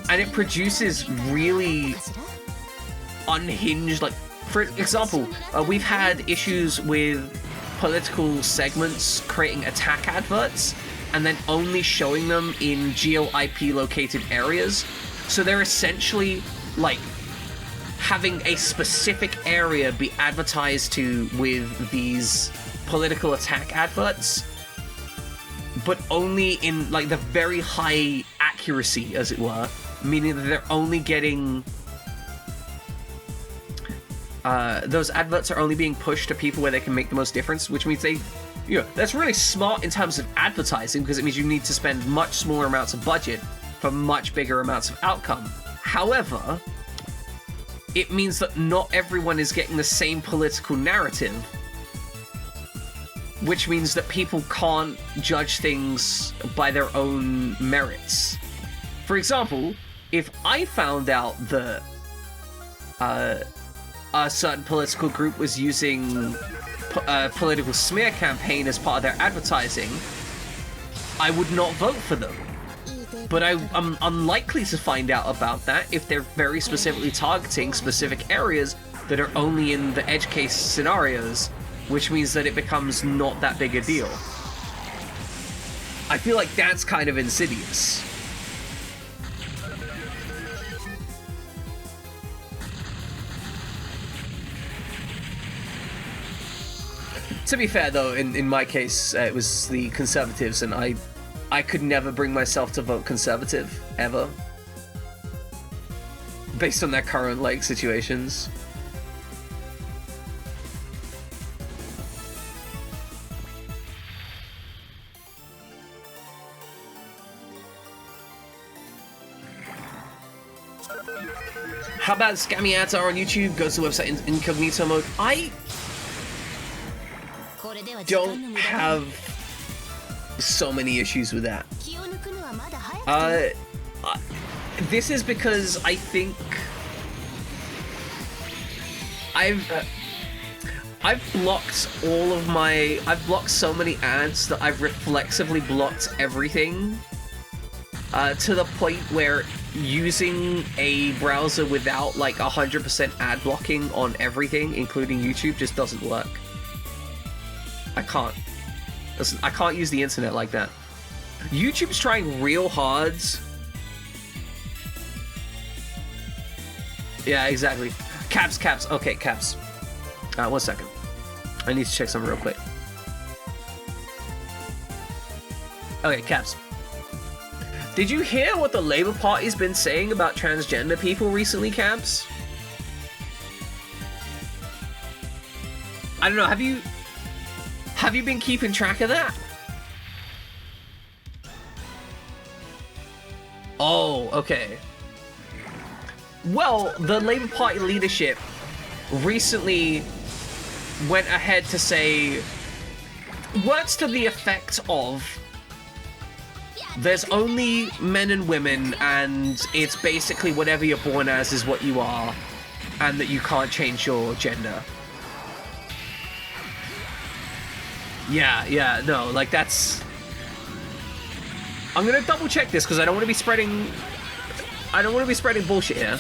And it produces really unhinged, like, for example, we've had issues with political segments creating attack adverts and then only showing them in geo-IP located areas. So they're essentially like having a specific area be advertised to with these political attack adverts, but only in like the very high accuracy, as it were, meaning that they're only getting those adverts are only being pushed to people where they can make the most difference, which means they, you know, that's really smart in terms of advertising, because it means you need to spend much smaller amounts of budget for much bigger amounts of outcome. However, it means that not everyone is getting the same political narrative, which means that people can't judge things by their own merits. For example, if I found out that a certain political group was using a political smear campaign as part of their advertising, I would not vote for them. But I'm unlikely to find out about that if they're very specifically targeting specific areas that are only in the edge case scenarios, which means that it becomes not that big a deal. I feel like that's kind of insidious. To be fair, though, in my case, it was the Conservatives, and I could never bring myself to vote Conservative, ever. Based on their current, like, situations. How bad scammy ads are on YouTube? Go to the website in incognito mode. I don't have so many issues with that. This is because I think I've blocked I've blocked so many ads that I've reflexively blocked everything to the point where using a browser without like 100% ad blocking on everything, including YouTube, just doesn't work. I can't use the internet like that. YouTube's trying real hard. Yeah, exactly. Caps. Okay, caps. 1 second. I need to check something real quick. Okay, caps. Did you hear what the Labour Party's been saying about transgender people recently, Caps? I don't know, have you been keeping track of that? Oh, okay. Well, the Labour Party leadership recently went ahead to say words to the effect of, there's only men and women, and it's basically whatever you're born as is what you are, and that you can't change your gender. Yeah, no, like that's... I'm gonna double check this, because I don't want to be spreading bullshit here.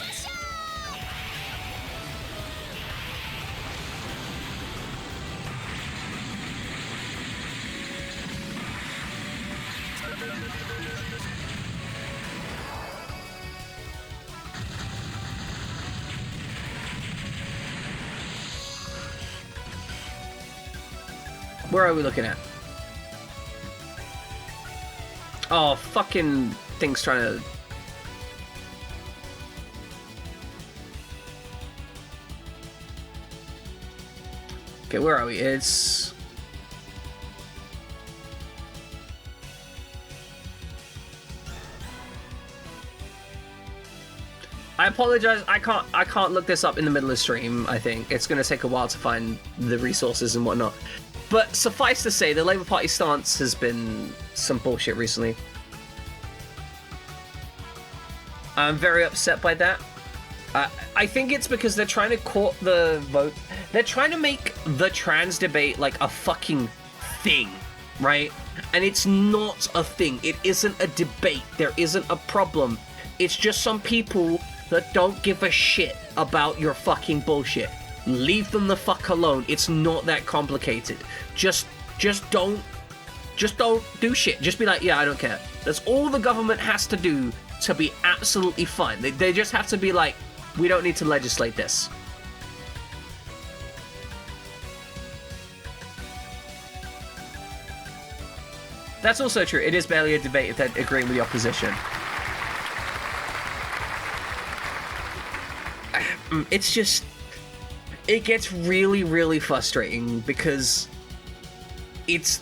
Where are we looking at? Oh, fucking thing's trying to... Okay, where are we? It's... I apologize, I can't look this up in the middle of stream, I think. It's gonna take a while to find the resources and whatnot. But suffice to say, the Labour Party stance has been some bullshit recently. I'm very upset by that. I think it's because they're trying to court the vote. They're trying to make the trans debate like a fucking thing, right? And it's not a thing. It isn't a debate. There isn't a problem. It's just some people that don't give a shit about your fucking bullshit. Leave them the fuck alone. It's not that complicated. Just don't do shit. Just be like, yeah, I don't care. That's all the government has to do to be absolutely fine. They just have to be like, we don't need to legislate this. That's also true. It is barely a debate if they're agreeing with the opposition. It's just... It gets really, really frustrating because it's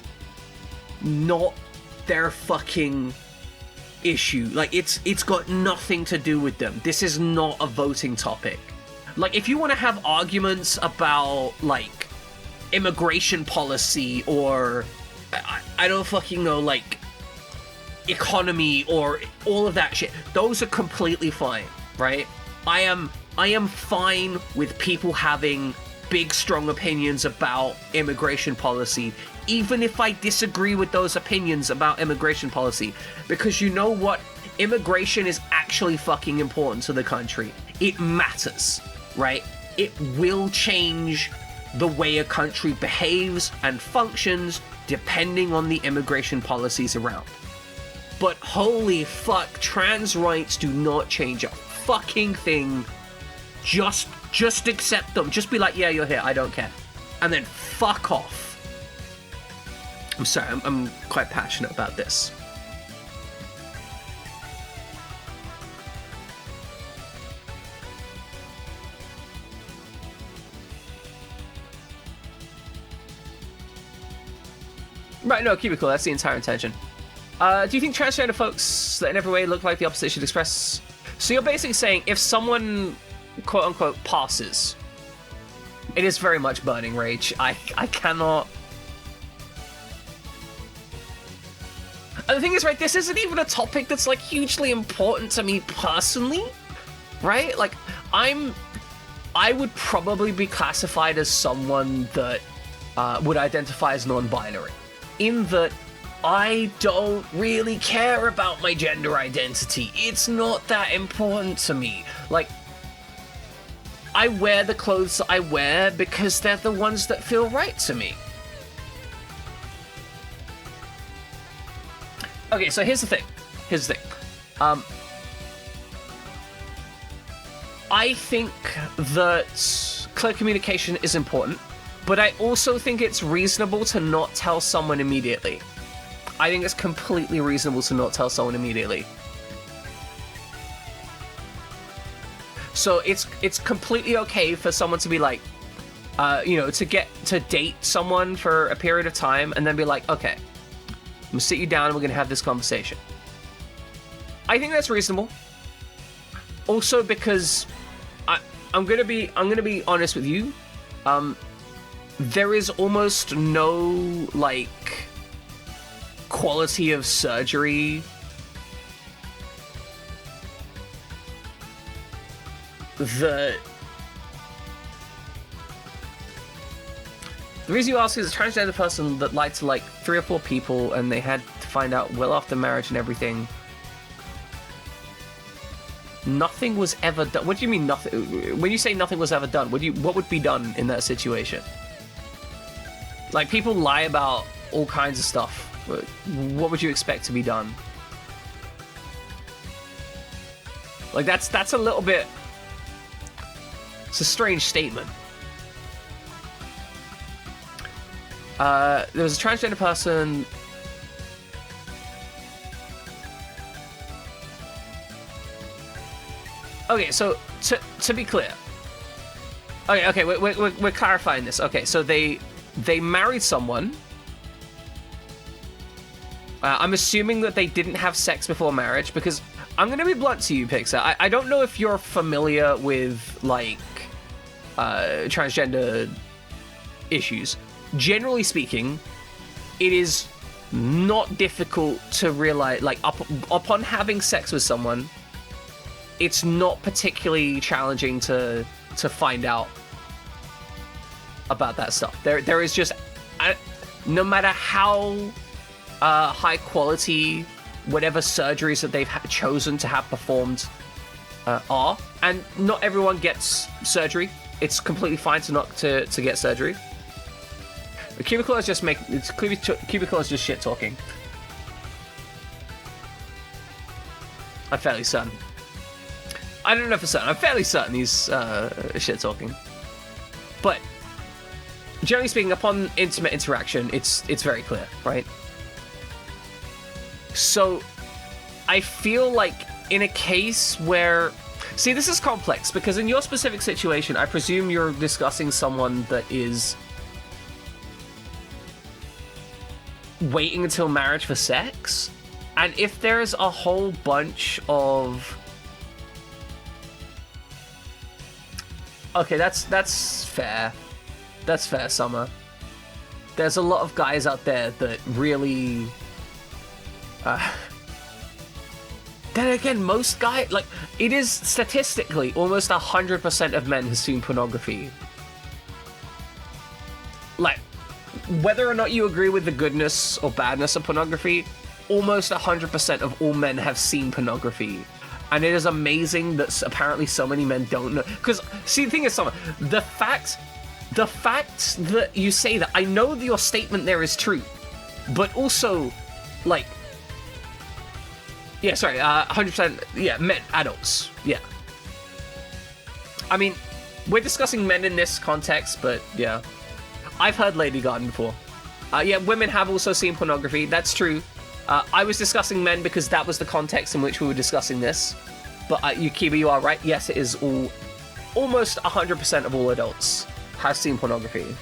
not their fucking issue. Like, it's got nothing to do with them. This is not a voting topic. Like, if you want to have arguments about, like, immigration policy or, I don't fucking know, like, economy or all of that shit, those are completely fine, right? I am fine with people having big, strong opinions about immigration policy, even if I disagree with those opinions about immigration policy. Because you know what? Immigration is actually fucking important to the country. It matters, right? It will change the way a country behaves and functions depending on the immigration policies around. But holy fuck, trans rights do not change a fucking thing. Just accept them. Just be like, yeah, you're here, I don't care. And then fuck off. I'm sorry, I'm quite passionate about this. Right, no, keep it cool. That's the entire intention. Do you think transgender folks that in every way look like the opposite should express... So you're basically saying if someone, quote-unquote, passes, it is very much burning rage. I cannot... And the thing is, right, this isn't even a topic that's, like, hugely important to me personally, right? Like, I would probably be classified as someone that would identify as non-binary, in that I don't really care about my gender identity. It's not that important to me. Like, I wear the clothes that I wear because they're the ones that feel right to me. Okay, so here's the thing. I think that clear communication is important, but I also think it's reasonable to not tell someone immediately. I think it's completely reasonable to not tell someone immediately. So it's completely okay for someone to be like, to date someone for a period of time and then be like, okay, I'm gonna sit you down and we're gonna have this conversation. I think that's reasonable. Also because I'm gonna be honest with you. There is almost no like quality of surgery that... The reason you ask is a transgender person that liked to like 3 or 4 people and they had to find out well after marriage and everything. Nothing was ever done. What do you mean nothing? When you say nothing was ever done, what would be done in that situation? Like, people lie about all kinds of stuff. What would you expect to be done? Like, that's a little bit... It's a strange statement. There was a transgender person... Okay, so to be clear, okay, we're clarifying this. Okay, so they married someone. I'm assuming that they didn't have sex before marriage, because I'm gonna be blunt to you, Pixar. I don't know if you're familiar with like transgender issues. Generally speaking, it is not difficult to realize, like, upon having sex with someone, it's not particularly challenging to find out about that stuff. There is just, no matter how high quality whatever surgeries that they've chosen to have performed are, and not everyone gets surgery. It's completely fine to get surgery. Cubicle is just Cubicle is just shit talking. I'm fairly certain. I don't know for certain. I'm fairly certain he's shit talking. But generally speaking, upon intimate interaction, it's very clear, right? So I feel like in a case where... See, this is complex, because in your specific situation, I presume you're discussing someone that is waiting until marriage for sex. And if there's a whole bunch of... Okay, that's fair. That's fair, Summer. There's a lot of guys out there that really... Then again, most guys... Like, it is statistically almost 100% of men has seen pornography. Like, whether or not you agree with the goodness or badness of pornography, almost 100% of all men have seen pornography. And it is amazing that apparently so many men don't know. Because, see, the thing is, Summer, the fact that you say that, I know that your statement there is true, but also, like, yeah, sorry, 100%, yeah, men, adults, yeah. I mean, we're discussing men in this context, but yeah. I've heard Lady Garden before. Yeah, women have also seen pornography. That's true. I was discussing men because that was the context in which we were discussing this. But Yukiba, you are right. Yes, it is almost 100% of all adults have seen pornography.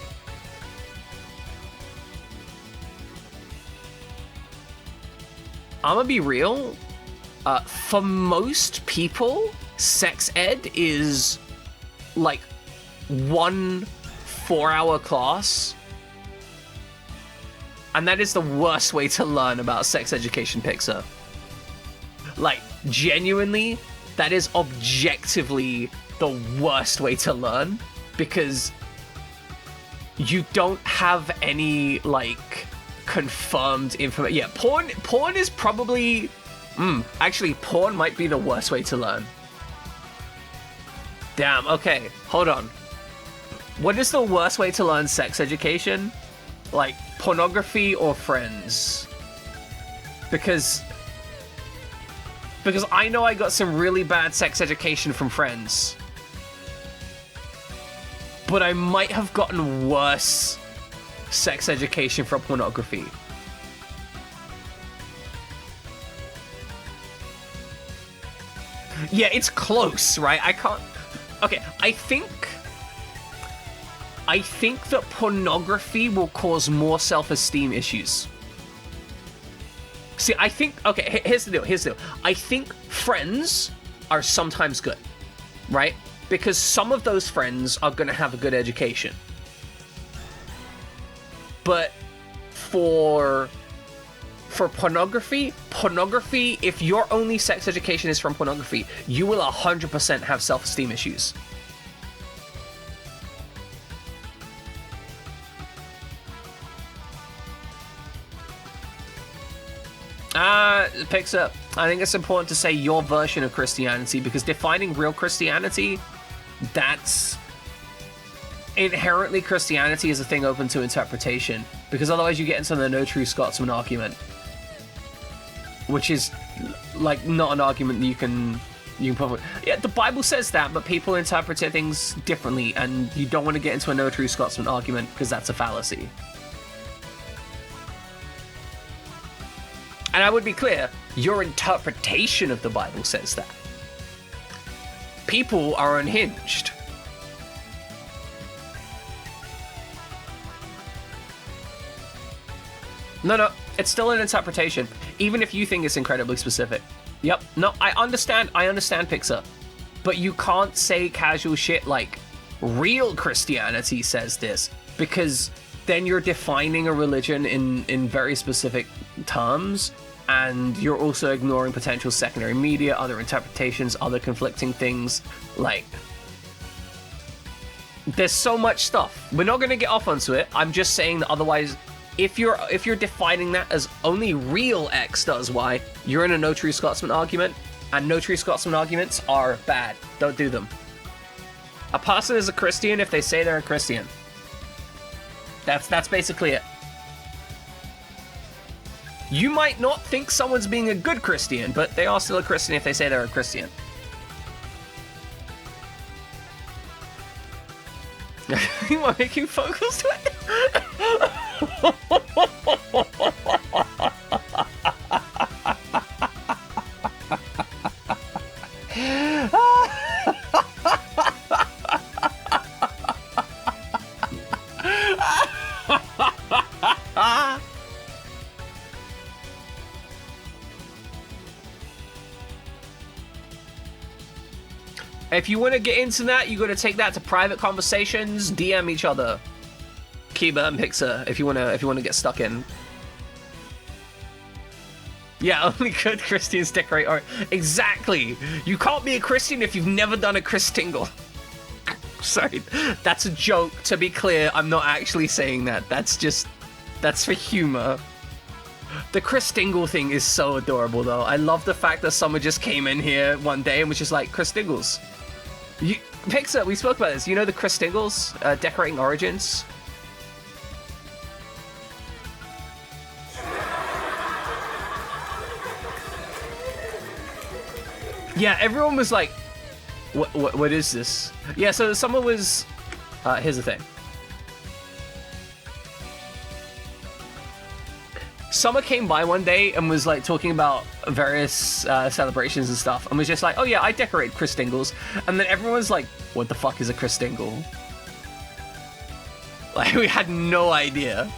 I'm gonna be real. For most people, sex ed is like 1 4-hour class. And that is the worst way to learn about sex education, Pixar. Like, genuinely, that is objectively the worst way to learn, because you don't have any, like, confirmed information. Yeah, porn is probably... actually, porn might be the worst way to learn. Damn, okay, hold on. What is the worst way to learn sex education? Like, pornography or Friends? Because I know I got some really bad sex education from Friends. But I might have gotten worse sex education from pornography. Yeah, it's close, right? I can't... Okay, I think that pornography will cause more self-esteem issues. See, I think... Okay, here's the deal. I think Friends are sometimes good, right? Because some of those friends are going to have a good education. But for pornography, if your only sex education is from pornography, you will 100% have self-esteem issues. Picks up. I think it's important to say your version of Christianity, because defining real Christianity, that's... Inherently, Christianity is a thing open to interpretation, because otherwise you get into the no true Scotsman argument, which is, like, not an argument that you can probably... Yeah, the Bible says that, but people interpret things differently, and you don't want to get into a no true Scotsman argument, because that's a fallacy. And I would be clear, your interpretation of the Bible says that. People are unhinged. No, it's still an interpretation, even if you think it's incredibly specific. Yep, no, I understand Pixar. But you can't say casual shit like, real Christianity says this, because then you're defining a religion in very specific terms, and you're also ignoring potential secondary media, other interpretations, other conflicting things. Like, there's so much stuff. We're not going to get off onto it. I'm just saying that otherwise, if you're defining that as only real X does Y, you're in a no true Scotsman argument, and no true Scotsman arguments are bad. Don't do them. A person is a Christian if they say they're a Christian. That's basically it. You might not think someone's being a good Christian, but they are still a Christian if they say they're a Christian. You are making phone calls to it? If you want to get into that, you got to take that to private conversations, DM each other. Kiba and Pixar, if you want to get stuck in. Yeah, only good Christians decorate art. Exactly. You can't be a Christian if you've never done a Christingle. Sorry, that's a joke. To be clear, I'm not actually saying that. That's for humor. The Christingle thing is so adorable, though. I love the fact that someone just came in here one day and was just like, Christingles. Pixar, we spoke about this. You know the Christingles, decorating origins? Yeah, everyone was like, what is this? Yeah, so someone was... here's the thing. Summer came by one day and was like talking about various celebrations and stuff, and was just like, "Oh yeah, I decorate Christingles," and then everyone's like, "What the fuck is a Christingle?" Like we had no idea.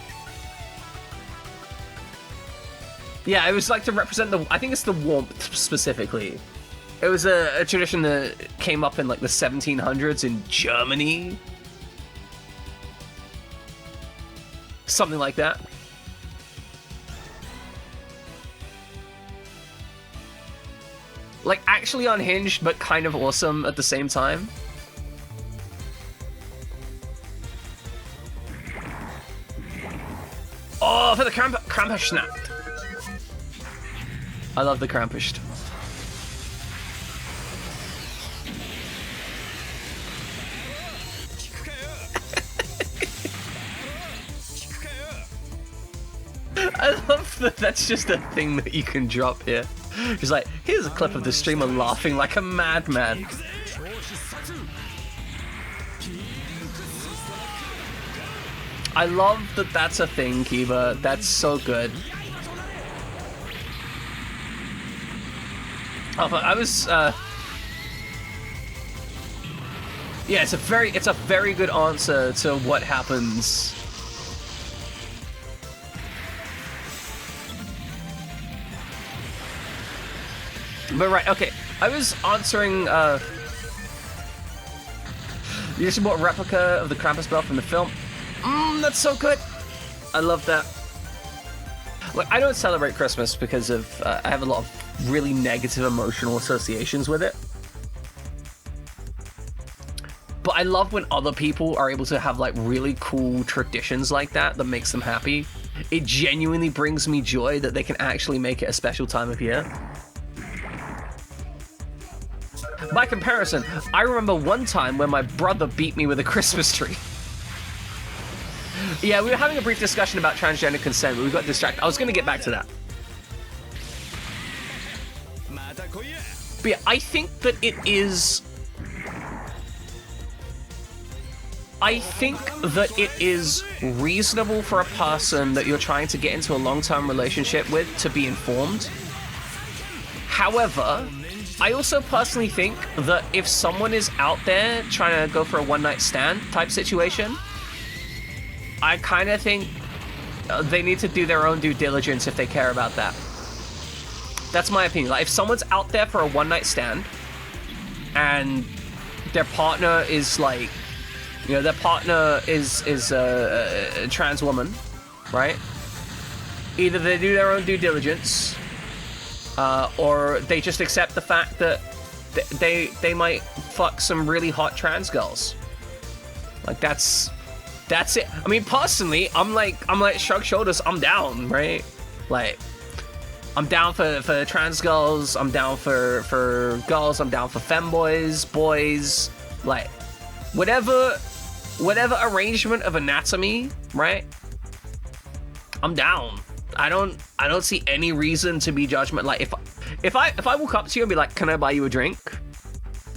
Yeah, it was like to represent the. I think it's the warmth specifically. It was a tradition that came up in like the 1700s in Germany, something like that. Like, actually unhinged, but kind of awesome at the same time. Oh, for the Krampusnacht. I love the Krampusnacht. I love that that's just a thing that you can drop here. He's like, here's a clip of the streamer laughing like a madman. I love that that's a thing, Kiva. That's so good. Oh, but I was, yeah, it's a very good answer to what happens. But right, okay. I was answering, you just bought a replica of the Krampus bell from the film. That's so good. I love that. Like, I don't celebrate Christmas because of, I have a lot of really negative emotional associations with it. But I love when other people are able to have, like, really cool traditions like that that makes them happy. It genuinely brings me joy that they can actually make it a special time of year. By comparison, I remember one time when my brother beat me with a Christmas tree. Yeah, we were having a brief discussion about transgender consent, but we got distracted. I was going to get back to that. But yeah, I think that it is... I think that it is reasonable for a person that you're trying to get into a long-term relationship with to be informed. However, I also personally think that if someone is out there trying to go for a one-night stand type situation, I kind of think they need to do their own due diligence if they care about that. That's my opinion. Like, if someone's out there for a one-night stand and their partner is like, you know, their partner is a trans woman, right? Either they do their own due diligence, or they just accept the fact that they might fuck some really hot trans girls. Like, that's it. I mean, personally, I'm like shrug shoulders, I'm down, right? Like, I'm down for trans girls, I'm down for girls, I'm down for femboys, boys, like, whatever arrangement of anatomy, right? I'm down. I don't see any reason to be judgment. Like, if I walk up to you and be like, "Can I buy you a drink?"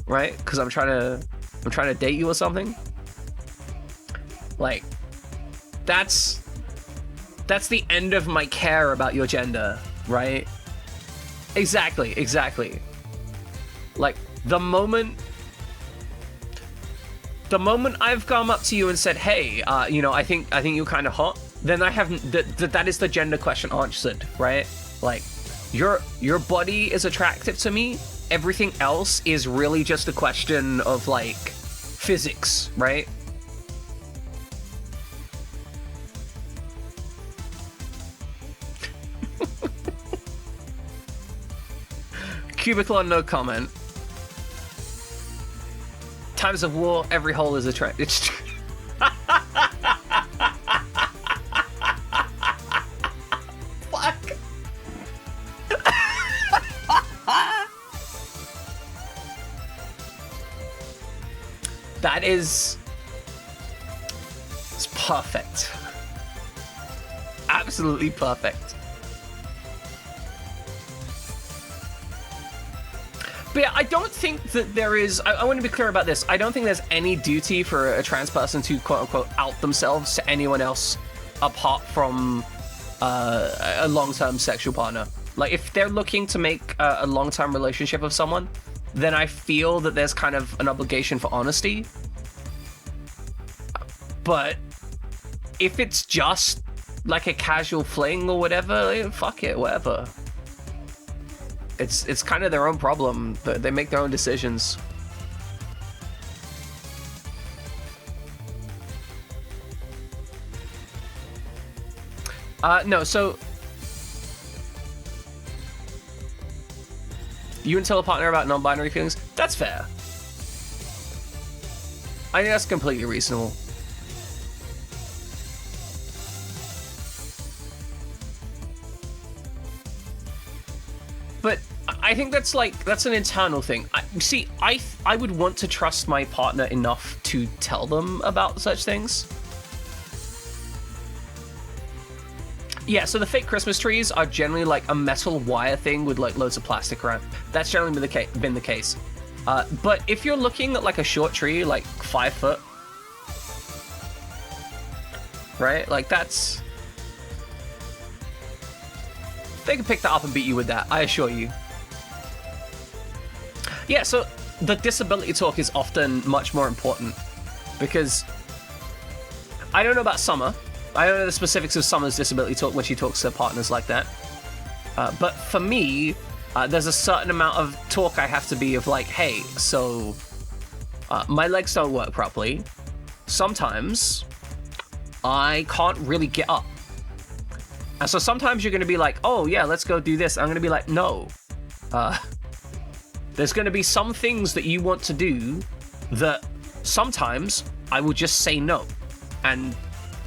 Right? Because I'm trying to date you or something. Like, that's the end of my care about your gender, right? Exactly. Like, the moment I've come up to you and said, "Hey, you know, I think you're kind of hot," then I haven't. That is the gender question answered, right? Like, your body is attractive to me. Everything else is really just a question of, like, physics, right? Cubicle on no comment. Times of war, every hole is a trap. It's fuck. That is... It's perfect. Absolutely perfect. But yeah, I don't think that there is... I want to be clear about this. I don't think there's any duty for a trans person to, quote-unquote, out themselves to anyone else apart from a long-term sexual partner. Like, if they're looking to make a long-term relationship with someone, then I feel that there's kind of an obligation for honesty. But if it's just like a casual fling or whatever, like, fuck it, whatever. It's kind of their own problem. They make their own decisions. No, so you and tell a partner about non-binary feelings? That's fair. I think that's completely reasonable. But I think that's an internal thing. I would want to trust my partner enough to tell them about such things. Yeah, so the fake Christmas trees are generally like a metal wire thing with like loads of plastic around. That's generally been the case. But if you're looking at like a short tree, like 5 foot, right? Like that's... They can pick that up and beat you with that, I assure you. Yeah, so the disability talk is often much more important because I don't know about Summer. I don't know the specifics of Summer's disability talk when she talks to partners like that. But for me, there's a certain amount of talk I have to be of like, hey, so my legs don't work properly. Sometimes I can't really get up. And so sometimes you're going to be like, oh yeah, let's go do this. I'm going to be like, no. There's going to be some things that you want to do that sometimes I will just say no. And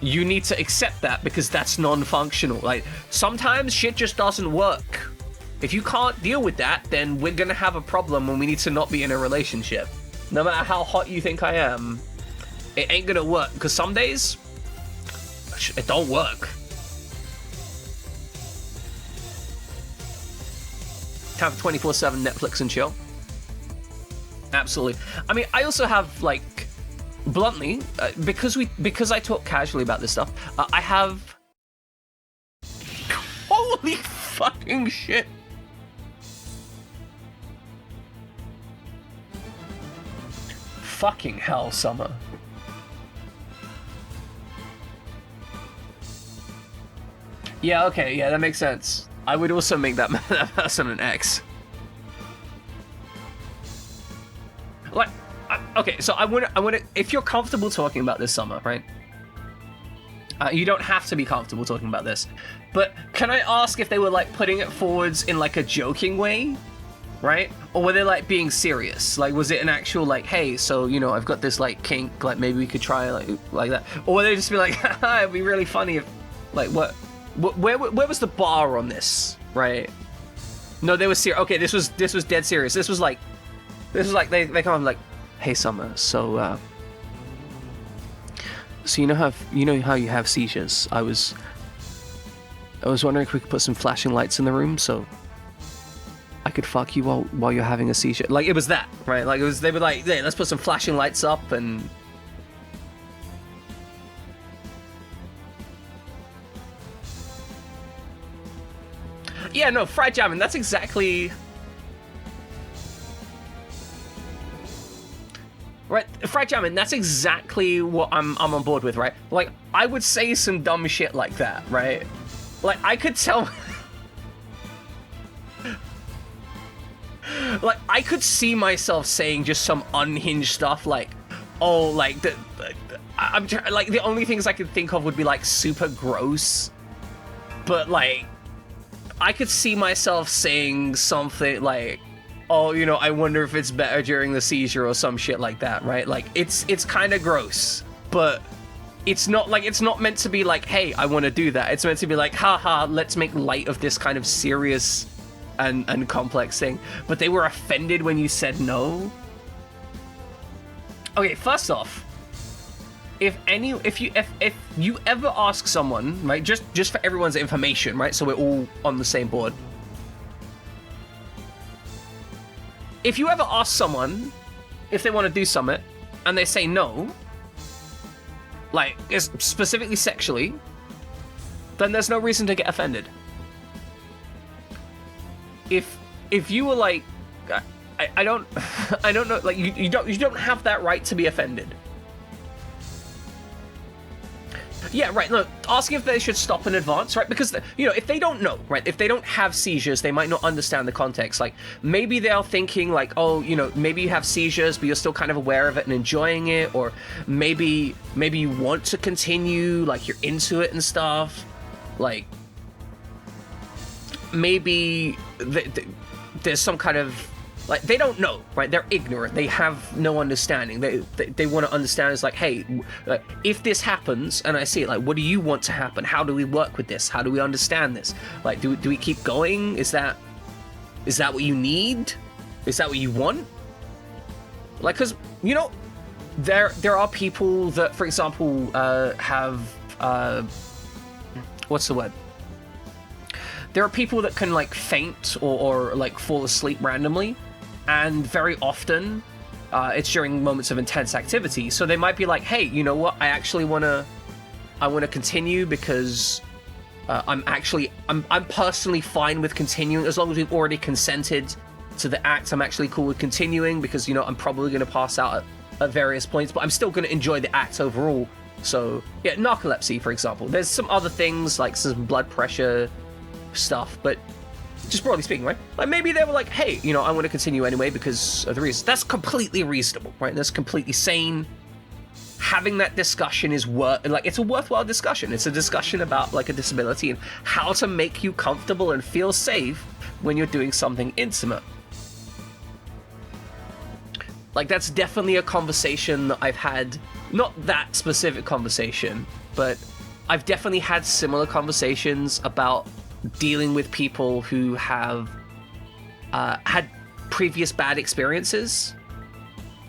you need to accept that because that's non-functional. Like, sometimes shit just doesn't work. If you can't deal with that, then we're gonna have a problem and we need to not be in a relationship. No matter how hot you think I am, it ain't gonna work. Because some days, it don't work. Have 24/7 Netflix and chill. Absolutely. I mean, I also have, like, bluntly, because I talk casually about this stuff, I have... Holy fucking shit! Fucking hell, Summer. Yeah, okay, yeah, that makes sense. I would also make that person an X. Like, okay, so I want to. If you're comfortable talking about this, Summer, right? You don't have to be comfortable talking about this, but can I ask if they were like putting it forwards in like a joking way, right? Or were they like being serious? Like, was it an actual like, hey, so you know, I've got this like kink, like maybe we could try like that, or were they just be like, haha, it'd be really funny if, like, what? Where was the bar on this, right? No, they were serious. Okay, this was dead serious. This was like they come on like, hey Summer, so you know how you have seizures. I was wondering if we could put some flashing lights in the room so I could fuck you while you're having a seizure. Like, it was that, right? Like, they were like, hey, let's put some flashing lights up and. Yeah, no, fried jamming, that's exactly... Right, fried jamming, that's exactly what I'm on board with, right? Like, I would say some dumb shit like that, right? Like, I could tell... like, I could see myself saying just some unhinged stuff like, oh, like, like, the only things I could think of would be, like, super gross. But, like... I could see myself saying something like, oh, you know, I wonder if it's better during the seizure or some shit like that, right? Like, it's kind of gross, but it's not meant to be like, hey, I want to do that. It's meant to be like, haha, let's make light of this kind of serious and complex thing. But they were offended when you said no. Okay, first off, if you ever ask someone, right, just for everyone's information, right, so we're all on the same board. If you ever ask someone if they want to do something and they say no, like, specifically sexually, then there's no reason to get offended. If you were like, I don't I don't know, like you don't have that right to be offended. Yeah, right. No, asking if they should stop in advance, right? Because, you know, if they don't know, right? If they don't have seizures, they might not understand the context. Like, maybe they're thinking, like, oh, you know, maybe you have seizures, but you're still kind of aware of it and enjoying it. Or maybe you want to continue, like, you're into it and stuff. Like, maybe there's some kind of... Like, they don't know, right? They're ignorant. They have no understanding. They want to understand is like, hey, like, if this happens and I see it, like, what do you want to happen? How do we work with this? How do we understand this? Like, do we keep going? Is that what you need? Is that what you want? Like, because, you know, there are people that, for example, have... what's the word? There are people that can, like, faint or like, fall asleep randomly. And very often, it's during moments of intense activity. So they might be like, hey, you know what? I want to continue because I'm personally fine with continuing. As long as we've already consented to the act, I'm actually cool with continuing because, you know, I'm probably going to pass out at various points, but I'm still going to enjoy the act overall. So, yeah, narcolepsy, for example. There's some other things, like some blood pressure stuff, but just broadly speaking, right? Like, maybe they were like, hey, you know, I want to continue anyway because of the reasons. That's completely reasonable, right? That's completely sane. Having that discussion is it's a worthwhile discussion. It's a discussion about, like, a disability and how to make you comfortable and feel safe when you're doing something intimate. Like, that's definitely a conversation that I've had, not that specific conversation, but I've definitely had similar conversations about dealing with people who have had previous bad experiences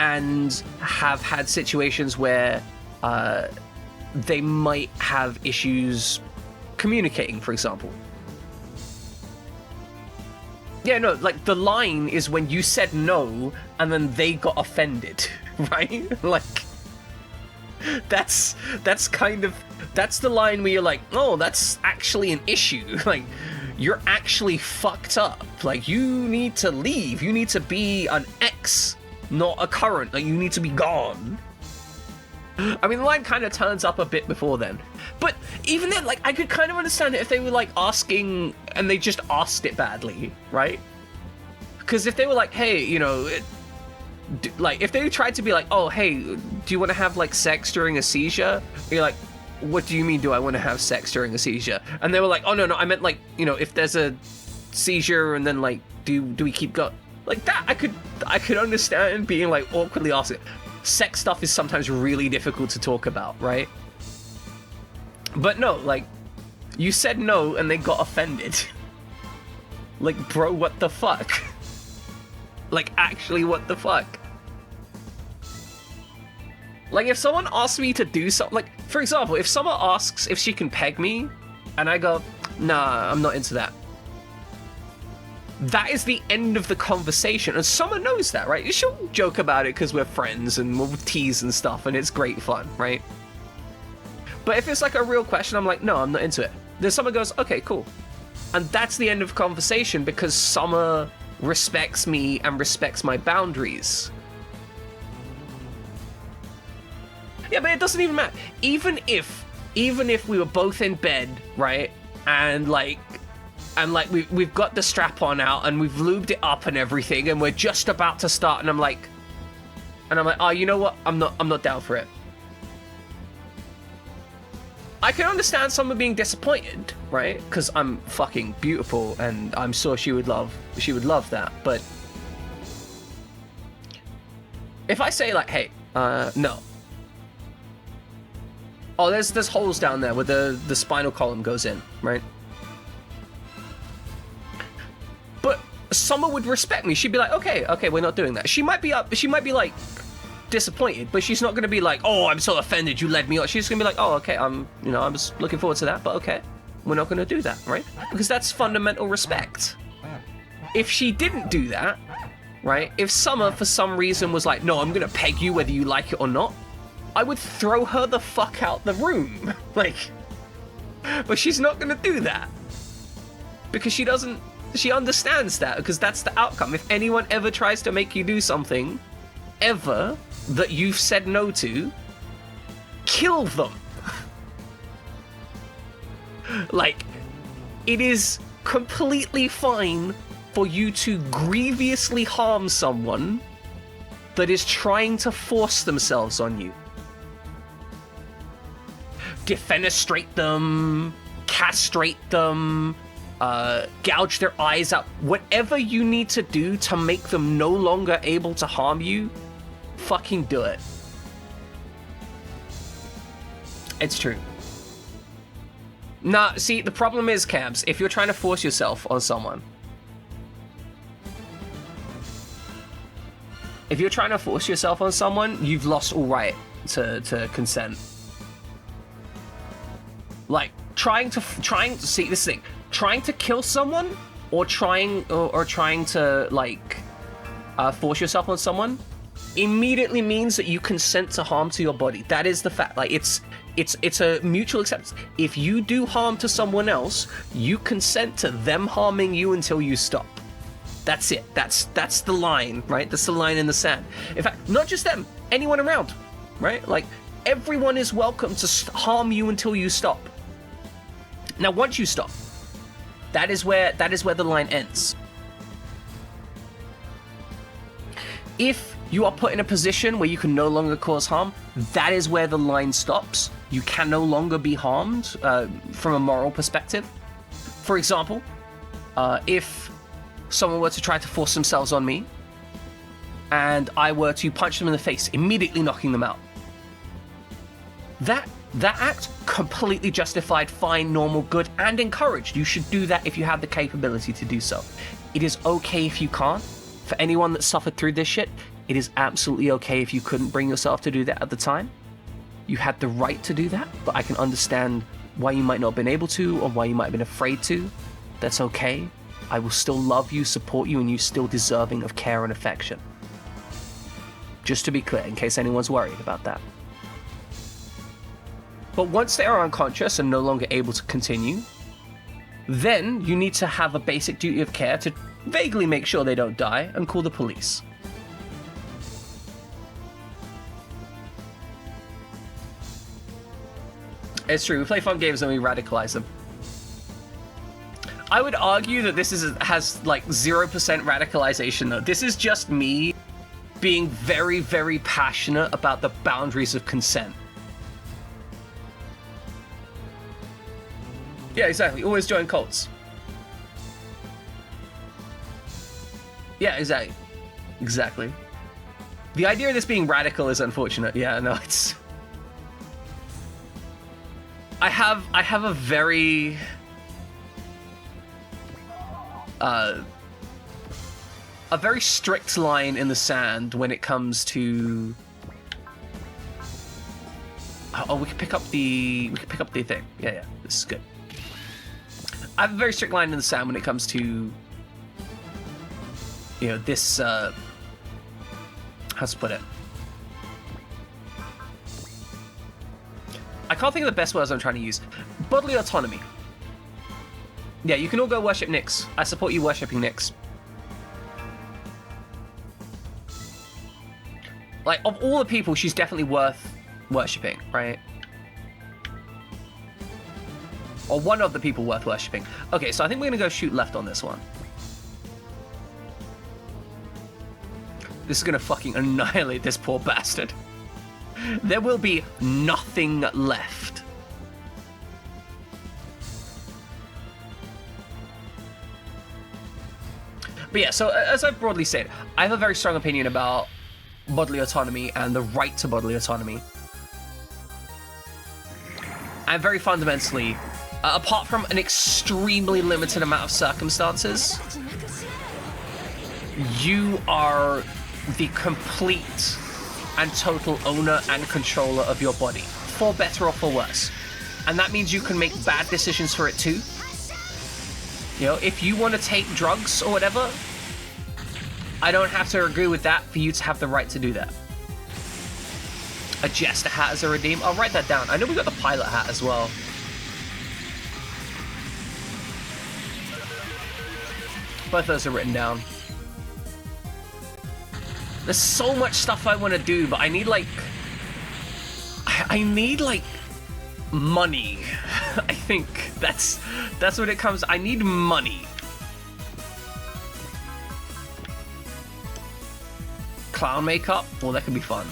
and have had situations where they might have issues communicating, for example. Yeah, no, like, the line is when you said no and then they got offended, right? Like, that's the line where you're like, oh, that's actually an issue. Like, you're actually fucked up. Like, you need to leave. You need to be an ex, not a current. Like, you need to be gone. I mean, the line kind of turns up a bit before then. But even then, like, I could kind of understand it if they were, like, asking and they just asked it badly, right? Because if they were like, hey, you know... like, if they tried to be like, oh, hey, do you want to have, like, sex during a seizure? You're like, what do you mean, do I want to have sex during a seizure? And they were like, oh, no, I meant, like, you know, if there's a seizure and then, like, do we keep going? Like, that, I could understand being, like, awkwardly asking. Sex stuff is sometimes really difficult to talk about, right? But no, like, you said no and they got offended. Like, bro, what the fuck? Like, actually, what the fuck? Like, if someone asks me to do something, like, for example, if someone asks if she can peg me, and I go, nah, I'm not into that. That is the end of the conversation, and someone knows that, right? She'll joke about it because we're friends, and we'll tease and stuff, and it's great fun, right? But if it's, like, a real question, I'm like, no, I'm not into it. Then someone goes, okay, cool. And that's the end of the conversation, because Summer respects me and respects my boundaries. Yeah, but it doesn't even matter. Even if we were both in bed, right, and we've got the strap-on out and we've lubed it up and everything, and we're just about to start, and I'm like, oh, you know what? I'm not down for it. I can understand someone being disappointed, right? Because I'm fucking beautiful, and I'm sure she would love that. But if I say, like, hey, no. Oh, there's holes down there where the spinal column goes in, right? But Summer would respect me. She'd be like, okay, we're not doing that. She might be like disappointed, but she's not going to be like, oh, I'm so offended you led me on. She's going to be like, oh, okay, I was looking forward to that, but okay, we're not going to do that, right? Because that's fundamental respect. If she didn't do that, right, if Summer for some reason was like, no, I'm going to peg you whether you like it or not, I would throw her the fuck out the room. Like, But she's not going to do that. Because she understands that, because that's the outcome. If anyone ever tries to make you do something, ever, that you've said no to, kill them. Like, it is completely fine for you to grievously harm someone that is trying to force themselves on you. Defenestrate them, castrate them, gouge their eyes out. Whatever you need to do to make them no longer able to harm you, fucking do it. It's true. Nah, see, the problem is, Cabs, if you're trying to force yourself on someone, you've lost all right to consent. Like, trying to see this thing, trying to kill someone or trying to like force yourself on someone immediately means that you consent to harm to your body. That is the fact. Like, it's a mutual acceptance. If you do harm to someone else, you consent to them harming you until you stop. That's it. That's the line, right? That's the line in the sand. In fact, not just them, anyone around, right? Like, everyone is welcome to harm you until you stop. Now, once you stop, that is where the line ends. If you are put in a position where you can no longer cause harm, that is where the line stops. You can no longer be harmed from a moral perspective. For example, if someone were to try to force themselves on me, and I were to punch them in the face, immediately knocking them out, that act, completely justified, fine, normal, good, and encouraged. You should do that if you have the capability to do so. It is okay if you can't. For anyone that suffered through this shit, it is absolutely okay if you couldn't bring yourself to do that at the time. You had the right to do that, but I can understand why you might not have been able to, or why you might have been afraid to. That's okay. I will still love you, support you, and you're still deserving of care and affection. Just to be clear, in case anyone's worried about that. But once they are unconscious and no longer able to continue, then you need to have a basic duty of care to vaguely make sure they don't die and call the police. It's true, we play fun games and we radicalize them. I would argue that this has like 0% radicalization though. This is just me being very, very passionate about the boundaries of consent. Yeah, exactly. Always join cults. Yeah, exactly. Exactly. The idea of this being radical is unfortunate. Yeah, no, it's... I have a very... a very strict line in the sand when it comes to... Oh, we can pick up the thing. Yeah, this is good. I have a very strict line in the sand when it comes to, you know, this, how to put it? I can't think of the best words I'm trying to use. Bodily autonomy. Yeah, you can all go worship Nyx. I support you worshipping Nyx. Like, of all the people, she's definitely worth worshipping, right? Or one of the people worth worshipping. Okay, so I think we're gonna go shoot left on this one. This is gonna fucking annihilate this poor bastard. There will be nothing left. But yeah, so as I've broadly said, I have a very strong opinion about bodily autonomy and the right to bodily autonomy. And very fundamentally, apart from an extremely limited amount of circumstances, you are the complete and total owner and controller of your body, for better or for worse. And that means you can make bad decisions for it too. You know, if you want to take drugs or whatever, I don't have to agree with that for you to have the right to do that. A jester hat as a redeem. I'll write that down. I know we got the pilot hat as well. Both those are written down. There's so much stuff I want to do, but I need like... I need like money. I think that's what it comes. I need money. Clown makeup? Well, that could be fun.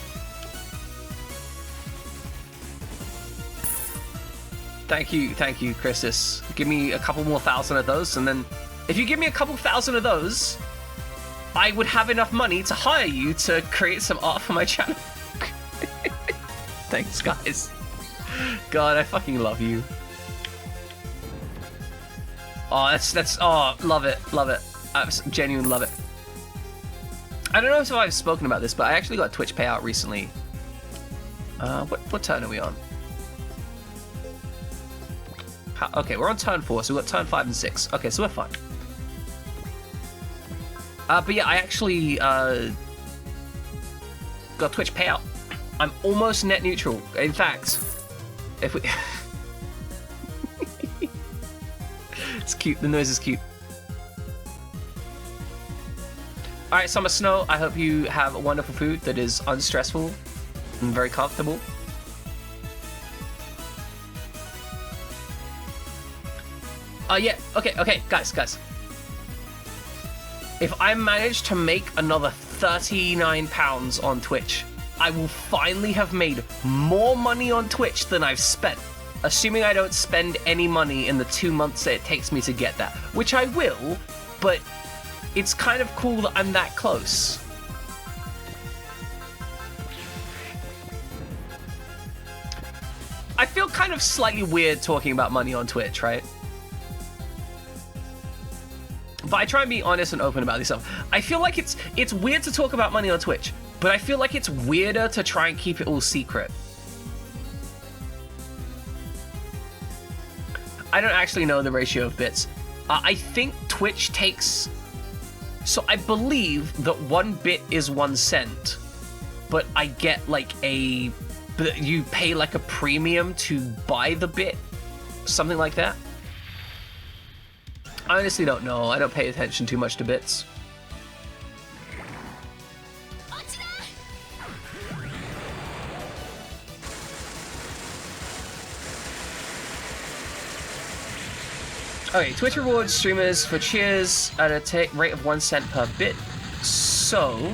Thank you, Christus. Give me a couple more thousand of those, and then if you give me a couple thousand of those, I would have enough money to hire you to create some art for my channel. Thanks, guys. God, I fucking love you. Oh, that's oh, love it. I genuinely love it. I don't know if I've spoken about this, but I actually got a Twitch payout recently. What turn are we on? Okay, we're on turn 4, so we've got turn 5 and 6. Okay, so we're fine. But yeah, I actually got a Twitch payout. I'm almost net neutral. In fact, if we... It's cute, the noise is cute. Alright, Summer Snow, I hope you have a wonderful food that is unstressful and very comfortable. Yeah, okay, guys. If I manage to make another £39 on Twitch, I will finally have made more money on Twitch than I've spent. Assuming I don't spend any money in the 2 months that it takes me to get that. Which I will, but it's kind of cool that I'm that close. I feel kind of slightly weird talking about money on Twitch, right? But I try and be honest and open about this stuff. I feel like it's weird to talk about money on Twitch, but I feel like it's weirder to try and keep it all secret. I don't actually know the ratio of bits. I think Twitch takes... So I believe that 1 bit is 1 cent, but I get like a... You pay like a premium to buy the bit, something like that. I honestly don't know. I don't pay attention too much to bits. Okay, Twitch rewards streamers for cheers at a rate of 1 cent per bit. So...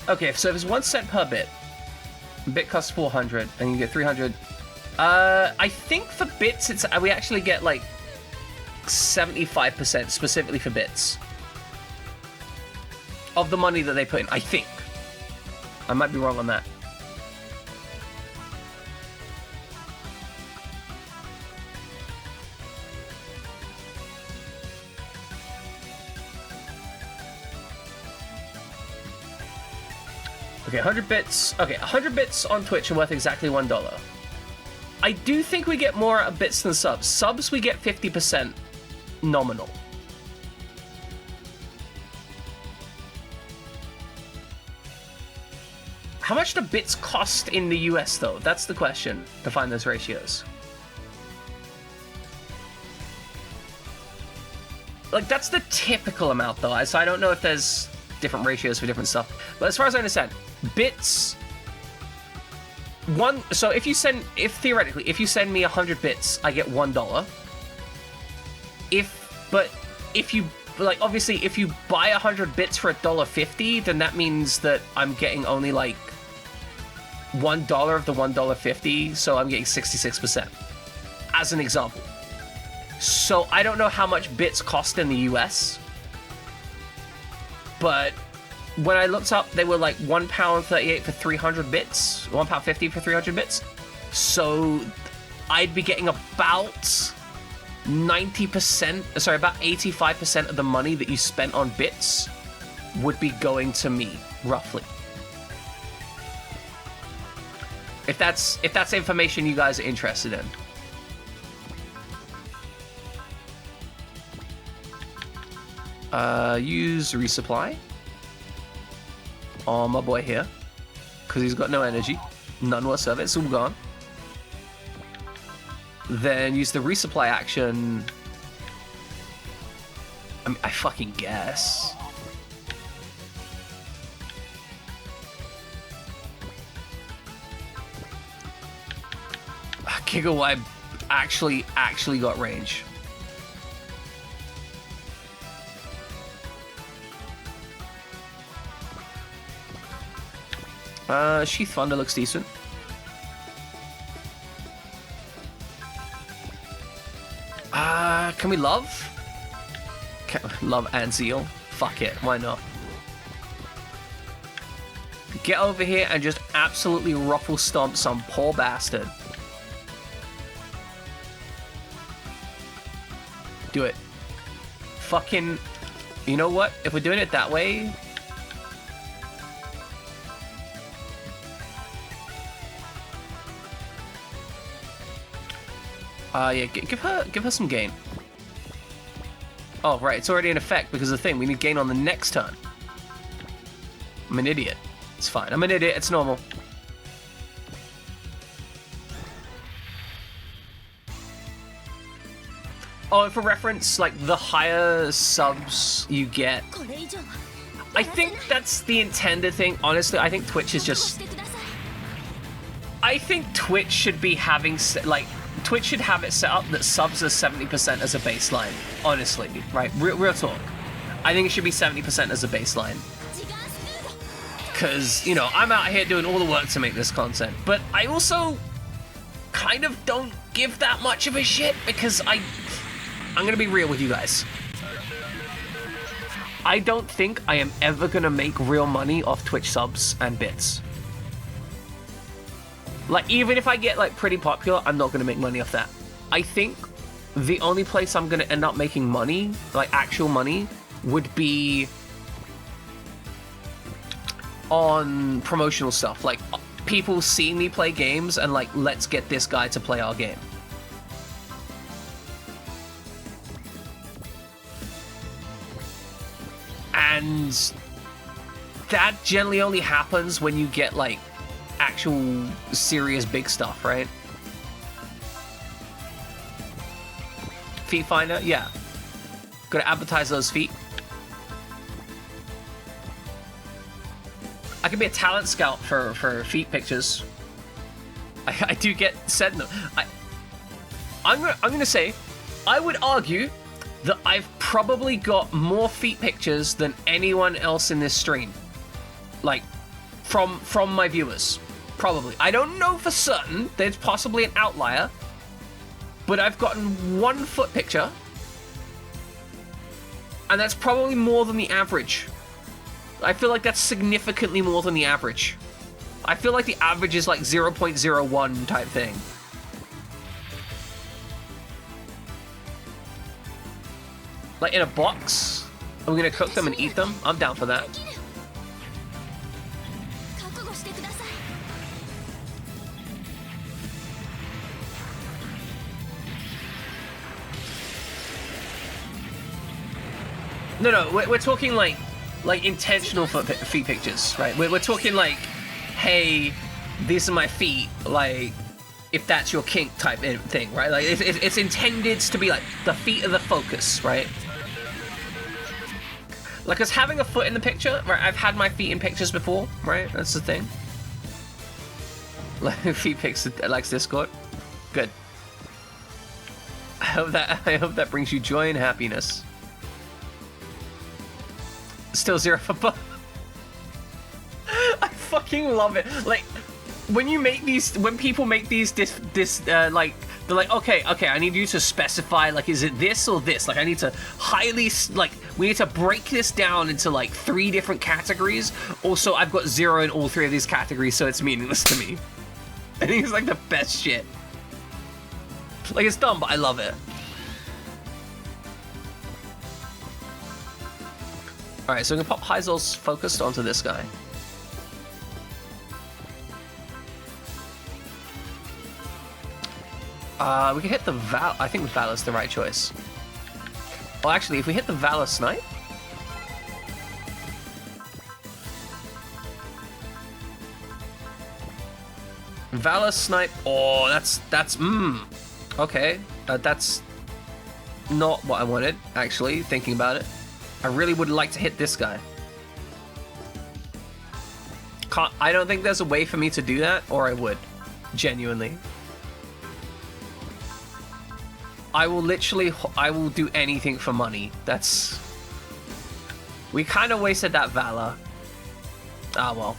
Okay, so if it's 1 cent per bit, a bit costs 400, and you get 300. I think for bits, we actually get like 75% specifically for bits of the money that they put in. I think. I might be wrong on that. Okay, 100 bits. Okay, 100 bits on Twitch are worth exactly $1. I do think we get more out of bits than subs. Subs, we get 50% nominal. How much do bits cost in the US, though? That's the question, to find those ratios. Like, that's the typical amount, though, so I don't know if there's different ratios for different stuff. But as far as I understand, bits... So if theoretically, if you send me 100 bits, I get $1. But if you... Like, obviously, if you buy 100 bits for $1.50, then that means that I'm getting only, like, $1 of the $1.50, so I'm getting 66%, as an example. So I don't know how much bits cost in the US, but when I looked up, they were like £1.38 for 300 bits, £1.50 for 300 bits. So I'd be getting about 90%, sorry, about 85% of the money that you spent on bits would be going to me, roughly. If that's information you guys are interested in. Use resupply on my boy here, because he's got no energy. None whatsoever. It's all gone. Then use the resupply action. I mean, I fucking guess. Gigawipe actually got range. Sheath Thunder looks decent. Can we love? Love and Zeal? Fuck it, why not? Get over here and just absolutely ruffle stomp some poor bastard. Do it. Fucking... You know what? If we're doing it that way... yeah, give her some gain. Oh, right, it's already in effect because of the thing. We need gain on the next turn. I'm an idiot. It's fine. I'm an idiot. It's normal. Oh, for reference, like, the higher subs you get... I think that's the intended thing. Honestly, I think Twitch is just... I think Twitch should be having, like... Twitch should have it set up that subs are 70% as a baseline. Honestly, right? Real talk. I think it should be 70% as a baseline. Because, you know, I'm out here doing all the work to make this content. But I also kind of don't give that much of a shit because I'm going to be real with you guys. I don't think I am ever going to make real money off Twitch subs and bits. Like, even if I get, like, pretty popular, I'm not going to make money off that. I think the only place I'm going to end up making money, like, actual money, would be on promotional stuff. Like, people see me play games and, like, let's get this guy to play our game. And that generally only happens when you get, like, actual serious big stuff, right? Feet finder, yeah. Gotta advertise those feet. I could be a talent scout for feet pictures. I do get sent them. I'm gonna say, I would argue that I've probably got more feet pictures than anyone else in this stream. Like, from my viewers. Probably. I don't know for certain. There's possibly an outlier. But I've gotten 1 foot picture. And that's probably more than the average. I feel like that's significantly more than the average. I feel like the average is like 0.01 type thing. Like in a box? Are we gonna cook them and eat them? I'm down for that. No, we're talking like intentional feet pictures, right? We're talking like, hey, these are my feet, like, if that's your kink type thing, right? Like, it's intended to be like, the feet are the focus, right? Like, as having a foot in the picture, right? I've had my feet in pictures before, right? That's the thing. Like, feet pics likes Discord. Good. I hope that brings you joy and happiness. Still 0 for butt. I fucking love it. Like, when you make these, when people make these, like, they're like, okay, I need you to specify, like, is it this or this? Like, I need to highly, like, we need to break this down into, like, 3 different categories. Also, I've got 0 in all 3 of these categories, so it's meaningless to me. I think it's, like, the best shit. Like, it's dumb, but I love it. Alright, so we're gonna pop Heisel's focused onto this guy. We can hit the Val. I think Valor's the right choice. Well, actually, if we hit the Valor Snipe. Valor Snipe. Oh, that's okay. That's not what I wanted, actually, thinking about it. I really would like to hit this guy. I don't think there's a way for me to do that, or I would. Genuinely. I will do anything for money. That's... We kind of wasted that Valor. Ah, well.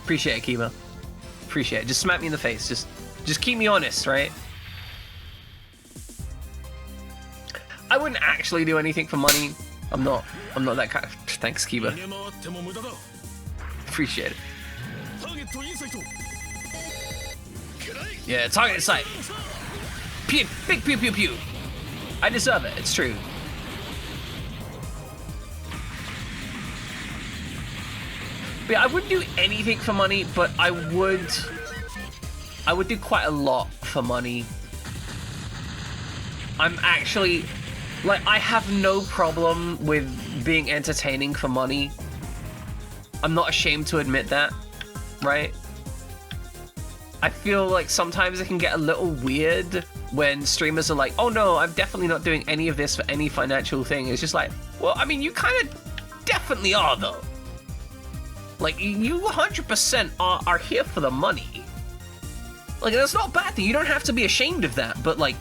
Appreciate it, Kiba. Appreciate it. Just smack me in the face. Just keep me honest, right? I wouldn't actually do anything for money. I'm not that kind of... Thanks, Kiba. Appreciate it. Yeah, target in sight. Pew, big pew pew pew. I deserve it, it's true. But yeah, I wouldn't do anything for money, but I would do quite a lot for money. I'm actually... Like, I have no problem with being entertaining for money. I'm not ashamed to admit that, right? I feel like sometimes it can get a little weird when streamers are like, oh no, I'm definitely not doing any of this for any financial thing. It's just like, well, I mean, you kind of definitely are, though. Like, you 100% are here for the money. Like, that's not a bad thing. You don't have to be ashamed of that, but, like,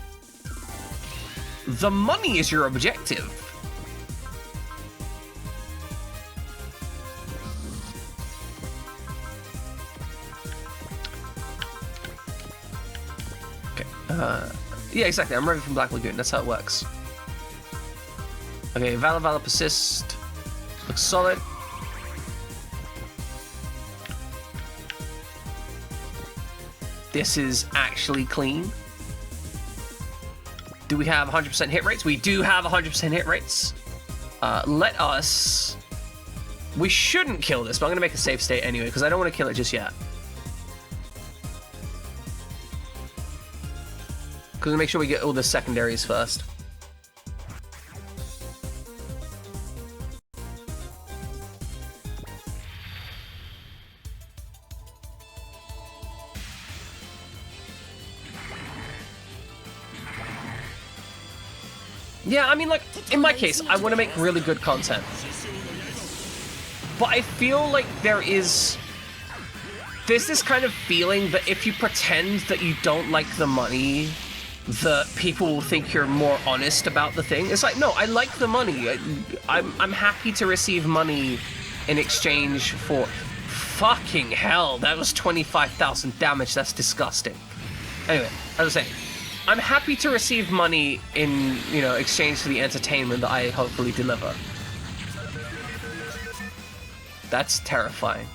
the money is your objective. Okay. Yeah, exactly. I'm ready from Black Lagoon. That's how it works. Okay, Valor persist. Looks solid. This is actually clean. Do we have 100% hit rates? We do have 100% hit rates. Let us... We shouldn't kill this, but I'm going to make a safe state anyway, because I don't want to kill it just yet. Because we make sure we get all the secondaries first. Yeah, I mean, like, in my case, I want to make really good content. But I feel like there's this kind of feeling that if you pretend that you don't like the money, that people will think you're more honest about the thing. It's like, no, I like the money. I'm happy to receive money in exchange for... Fucking hell, that was 25,000 damage. That's disgusting. Anyway, as I was saying, I'm happy to receive money in, exchange for the entertainment that I hopefully deliver. That's terrifying.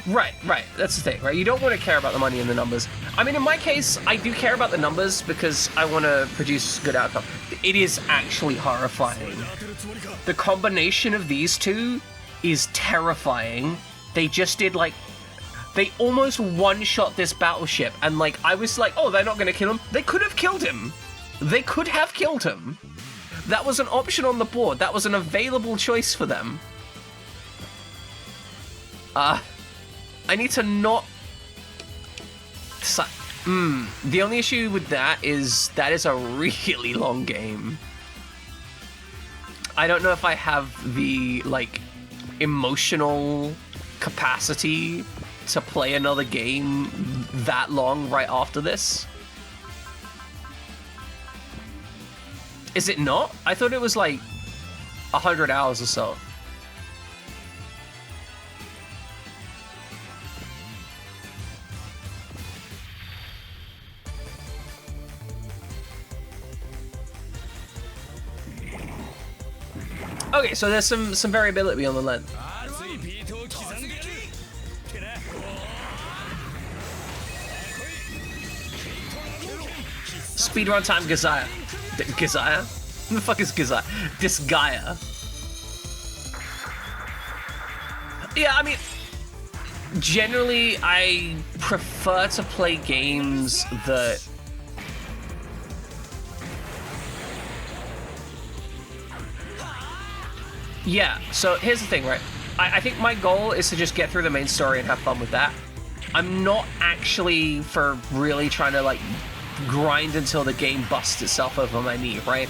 Right, that's the thing, right? You don't want to care about the money and the numbers. I mean, in my case, I do care about the numbers because I want to produce good outcome. It is actually horrifying. The combination of these two is terrifying. They just did, like... They almost one-shot this battleship, and, like, I was like, oh, they're not going to kill him. They could have killed him. They could have killed him. That was an option on the board. That was an available choice for them. I need to not... The only issue with that is a really long game. I don't know if I have the, like, emotional capacity to play another game that long right after this. Is it not? I thought it was like 100 hours or so. Okay, so there's some variability on the length. Speedrun time, Gazaya. Gazaya? Who the fuck is Gazaya? Disgaea. Yeah, I mean, generally, I prefer to play games that... Yeah, so here's the thing, right? I think my goal is to just get through the main story and have fun with that. I'm not actually for really trying to, like, grind until the game busts itself over my knee, right?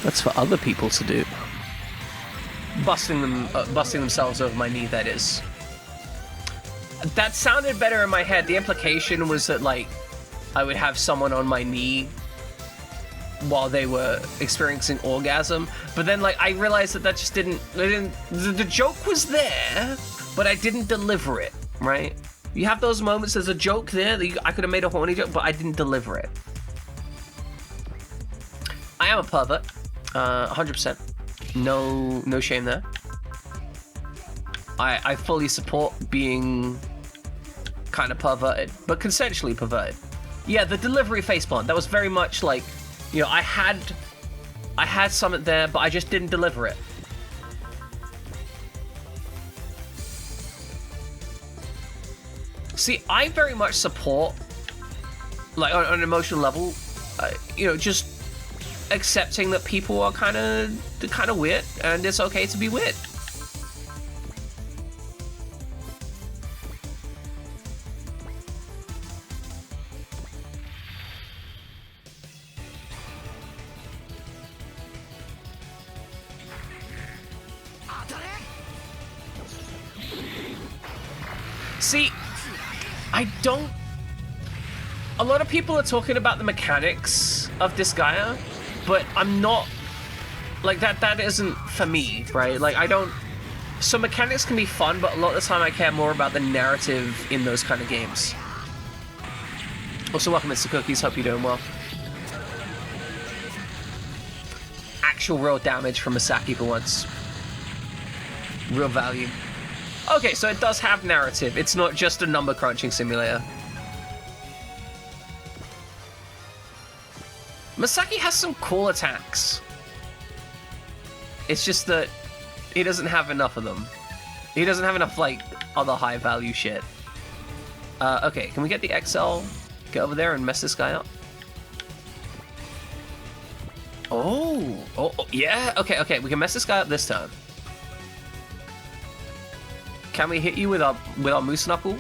That's for other people to do. Busting themselves over my knee, that is. That sounded better in my head. The implication was that, like, I would have someone on my knee while they were experiencing orgasm, but then, like, I realized that just didn't. The joke was there, but I didn't deliver it. Right? You have those moments. There's a joke there that I could have made a horny joke, but I didn't deliver it. I am a pervert, 100%. No shame there. I fully support being kind of perverted, but consensually perverted. Yeah, the delivery facepalm, that was very much like, you know, I had something there, but I just didn't deliver it. See, I very much support, like, on an emotional level, you know, just accepting that people are kind of weird, and it's okay to be weird. See, a lot of people are talking about the mechanics of Disgaea, but I'm not, like, that isn't for me, right? Like, so mechanics can be fun, but a lot of the time I care more about the narrative in those kind of games. Also, welcome, Mr. Cookies, hope you're doing well. Actual real damage from Misaki for once. Real value. Okay, so it does have narrative. It's not just a number crunching simulator. Misaki has some cool attacks. It's just that he doesn't have enough of them. He doesn't have enough, like, other high value shit. Okay, can we get the XL? Get over there and mess this guy up. Oh, yeah. Okay, we can mess this guy up this time. Can we hit you with our moose knuckle?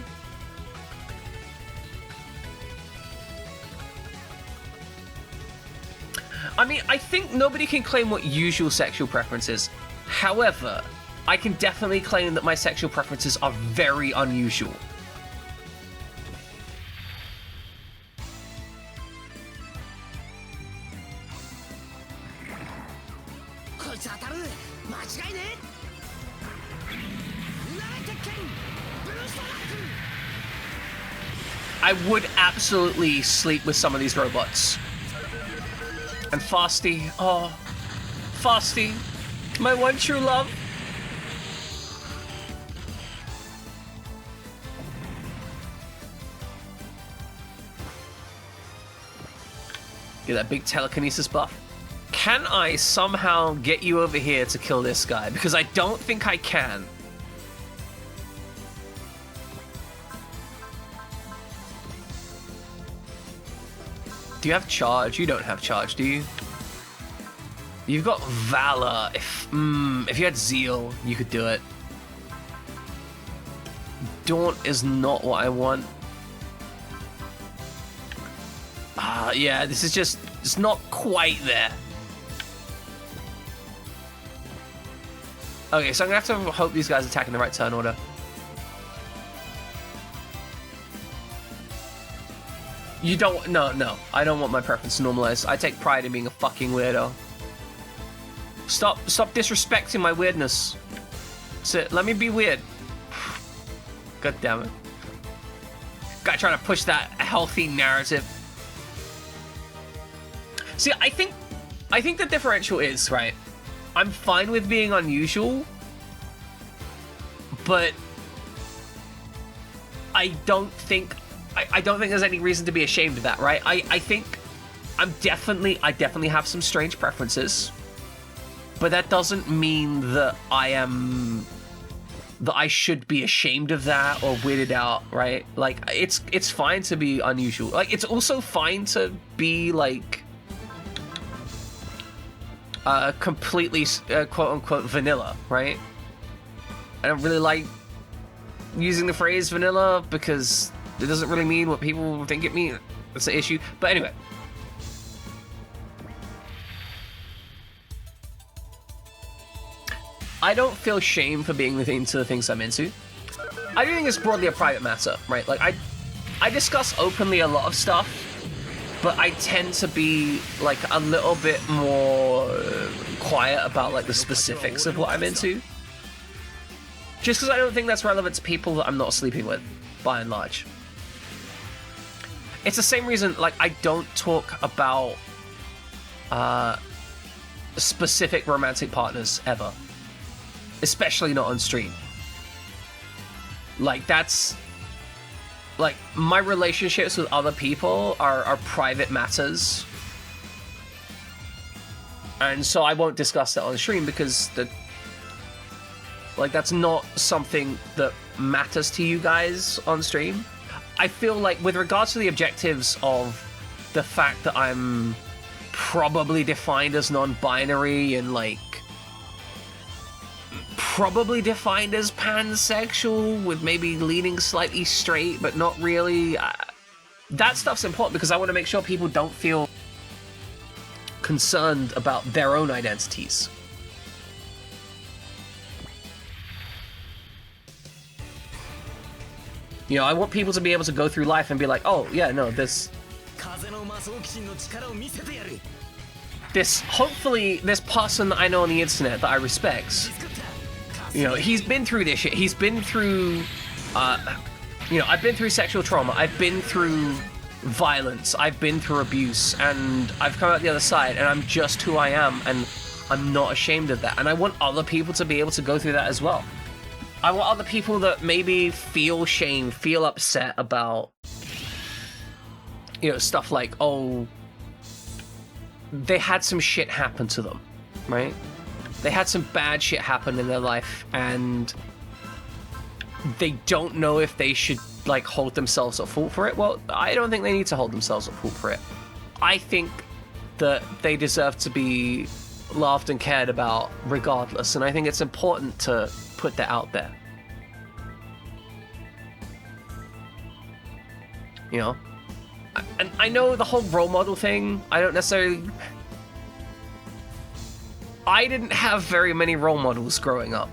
I mean, I think nobody can claim what usual sexual preference is. However, I can definitely claim that my sexual preferences are very unusual. I would absolutely sleep with some of these robots. And Fasty, oh, Fasty, my one true love. Get that big telekinesis buff. Can I somehow get you over here to kill this guy? Because I don't think I can. Do you have charge? You don't have charge, do you? You've got Valor. If you had Zeal, you could do it. Daunt is not what I want. Yeah, this is just, it's not quite there. Okay, so I'm gonna have to hope these guys attack in the right turn order. You don't, no, I don't want my preference normalized. I take pride in being a fucking weirdo. Stop disrespecting my weirdness. Let me be weird. God damn it. Guy trying to push that healthy narrative. See, I think the differential is, right, I'm fine with being unusual, but I don't think there's any reason to be ashamed of that, right? I think I definitely have some strange preferences, but that doesn't mean that I should be ashamed of that or weirded out, right? Like, it's fine to be unusual. Like, it's also fine to be, like, completely quote-unquote vanilla, right? I don't really like using the phrase vanilla because it doesn't really mean what people think it means. That's the issue. But anyway. I don't feel shame for being into the things I'm into. I do think it's broadly a private matter, right? Like, I discuss openly a lot of stuff, but I tend to be, like, a little bit more quiet about, like, the specifics of what I'm into. Just because I don't think that's relevant to people that I'm not sleeping with, by and large. It's the same reason, like, I don't talk about specific romantic partners ever. Especially not on stream. Like, that's... Like, my relationships with other people are private matters. And so I won't discuss that on stream because that's not something that matters to you guys on stream. I feel like with regards to the objectives of the fact that I'm probably defined as non-binary and, like, probably defined as pansexual with maybe leaning slightly straight but not really, that stuff's important because I want to make sure people don't feel concerned about their own identities. You know, I want people to be able to go through life and be like, oh yeah, no, hopefully this person that I know on the internet that I respect, you know, he's been through this shit. He's been through, you know, I've been through sexual trauma. I've been through violence. I've been through abuse, and I've come out the other side, and I'm just who I am, and I'm not ashamed of that. And I want other people to be able to go through that as well. I want other people that maybe feel shame, feel upset about, you know, stuff like, oh, they had some shit happen to them, right? They had some bad shit happen in their life, and they don't know if they should, like, hold themselves at fault for it. Well, I don't think they need to hold themselves at fault for it. I think that they deserve to be loved and cared about regardless, and I think it's important to put that out there. You know? And I know the whole role model thing, I don't necessarily... I didn't have very many role models growing up.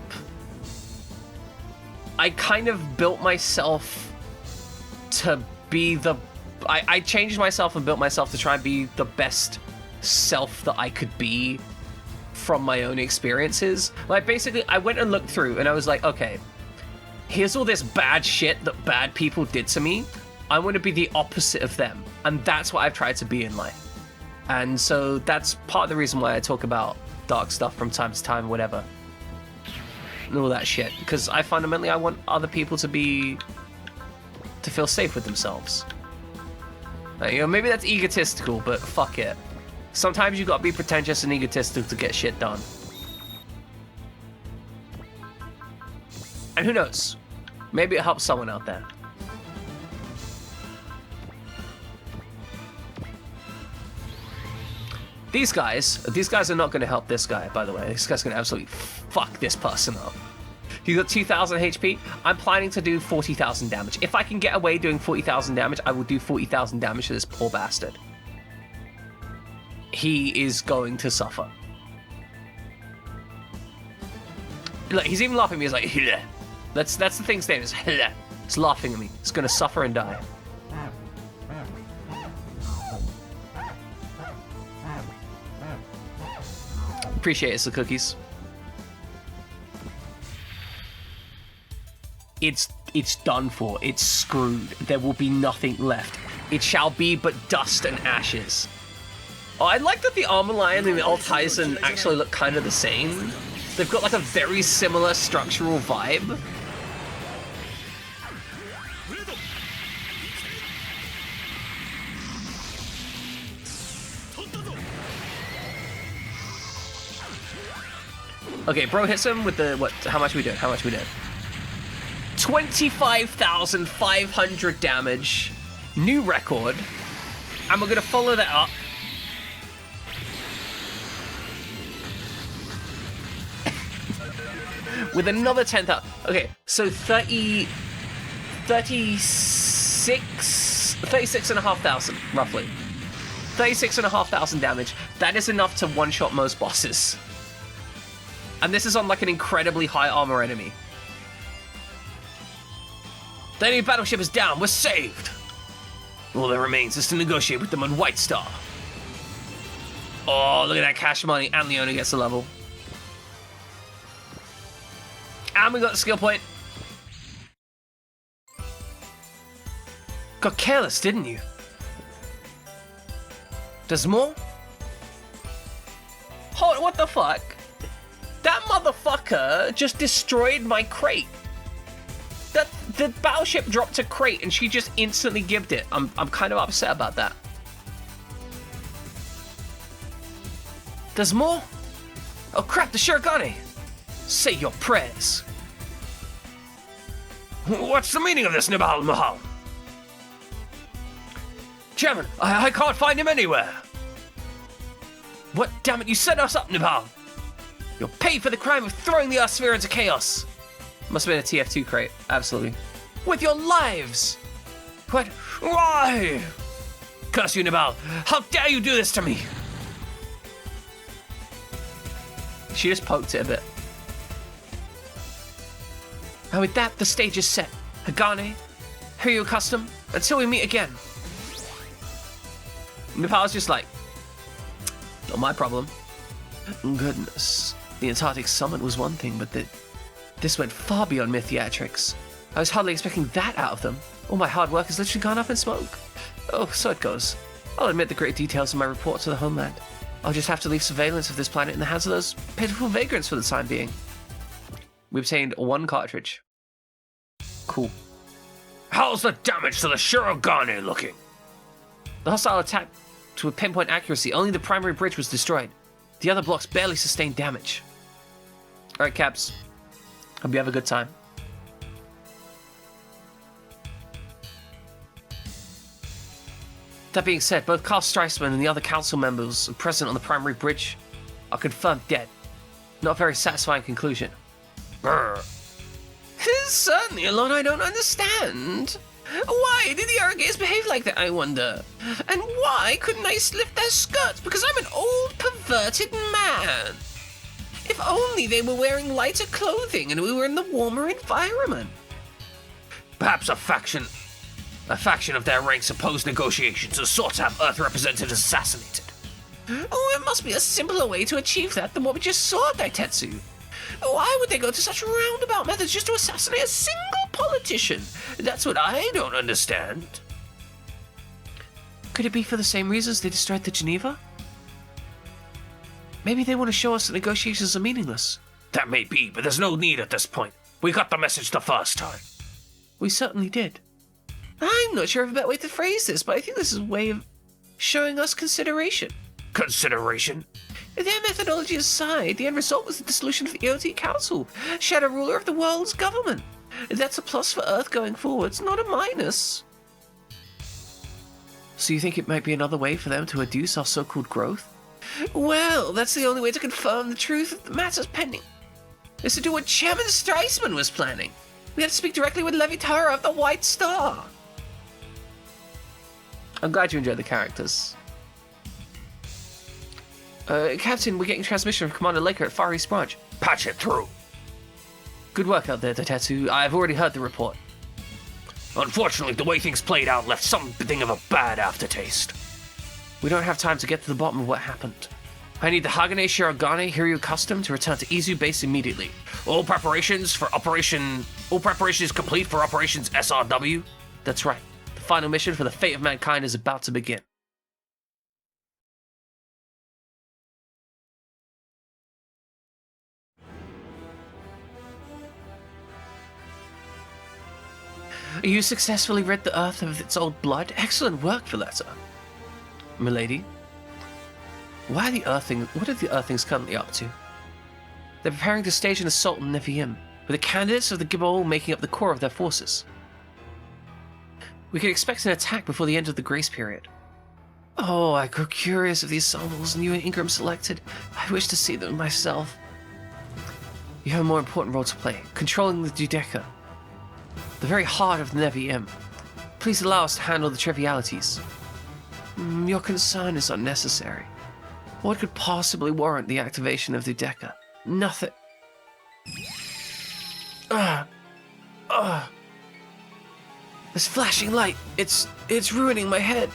I kind of built myself to be the... I changed myself and built myself to try and be the best self that I could be from my own experiences. Like, basically, I went and looked through and I was like, okay, here's all this bad shit that bad people did to me. I want to be the opposite of them. And that's what I've tried to be in life. And so that's part of the reason why I talk about dark stuff from time to time, whatever. And all that shit. Because I want other people to feel safe with themselves. Like, you know, maybe that's egotistical, but fuck it. Sometimes you gotta be pretentious and egotistical to get shit done. And who knows? Maybe it helps someone out there. These guys are not going to help this guy, by the way. This guy's going to absolutely fuck this person up. He's got 2,000 HP. I'm planning to do 40,000 damage. If I can get away doing 40,000 damage, I will do 40,000 damage to this poor bastard. He is going to suffer. Look, he's even laughing at me. He's like, Hila. That's the thing's name, is Hila. It's laughing at me. It's going to suffer and die. Appreciate it, the cookies. It's done for. It's screwed. There will be nothing left. It shall be but dust and ashes. Oh, I like that the Armor Lion and the Old Tyson actually look kind of the same. They've got like a very similar structural vibe. Okay, bro hits him with the, what, how much we did? 25,500 damage. New record. And we're gonna follow that up with another 10,000. Okay, so 36,500, roughly. 36,500 damage. That is enough to one-shot most bosses. And this is on like an incredibly high armor enemy. The enemy battleship is down. We're saved. All that remains is to negotiate with them on White Star. Oh, look at that cash money. And Leona gets a level. And we got the skill point. Got careless, didn't you? There's more? Hold on, what the fuck? That motherfucker just destroyed my crate. The battleship dropped a crate and she just instantly gibbed it. I'm kind of upset about that. There's more? Oh crap, the Shirogane! Say your prayers. What's the meaning of this, Nibal Mahal? Chairman, I can't find him anywhere. What? Damn it, you set us up, Nibal. You'll pay for the crime of throwing the Earth sphere into chaos. Must have been a TF2 crate, absolutely. With your lives! What? Why? Curse you, Nibal. How dare you do this to me? She just poked it a bit. And with that, the stage is set. Hagane, here you custom, until we meet again. Nepal's just like, not my problem. Goodness, the Antarctic Summit was one thing, but this went far beyond mere theatrics. I was hardly expecting that out of them. All my hard work has literally gone up in smoke. Oh, so it goes. I'll admit the great details of my report to the homeland. I'll just have to leave surveillance of this planet in the hands of those pitiful vagrants for the time being. We obtained 1 cartridge. Cool. How's the damage to the Shirogane looking? The hostile attacked to a pinpoint accuracy. Only the primary bridge was destroyed. The other blocks barely sustained damage. Alright, Caps. Hope you have a good time. That being said, both Carl Streisman and the other council members present on the primary bridge are confirmed dead. Not a very satisfying conclusion. Brr. This is certainly a lot I don't understand. Why did the Arrogants behave like that, I wonder? And why couldn't I lift their skirts? Because I'm an old, perverted man. If only they were wearing lighter clothing and we were in the warmer environment. Perhaps a faction of their ranks opposed negotiations and sought to have Earth representatives assassinated. Oh, it must be a simpler way to achieve that than what we just saw at Daitetsu. Why would they go to such roundabout methods just to assassinate a single politician? That's what I don't understand. Could it be for the same reasons they destroyed the Geneva? Maybe they want to show us that negotiations are meaningless. That may be, but there's no need at this point. We got the message the first time. We certainly did. I'm not sure of a better way to phrase this, but I think this is a way of showing us consideration. Consideration? Their methodology aside, the end result was the dissolution of the EOT Council, shadow ruler of the world's government. That's a plus for Earth going forwards, not a minus. So you think it might be another way for them to reduce our so-called growth? Well, that's the only way to confirm the truth of the matters pending. Is to do what Chairman Streisman was planning. We had to speak directly with Levitara of the White Star. I'm glad you enjoyed the characters. Captain, we're getting transmission from Commander Laker at Far East Branch. Patch it through. Good work out there, Daitetsu. I've already heard the report. Unfortunately, the way things played out left something of a bad aftertaste. We don't have time to get to the bottom of what happened. I need the Hagane Shirogane Hiryu Custom to return to Izu base immediately. All preparations complete for Operations SRW? That's right. The final mission for the fate of mankind is about to begin. You successfully rid the Earth of its old blood. Excellent work, Valletta. Milady? What are the Earthlings currently up to? They're preparing to stage an assault on Nevi'im, with the candidates of the Gibol making up the core of their forces. We can expect an attack before the end of the grace period. Oh, I grew curious of the ensembles you and Ingram selected. I wish to see them myself. You have a more important role to play, controlling the Judecca, the very heart of the Nevi'im. Please allow us to handle the trivialities. Your concern is unnecessary. What could possibly warrant the activation of the Judecca? Nothing. This flashing light, it's ruining my head.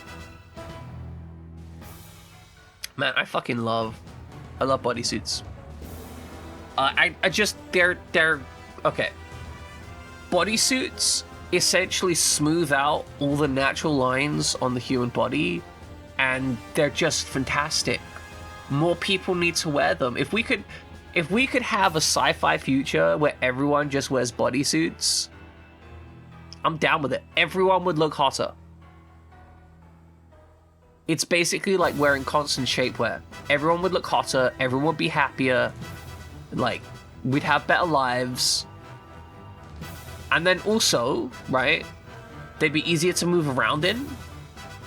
Man, I love bodysuits. They're okay. Bodysuits essentially smooth out all the natural lines on the human body, and they're just fantastic. More people need to wear them. If we could have a sci-fi future where everyone just wears bodysuits, I'm down with it. Everyone would look hotter. It's basically like wearing constant shapewear. Everyone would look hotter, everyone would be happier, like, we'd have better lives. And then also, right, they'd be easier to move around in.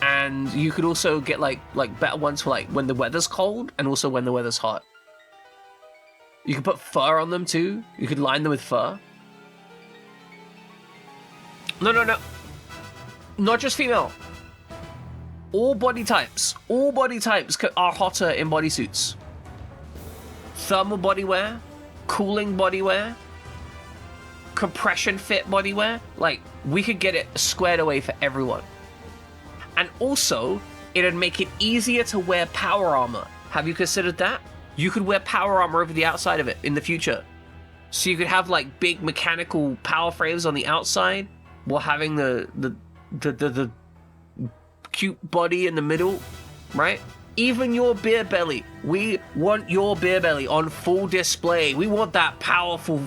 And you could also get like better ones for like when the weather's cold and also when the weather's hot. You could put fur on them too. You could line them with fur. No. Not just female. All body types are hotter in bodysuits. Thermal bodywear, cooling bodywear, compression fit bodywear. Like, we could get it squared away for everyone. And also, it'd make it easier to wear power armor. Have you considered that? You could wear power armor over the outside of it in the future. So you could have like big mechanical power frames on the outside while having the cute body in the middle, right? Even your beer belly. We want your beer belly on full display. We want that powerful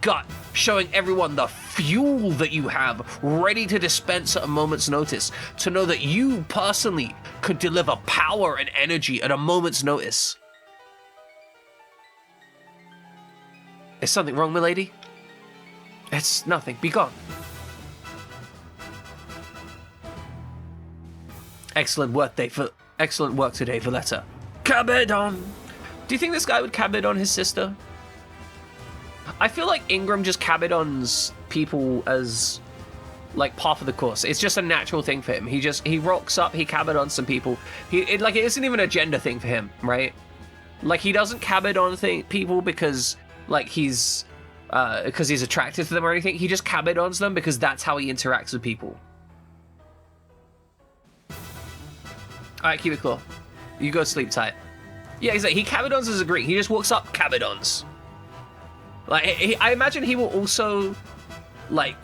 gut showing everyone the fuel that you have, ready to dispense at a moment's notice, to know that you personally could deliver power and energy at a moment's notice. Is something wrong, milady? It's nothing. Be gone. Excellent work today, Valletta. Cabedon! Do you think this guy would Cabedon his sister? I feel like Ingram just Cabedons people as like part of the course. It's just a natural thing for him. He rocks up, he Cabedons some people. It isn't even a gender thing for him, right? Like, he doesn't Cabedon people because like he's attracted to them or anything. He just Cabedons them because that's how he interacts with people. Alright, keep it cool. You go sleep tight. Yeah, he Cabedons as a Greek. He just walks up, Cabedons. Like, I imagine he will also, like,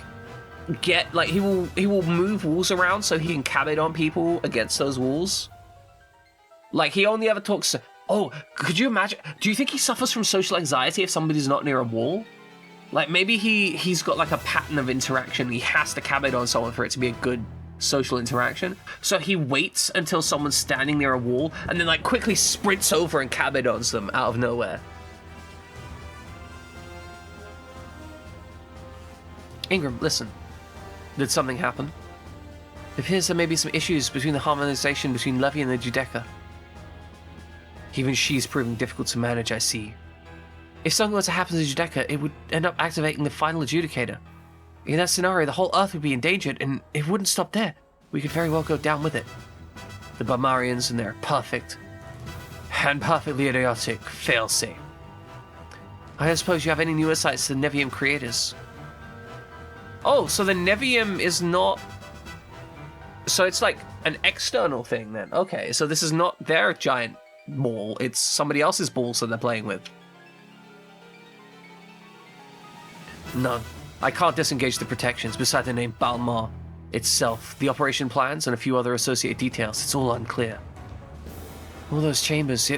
he will move walls around so he can Cabedon people against those walls. Like, he only ever talks to... Oh, could you imagine... Do you think he suffers from social anxiety if somebody's not near a wall? Like, maybe he's got, like, a pattern of interaction. He has to Cabedon someone for it to be a good social interaction. So he waits until someone's standing near a wall and then, like, quickly sprints over and Cabedons them out of nowhere. Ingram, listen. Did something happen? It appears there may be some issues between the harmonization between Levy and the Judecca. Even she's proving difficult to manage, I see. If something were to happen to the Judecca, it would end up activating the final adjudicator. In that scenario, the whole Earth would be endangered, and it wouldn't stop there. We could very well go down with it. The Barbarians and their perfect and perfectly idiotic failsafe. I don't suppose you have any new insights to the Nevi'im creators. Oh, so the Nevi'im is not... So it's like an external thing then. Okay, so this is not their giant ball, it's somebody else's balls that they're playing with. None. I can't disengage the protections beside the name Balmar itself. The operation plans and a few other associated details, it's all unclear. All those chambers,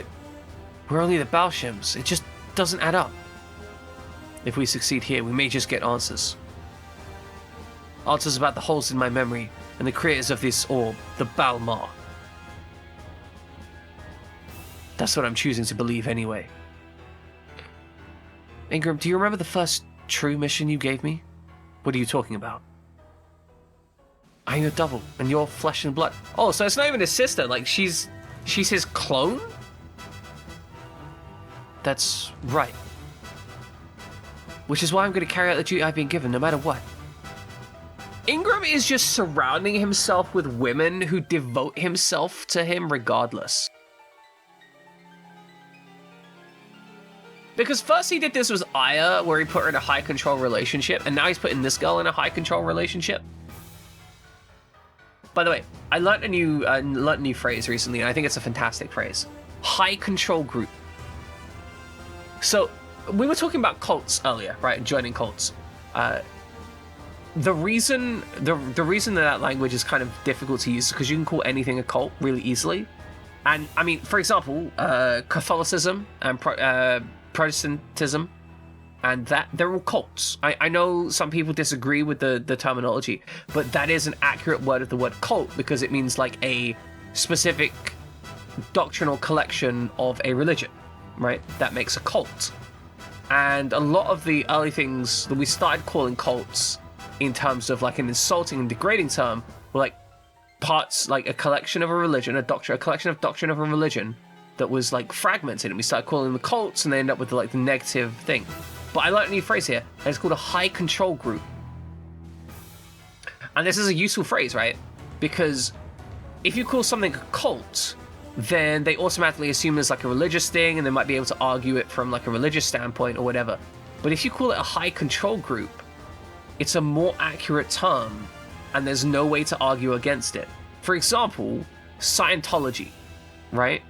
we're only the Balshims. It just doesn't add up. If we succeed here, we may just get answers. Answers about the holes in my memory and the creators of this orb, the Balmar. That's what I'm choosing to believe anyway. Ingram, do you remember the first true mission you gave me? What are you talking about? I'm your double, and you're flesh and blood. Oh, so it's not even his sister, like she's his clone? That's right. which is why I'm going to carry out the duty I've been given, no matter what. Ingram is just surrounding himself with women who devote himself to him regardless. Because first he did this with Aya, where he put her in a high control relationship, and now he's putting this girl in a high control relationship. By the way, I learned a new phrase recently, and I think it's a fantastic phrase. High control group. So, we were talking about cults earlier, right? Joining cults. The reason that language is kind of difficult to use is because you can call anything a cult really easily. And, I mean, for example, Catholicism and Protestantism, and that they're all cults. I know some people disagree with the terminology, but that is an accurate word of the word cult because it means like a specific doctrinal collection of a religion, right? That makes a cult. And a lot of the early things that we started calling cults in terms of like an insulting and degrading term were like parts, like a collection of a religion, a collection of doctrine of a religion that was like fragmented, and we started calling them cults, and they end up with like the negative thing. But I learned a new phrase here, and it's called a high control group. And this is a useful phrase, right? Because if you call something a cult, then they automatically assume there's like a religious thing, and they might be able to argue it from like a religious standpoint or whatever. But if you call it a high control group, it's a more accurate term, and there's no way to argue against it. For example, Scientology, right?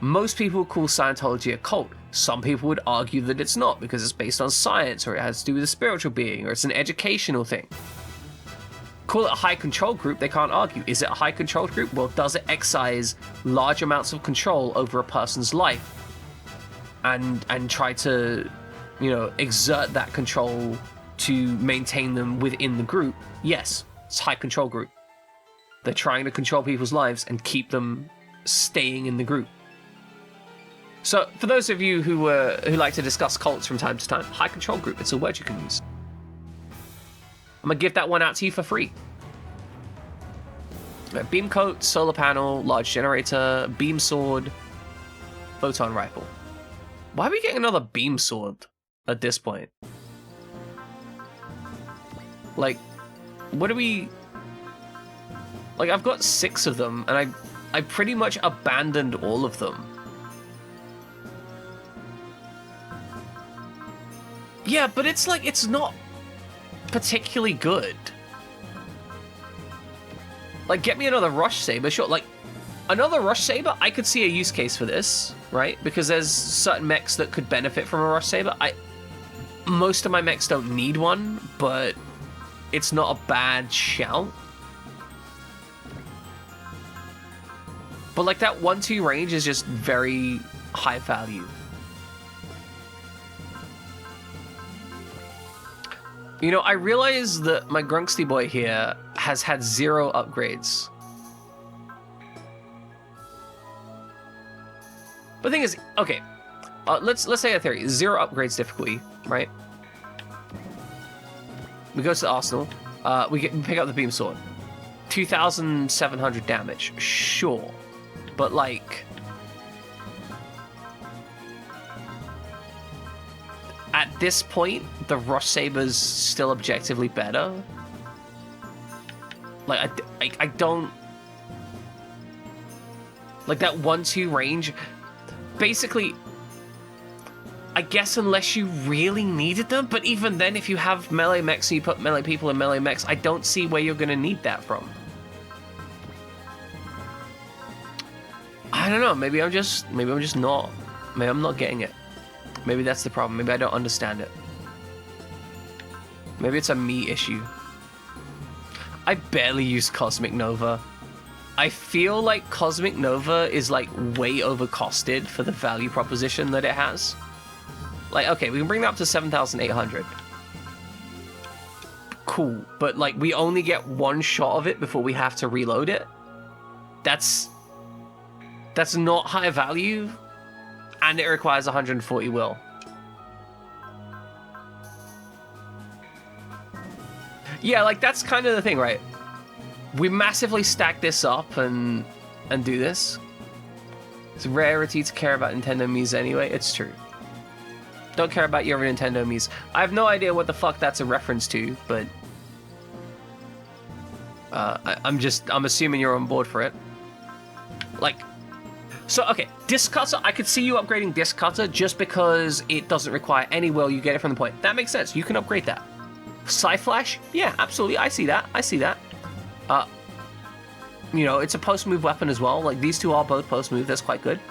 Most people call Scientology a cult. Some people would argue that it's not because it's based on science, or it has to do with a spiritual being, or it's an educational thing. Call it a high control group, they can't argue. Is it a high control group? Well, does it excise large amounts of control over a person's life and try to, you know, exert that control to maintain them within the group? Yes, it's a high control group. They're trying to control people's lives and keep them staying in the group. So, for those of you who like to discuss cults from time to time, high control group, it's a word you can use. I'm gonna give that one out to you for free. Beam coat, solar panel, large generator, beam sword, photon rifle. Why are we getting another beam sword at this point? Like, what do we... Like, I've got 6 of them, and I pretty much abandoned all of them. Yeah, but it's like, it's not particularly good. Like, get me another rush saber, sure. Like, another rush saber, I could see a use case for this, right? Because there's certain mechs that could benefit from a rush saber. Most of my mechs don't need one, but it's not a bad shout. But like, that 1-2 range is just very high value. You know, I realize that my Grunksty boy here has had 0 upgrades. But the thing is, okay, let's say a theory: 0 upgrades difficulty, right? We go to the arsenal. We pick up the beam sword. 2,700 damage, sure, but like, at this point, the rush saber's still objectively better. Like, I don't... Like, that 1-2 range... Basically, I guess unless you really needed them, but even then, if you have melee mechs and you put melee people in melee mechs, I don't see where you're gonna need that from. I don't know, maybe I'm just not. Maybe I'm not getting it. Maybe that's the problem. Maybe I don't understand it. Maybe it's a me issue. I barely use Cosmic Nova. I feel like Cosmic Nova is like way overcosted for the value proposition that it has. Like, okay, we can bring that up to 7,800. Cool, but like, we only get 1 shot of it before we have to reload it. That's not high value, and it requires 140 will. Yeah, like, that's kind of the thing, right? We massively stack this up and do this. It's a rarity to care about Nintendo Mii's anyway. It's true. Don't care about your Nintendo Mii's. I have no idea what the fuck that's a reference to, but I'm assuming you're on board for it. Like, so okay, disc cutter. I could see you upgrading disc cutter just because it doesn't require any will. You get it from the point. That makes sense. You can upgrade that. Psy-Flash, yeah, absolutely. I see that. You know, it's a post-move weapon as well. Like, these two are both post-move. That's quite good.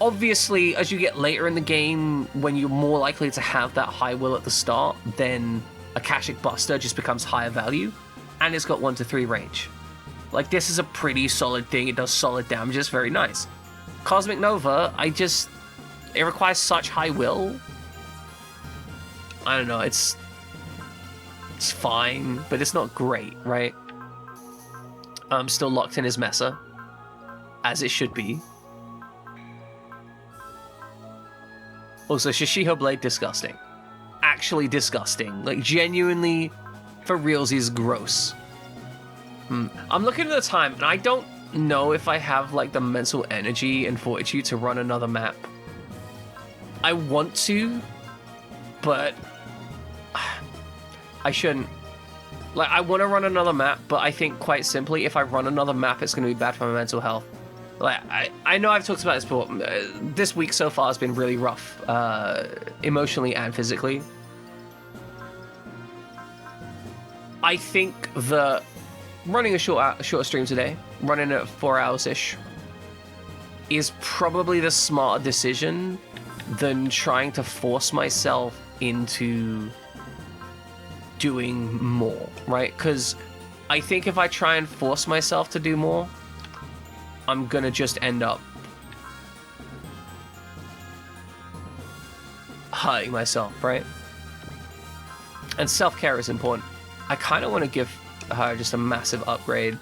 Obviously, as you get later in the game, when you're more likely to have that high will at the start, then Akashic Buster just becomes higher value, and it's got 1 to 3 range. Like, this is a pretty solid thing. It does solid damage. It's very nice. Cosmic Nova, it requires such high will. I don't know, it's fine, but it's not great, right? Still locked in his Mesa, as it should be. Also, Shishiho Blade, disgusting. Actually disgusting. Like, genuinely, for realsies, gross. I'm looking at the time, and I don't know if I have, like, the mental energy and fortitude to run another map. I want to, but I shouldn't. Like, I want to run another map, but I think quite simply, if I run another map, it's going to be bad for my mental health. Like, I know I've talked about this before. This week so far has been really rough, emotionally and physically. I think that running a shorter stream today, running at 4 hours-ish, is probably the smarter decision than trying to force myself into doing more, right? Because I think if I try and force myself to do more, I'm gonna just end up hurting myself, right? And self-care is important. I kind of want to give her just a massive upgrade.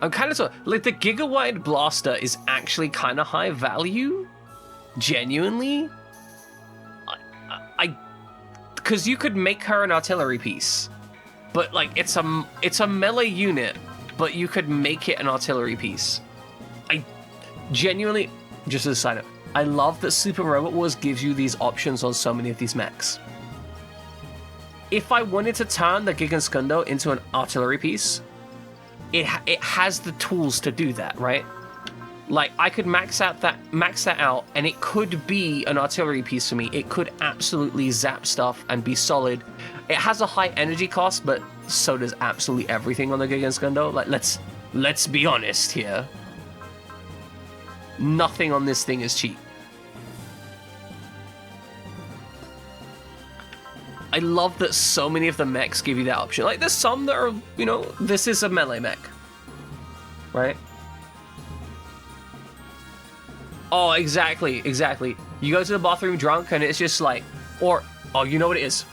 I'm kind of like, the Gigabyte Blaster is actually kind of high value, genuinely. Because you could make her an artillery piece, but like it's a melee unit, but you could make it an artillery piece. I genuinely, just as a side note, I love that Super Robot Wars gives you these options on so many of these mechs. If I wanted to turn the Gigan Skundo into an artillery piece, it has the tools to do that, right? Like, I could max that out, and it could be an artillery piece for me. It could absolutely zap stuff and be solid. It has a high energy cost, but so does absolutely everything on the Gigan Skundo. Like, let's be honest here. Nothing on this thing is cheap. I love that so many of the mechs give you that option. Like, there's some that are, you know, this is a melee mech, right? Oh, exactly. You go to the bathroom drunk, and it's just like, oh, you know what it is?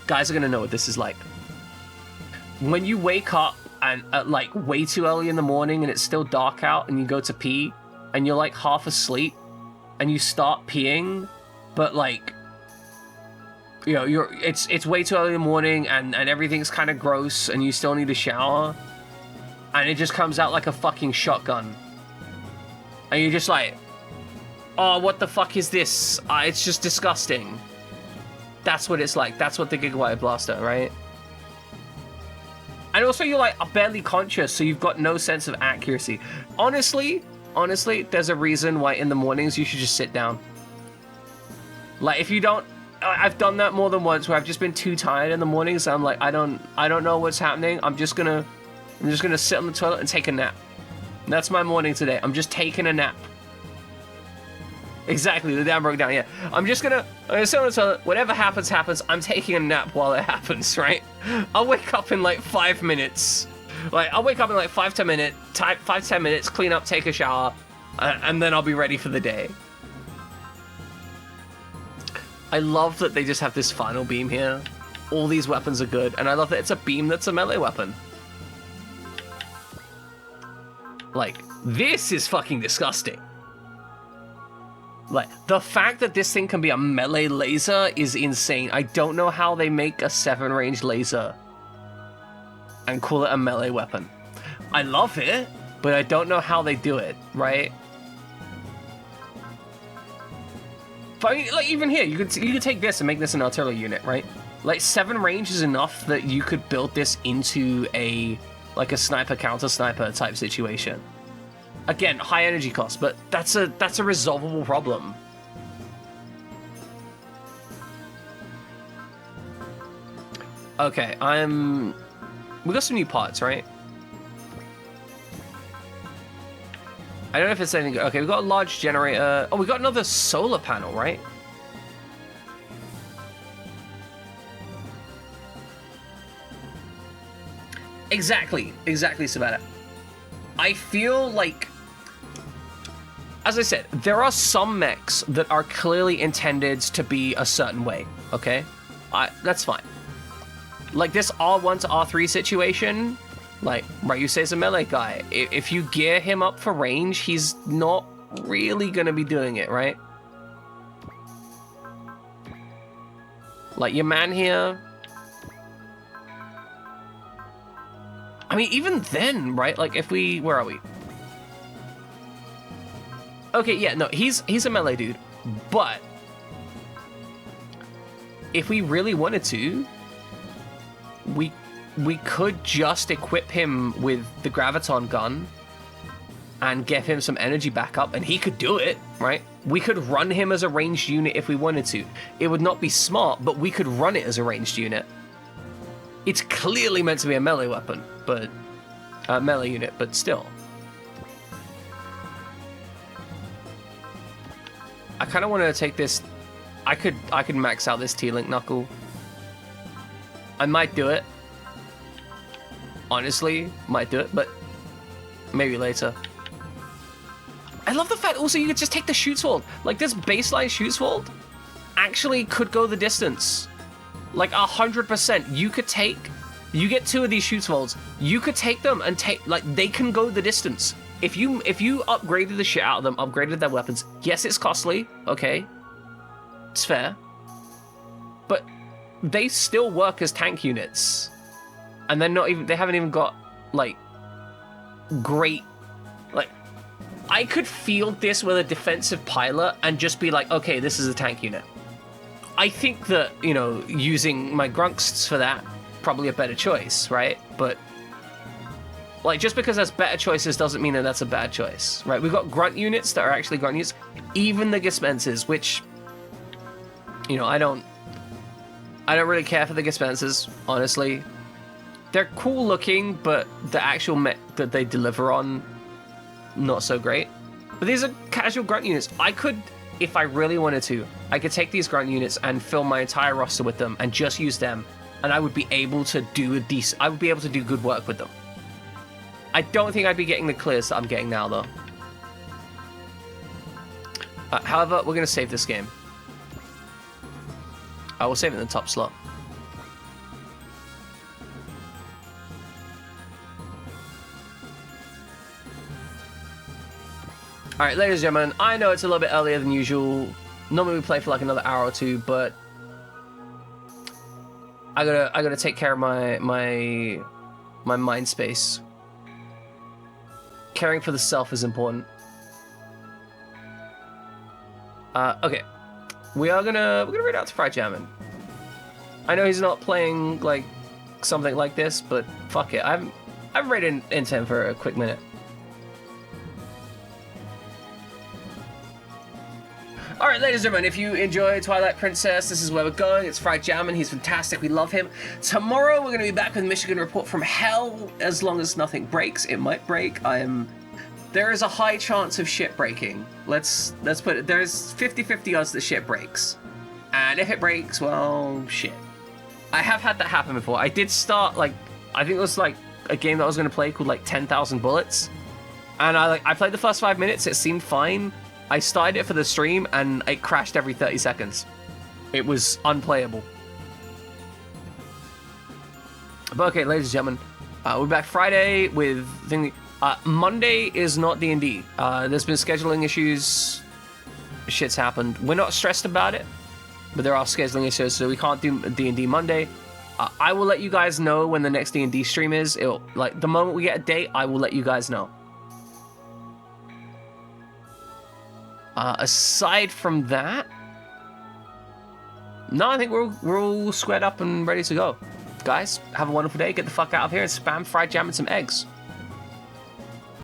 Guys are gonna know what this is like. When you wake up and at like way too early in the morning, and it's still dark out, and you go to pee, and you're like half asleep, and you start peeing, but like, you know, it's way too early in the morning, and everything's kind of gross, and you still need a shower, and it just comes out like a fucking shotgun, and you're just like, oh, what the fuck is this? It's just disgusting. That's what it's like. That's what the Gigabyte Blaster, right? And also, you're like barely conscious, so you've got no sense of accuracy. Honestly, there's a reason why in the mornings you should just sit down. Like, if you don't, I've done that more than once where I've just been too tired in the mornings. So I'm like, I don't know what's happening. I'm just gonna sit on the toilet and take a nap. And that's my morning today. I'm just taking a nap. Exactly, the dam broke down, yeah. I'm gonna sit on the toilet, whatever happens, I'm taking a nap while it happens, right? I'll wake up in like 5 minutes. Like, I'll wake up in like 5-10 minutes, clean up, take a shower, and then I'll be ready for the day. I love that they just have this final beam here. All these weapons are good, and I love that it's a beam that's a melee weapon. Like, this is fucking disgusting. Like, the fact that this thing can be a melee laser is insane. I don't know how they make a 7-range laser and call it a melee weapon. I love it, but I don't know how they do it, right? But I mean, like even here, you could take this and make this an artillery unit, right? Like 7 range is enough that you could build this into a sniper counter sniper type situation. Again, high energy cost, but that's a resolvable problem. Okay, we got some new parts, right? I don't know if it's anything good. Okay, we got a large generator. Oh, we got another solar panel, right? Exactly, Savannah. I feel like, as I said, there are some mechs that are clearly intended to be a certain way, okay? That's fine. Like this R1 to R3 situation, like, Ryusei's a melee guy. If you gear him up for range, he's not really gonna be doing it, right? Like, your man here... I mean, even then, right? Like, if we... Where are we? Okay, yeah, no, he's a melee dude. But... if we really wanted to... We could just equip him with the graviton gun and give him some energy backup, and he could do it, right? We could run him as a ranged unit if we wanted to. It would not be smart, but we could run it as a ranged unit. It's clearly meant to be a melee weapon, but melee unit, but still. I kind of want to take this. I could max out this T-Link knuckle. I might do it. Honestly, might do it, but maybe later. I love the fact also you could just take the Shootswald. Like this baseline Shootswald actually could go the distance. Like 100%. You get 2 of these Shootswalds. You could take them and they can go the distance. If you upgraded the shit out of them, upgraded their weapons, yes, it's costly, okay. It's fair. But they still work as tank units. And they haven't even got, like, great, like, I could field this with a defensive pilot and just be like, okay, this is a tank unit. I think that, you know, using my grunts for that, probably a better choice, right? But, like, just because there's better choices doesn't mean that that's a bad choice, right? We've got grunt units that are actually grunt units, even the Gespences, which, you know, I don't really care for the Gespences, honestly. They're cool looking, but the actual mech that they deliver on, not so great. But these are casual grunt units. I could, if I really wanted to, I could take these grunt units and fill my entire roster with them and just use them, and I would be able to do good work with them. I don't think I'd be getting the clears that I'm getting now, though. However, we're going to save this game. I will save it in the top slot. Alright, ladies and gentlemen, I know it's a little bit earlier than usual. Normally we play for like another hour or two, but I gotta take care of my mind space. Caring for the self is important. Okay. We're gonna read out to Fried Jammin. I know he's not playing like something like this, but fuck it. I've rated into him for a quick minute. Alright, ladies and gentlemen, if you enjoy Twilight Princess, this is where we're going. It's Fried Jammin. He's fantastic. We love him. Tomorrow, we're going to be back with Michigan Report from Hell. As long as nothing breaks, it might break. There is a high chance of shit breaking. Let's put it. There's 50-50 odds that shit breaks. And if it breaks, well, shit. I have had that happen before. I did start, like, I think it was, like, a game that I was going to play called, like, 10,000 Bullets. And I played the first 5 minutes. It seemed fine. I started it for the stream, and it crashed every 30 seconds. It was unplayable. But okay, ladies and gentlemen, we're back Friday with... Monday is not D&D. There's been scheduling issues. Shit's happened. We're not stressed about it, but there are scheduling issues, so we can't do D&D Monday. I will let you guys know when the next D&D stream is. The moment we get a date, I will let you guys know. Aside from that, No, I think we're all squared up and ready to go. Guys, have a wonderful day. Get the fuck out of here and spam fried jam and some eggs.